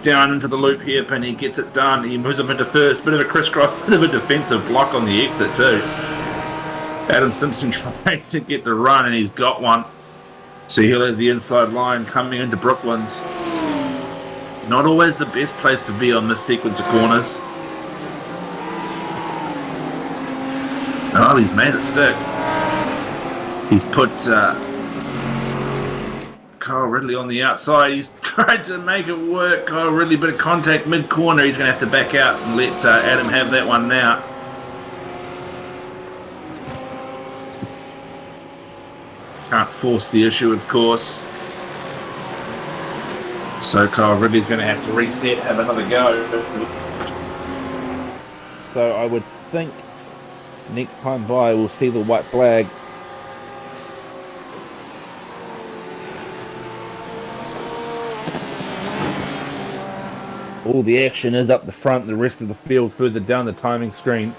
down into the loop hairpin. He gets it done. He moves him into 1st. Bit of a crisscross, bit of a defensive block on the exit too. Adam Simpson trying to get the run, and he's got one. So he'll have the inside line coming into Brooklands. Not always the best place to be on this sequence of corners. Oh, he's made it stick. He's put Kyle Ridley on the outside. He's tried to make it work. Kyle Ridley, bit of contact mid-corner. He's going to have to back out and let Adam have that one now. Can't force the issue, of course. So Kyle Ridley's going to have to reset, have another go. So I would think next time by we'll see the white flag. All the action is up the front. The rest of the field further down the timing screen.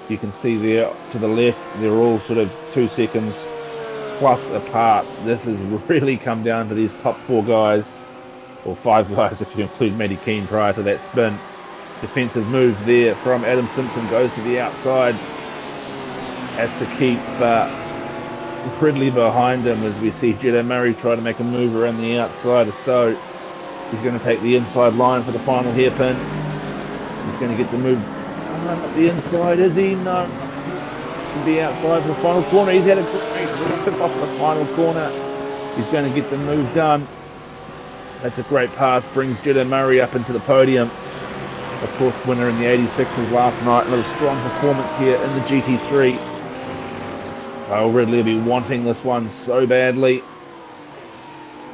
You can see there to the left, they're all sort of 2 seconds plus apart. This has really come down to these top 4 guys, or 5 guys if you include Matty Keane prior to that spin. Defensive move there from Adam Simpson, goes to the outside. Has to keep Ridley behind him as we see Jedi Murray try to make a move around the outside of Stowe. He's going to take the inside line for the final hairpin. He's going to get the move up the inside, is he? No. to be outside for the final corner. He's had a great rip off the final corner. He's going to get the move done. That's a great pass. Brings Jetta Murray up into the podium. Of course, winner in the 86s last night. Another strong performance here in the GT3. Kyle Ridley will be wanting this one so badly.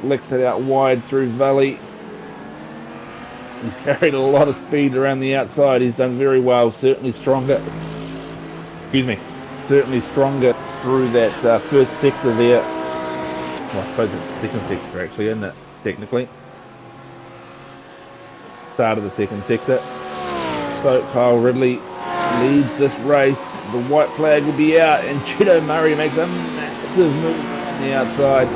Licks it out wide through Valley. He's carried a lot of speed around the outside. He's done very well. Certainly stronger. Excuse me. Certainly stronger through that first sector there. Well, I suppose it's the second sector actually, isn't it? Technically. Start of the second sector. So Kyle Ridley leads this race. The white flag will be out, and Cheeto Murray makes a massive move on the outside.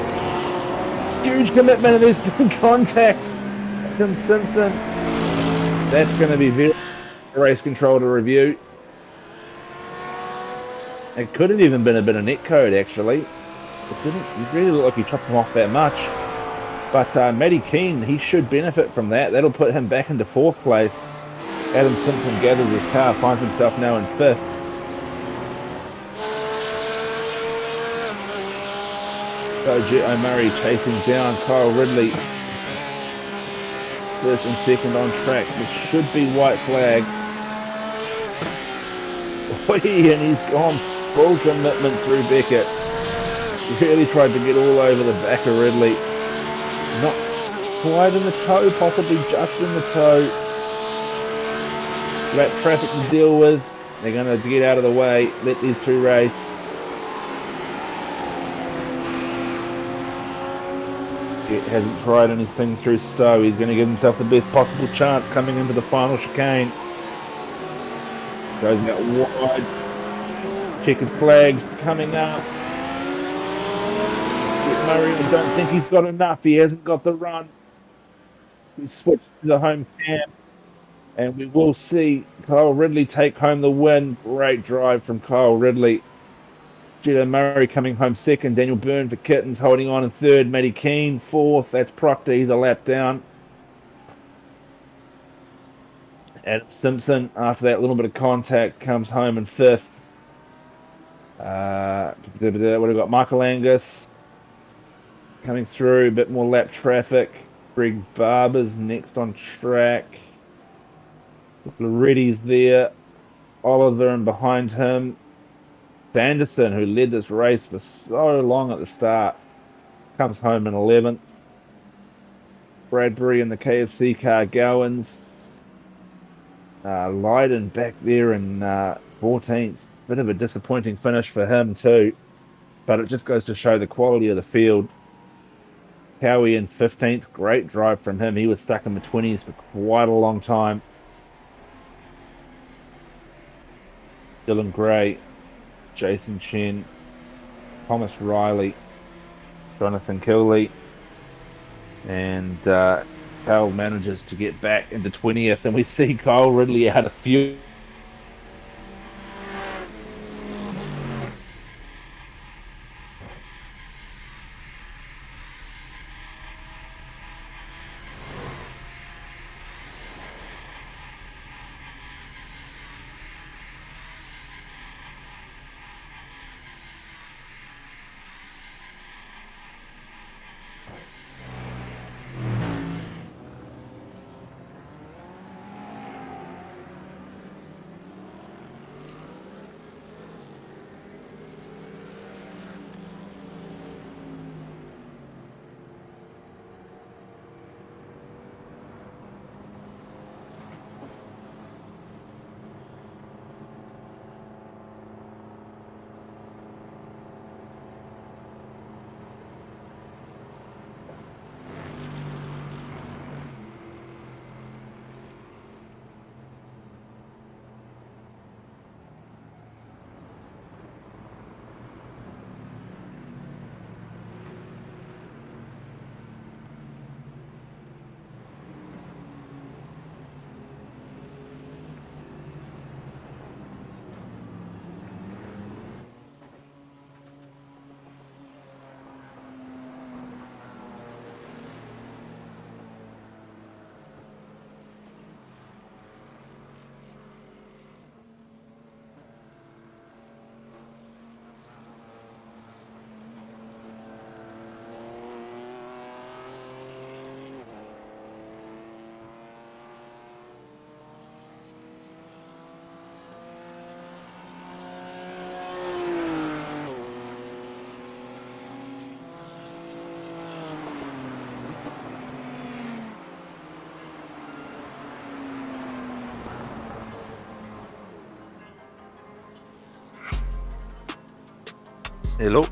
Huge commitment, and there's good contact. Tim Simpson. That's going to be very race control to review. It could have even been a bit of net code actually. It didn't really look like he chopped him off that much. But Matty Keane, he should benefit from that. That'll put him back into 4th place. Adam Simpson gathers his car, finds himself now in 5th. So Jet O'Murray chasing down Kyle Ridley. First and second on track. This should be white flag. And he's gone full commitment through Beckett. He really tried to get all over the back of Ridley. Not quite in the toe, possibly just in the toe. Lap traffic to deal with. They're going to get out of the way, let these two race. He hasn't tried anything through Stowe. He's going to give himself the best possible chance coming into the final chicane. Goes out wide. Checkered flags coming up. Murray, I don't think he's got enough. He hasn't got the run. He switched to the home cam. And we will see Kyle Ridley take home the win. Great drive from Kyle Ridley. Jetta Murray coming home 2nd. Daniel Byrne for Kittens holding on in 3rd. Matty Keane 4th. That's Proctor. He's a lap down. Adam Simpson, after that little bit of contact, comes home in 5th. What have we got? Michael Angus coming through. A bit more lap traffic. Greg Barber's next on track. Loretti's there. Oliver and behind him. Sanderson, who led this race for so long at the start, comes home in 11th. Bradbury in the KFC car, Gowans. Lydon back there in 14th. Bit of a disappointing finish for him too. But it just goes to show the quality of the field. Cowie in 15th. Great drive from him. He was stuck in the 20s for quite a long time. Dylan Gray, Jason Chen, Thomas Riley, Jonathan Kiley, and Kyle manages to get back into 20th, and we see Kyle Ridley out of fuel. Hello.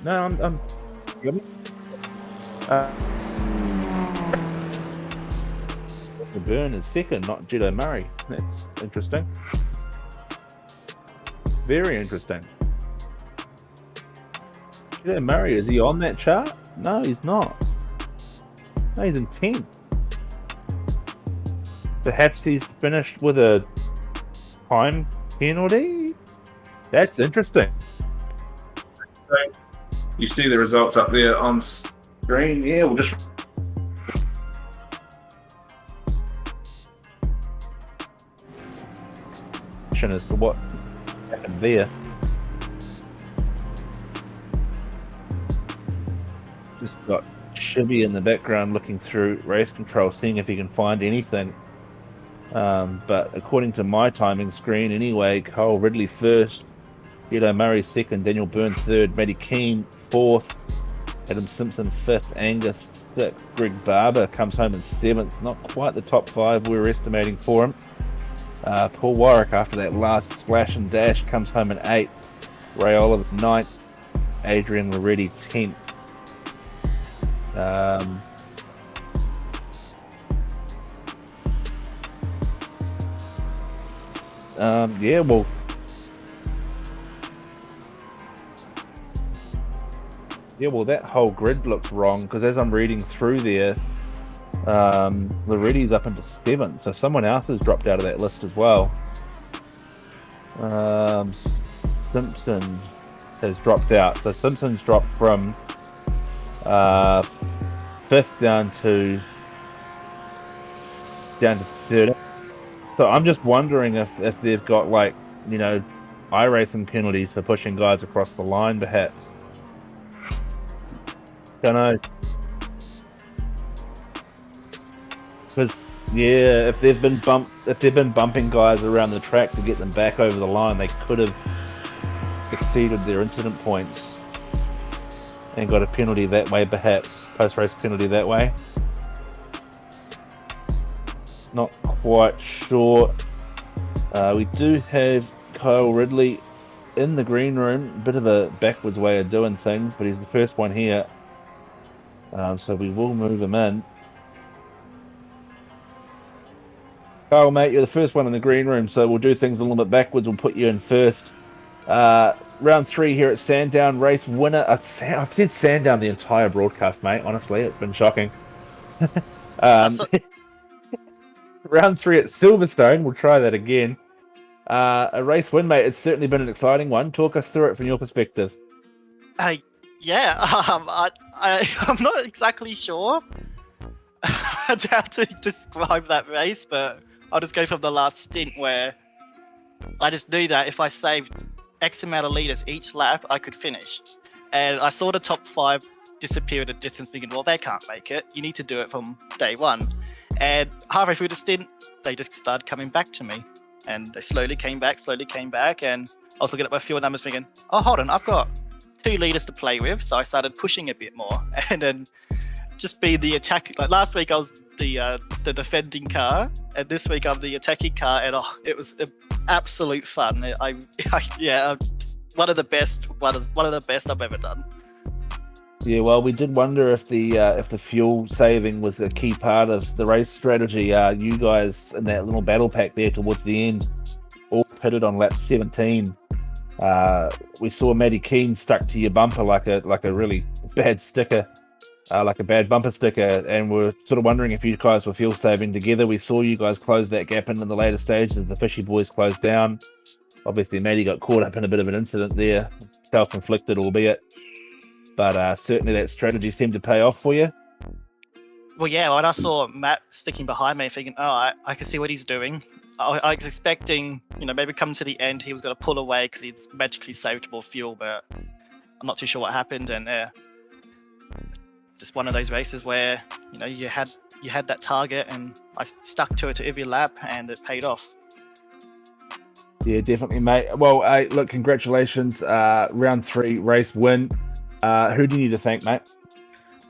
No, I'm. The Burn is second, not Jedi Murray. That's interesting. Very interesting. Jedi Murray, is he on that chart? No, he's not. No, he's in 10th. Perhaps he's finished with a time penalty? That's interesting. You see the results up there on screen. Yeah, we'll just. As to what happened there. Just got ShiBBy in the background looking through race control, seeing if he can find anything. But according to my timing screen, anyway, Cole Ridley first, Edo Murray second, Daniel Byrne third, Matty Keane fourth, Adam Simpson fifth, Angus sixth, Greg Barber comes home in seventh. Not quite the top five we were estimating for him. Paul Warwick, after that last splash and dash, comes home in 8th. Ray Oliver 9th. Adrian Loretti 10th. Yeah, well, that whole grid looks wrong because as I'm reading through there, Loretti's up into 7th, so someone else has dropped out of that list as well. Simpson has dropped out, so Simpson's dropped from 5th down to 3rd. So I'm just wondering if they've got, like, you know, iRacing penalties for pushing guys across the line, perhaps. Don't know. Because if they've been bumping guys around the track to get them back over the line, they could have exceeded their incident points and got a penalty that way, perhaps post-race penalty that way. Not quite sure. We do have Kyle Ridley in the green room. A bit of a backwards way of doing things, but he's the first one here, so we will move him in. Kyle, mate, you're the first one in the green room, so we'll do things a little bit backwards. We'll put you in first. Round 3 here at Sandown, race winner. I've said Sandown the entire broadcast, mate. Honestly, it's been shocking. Round 3 at Silverstone. We'll try that again. A race win, mate. It's certainly been an exciting one. Talk us through it from your perspective. I'm not exactly sure how to describe that race, but I'll just go from the last stint where I just knew that if I saved X amount of liters each lap, I could finish. And I saw the top 5 disappear at a distance, thinking, well, they can't make it. You need to do it from day one. And halfway through the stint, they just started coming back to me. And they slowly came back. And I was looking at my fuel numbers thinking, oh, hold on, I've got 2 liters to play with. So I started pushing a bit more. And then just be the attack. Like last week, I was the defending car, and this week I'm the attacking car, and it was absolute fun. One of the best I've ever done. Yeah, well, we did wonder if the fuel saving was a key part of the race strategy. You guys in that little battle pack there towards the end, all pitted on lap 17. We saw Matty Keane stuck to your bumper like a really bad sticker. Like a bad bumper sticker, and we're sort of wondering if you guys were fuel saving together. We saw you guys close that gap in the later stages as the Fishy Boys closed down. Obviously, Matty got caught up in a bit of an incident there, self-inflicted albeit, but certainly that strategy seemed to pay off for you. Well, yeah, when I saw Matt sticking behind me, thinking, I can see what he's doing. I was expecting, maybe come to the end, he was going to pull away because he's magically saved more fuel, but I'm not too sure what happened, and just one of those races where you had that target, and I stuck to it to every lap, and it paid off. Yeah, definitely, mate. Well, look, congratulations, round 3 race win. Who do you need to thank, mate?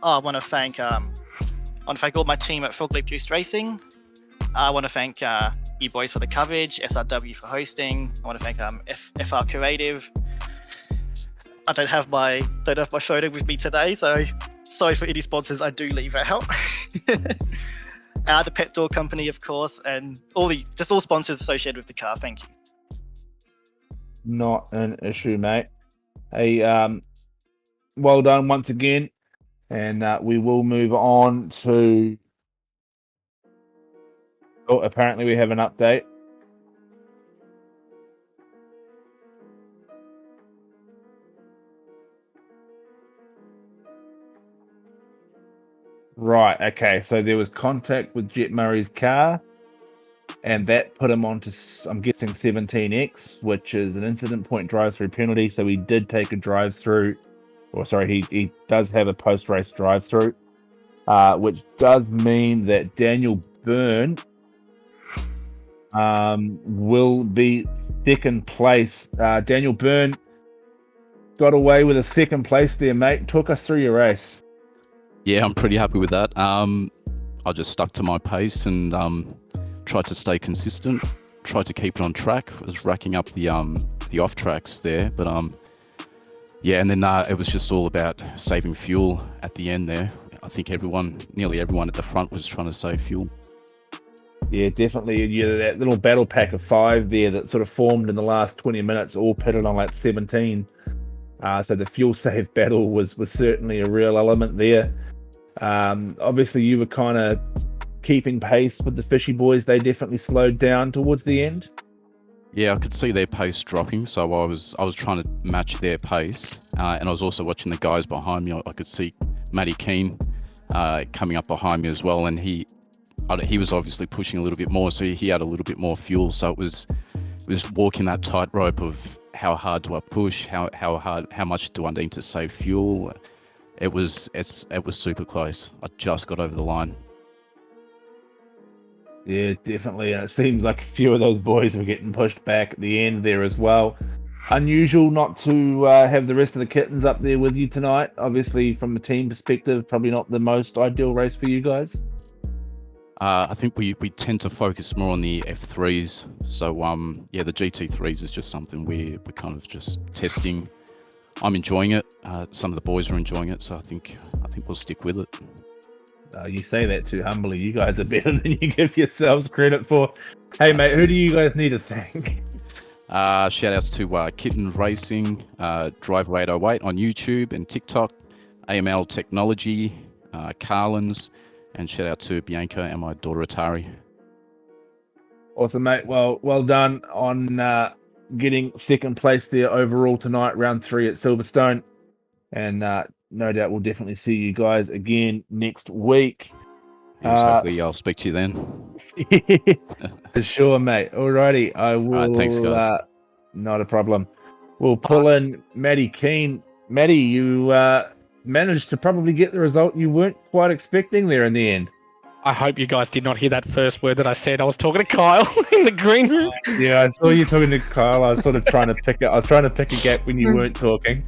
I want to thank all my team at Frog Leap Juice Racing. I want to thank you boys for the coverage, SRW for hosting. I want to thank FR Creative. I don't have my photo with me today, so sorry for any sponsors I do leave out. The pet door company, of course, and all sponsors associated with the car. Thank you. Not an issue, mate. Hey, well done once again, and we will move on to. Oh, apparently we have an update. Right, okay, so there was contact with Jet Murray's car, and that put him onto, I'm guessing, 17X, which is an incident point drive-through penalty, so he did take a drive-through, he does have a post-race drive-through, which does mean that Daniel Byrne will be second place. Daniel Byrne got away with a second place there, mate. Talk us through your race. Yeah, I'm pretty happy with that. I just stuck to my pace and tried to stay consistent. Tried to keep it on track. I was racking up the off tracks there, but yeah, and then it was just all about saving fuel at the end there. I think nearly everyone at the front was trying to save fuel. Yeah, definitely. Yeah, that little battle pack of 5 there that sort of formed in the last 20 minutes, all pitted on lap 17. So the fuel save battle was certainly a real element there. Obviously, you were kind of keeping pace with the Fishy boys. They definitely slowed down towards the end. Yeah, I could see their pace dropping, so I was trying to match their pace, and I was also watching the guys behind me. I could see Matty Keane coming up behind me as well, and he was obviously pushing a little bit more, so he had a little bit more fuel. So it was walking that tightrope of how hard do I push, how much do I need to save fuel. It was super close. I just got over the line. Yeah, definitely. And it seems like a few of those boys were getting pushed back at the end there as well. Unusual not to have the rest of the kittens up there with you tonight. Obviously, from a team perspective, probably not the most ideal race for you guys. I think we tend to focus more on the F3s. So yeah, the GT3s is just something we're kind of just testing. I'm enjoying it. Some of the boys are enjoying it, so I think we'll stick with it. You say that too humbly. You guys are better than you give yourselves credit for. Hey, mate, who do you guys need to thank? Shout outs to Kitten Racing, Driver 808 on YouTube and TikTok, AML Technology, Carlins, and shout out to Bianca and my daughter Atari. Awesome, mate. Well done on getting second place there overall tonight, round 3 at Silverstone. And no doubt we'll definitely see you guys again next week. Hopefully I'll speak to you then. For sure, mate. Alrighty. I will. All right, thanks, guys. Not a problem. We'll pull in Matty Keane. Matty, you managed to probably get the result you weren't quite expecting there in the end. I hope you guys did not hear that first word that I said. I was talking to Kyle in the green room. Yeah, I saw you talking to Kyle. I was sort of trying to pick it. I was trying to pick a gap when you weren't talking.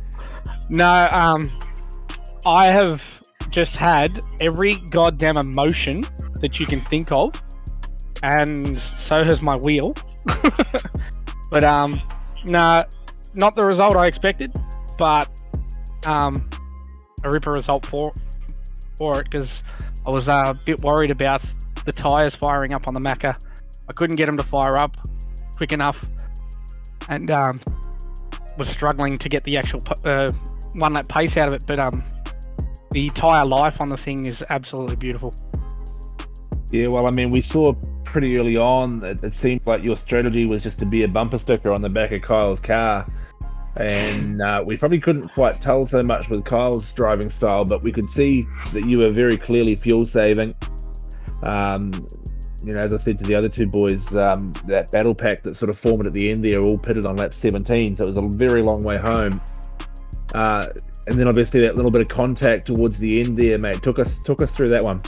No, I have just had every goddamn emotion that you can think of, and so has my wheel. But no, not the result I expected, but a ripper result for it, because I was a bit worried about the tyres firing up on the Macca. I couldn't get them to fire up quick enough, and was struggling to get the actual one lap pace out of it. But the tyre life on the thing is absolutely beautiful. Yeah, well, I mean, we saw pretty early on that it seemed like your strategy was just to be a bumper sticker on the back of Kyle's car. And we probably couldn't quite tell so much with Kyle's driving style, but we could see that you were very clearly fuel saving. You know, as I said to the other two boys, that battle pack that sort of formed at the end there all pitted on lap 17, so it was a very long way home. And then obviously that little bit of contact towards the end there, mate, took us through that one.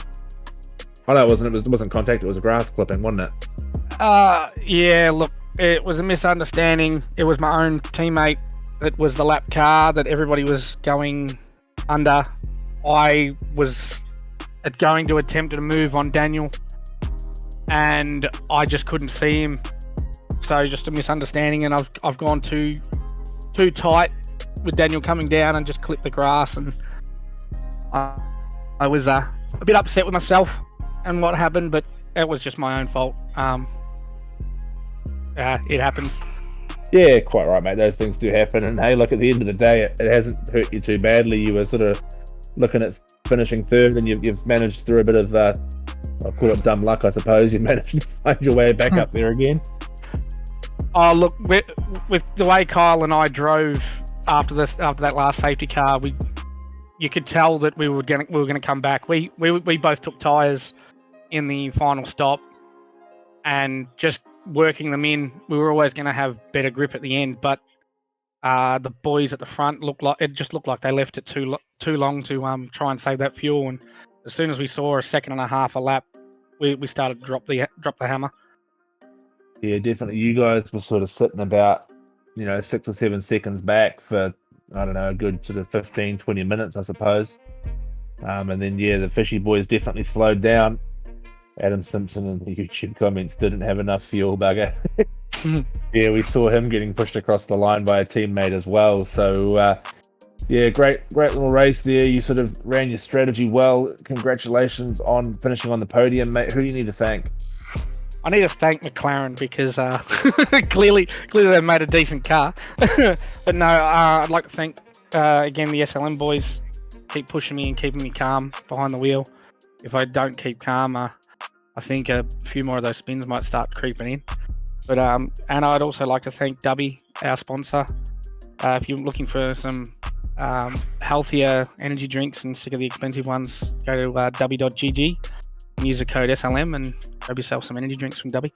Oh no, it wasn't contact, it was a grass clipping, wasn't it? Yeah, look, it was a misunderstanding. It was my own teammate that was the lap car that everybody was going under. I was going to attempt to move on Daniel, and I just couldn't see him. So just a misunderstanding, and I've gone too tight with Daniel coming down and just clipped the grass, and I was a bit upset with myself and what happened, but it was just my own fault. It happens. Yeah, quite right, mate. Those things do happen. And hey, look, at the end of the day, it hasn't hurt you too badly. You were sort of looking at finishing third, and you've managed through a bit of, I'll call it dumb luck, I suppose. You managed to find your way back up there again. Oh, look, with the way Kyle and I drove after that last safety car, you could tell that we were gonna come back. We both took tyres in the final stop, and just working them in, we were always going to have better grip at the end. But the boys at the front looked like they left it too long to try and save that fuel. And as soon as we saw a second and a half a lap, we started to drop the hammer. Yeah, definitely. You guys were sort of sitting about 6 or 7 seconds back for, I don't know, a good sort of 15, 20 minutes, I suppose. And then the Fishy boys definitely slowed down. Adam Simpson in the YouTube comments didn't have enough fuel, bugger. Yeah, we saw him getting pushed across the line by a teammate as well. So, great little race there. You sort of ran your strategy well. Congratulations on finishing on the podium, mate. Who do you need to thank? I need to thank McLaren because clearly they made a decent car. But no, I'd like to thank again the SLM boys. Keep pushing me and keeping me calm behind the wheel. If I don't keep calm, I think a few more of those spins might start creeping in. But and I'd also like to thank Dubby, our sponsor. If you're looking for some healthier energy drinks and sick of the expensive ones, go to dubby.gg and use the code SLM and grab yourself some energy drinks from Dubby.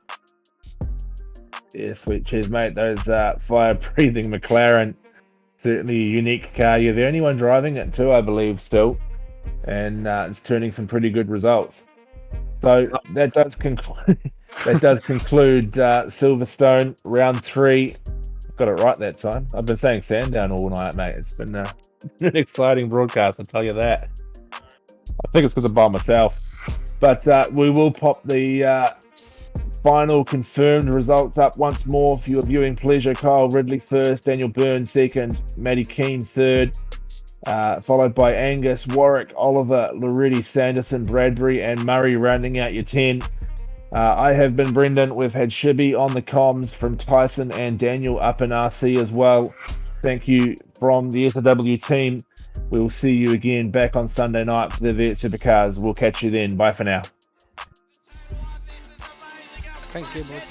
Yeah, sweet. Cheers, mate. Those fire-breathing McLaren, certainly a unique car. You're the only one driving it too, I believe, still. And it's turning some pretty good results. So that does conclude Silverstone round 3. Got it right that time. I've been saying Sandown all night, mate. It's been an exciting broadcast, I'll tell you that. I think it's because I'm by myself. But we will pop the final confirmed results up once more for your viewing pleasure. Kyle Ridley first, Daniel Byrne second, Matty Keane third. Followed by Angus, Warwick, Oliver, Loretti, Sanderson, Bradbury, and Murray rounding out your 10. I have been Brendon. We've had ShiBBy on the comms from Tyson and Daniel up in RC as well. Thank you from the SW team. We will see you again back on Sunday night for the Vert Supercars. We'll catch you then. Bye for now. Thanks, dear boy.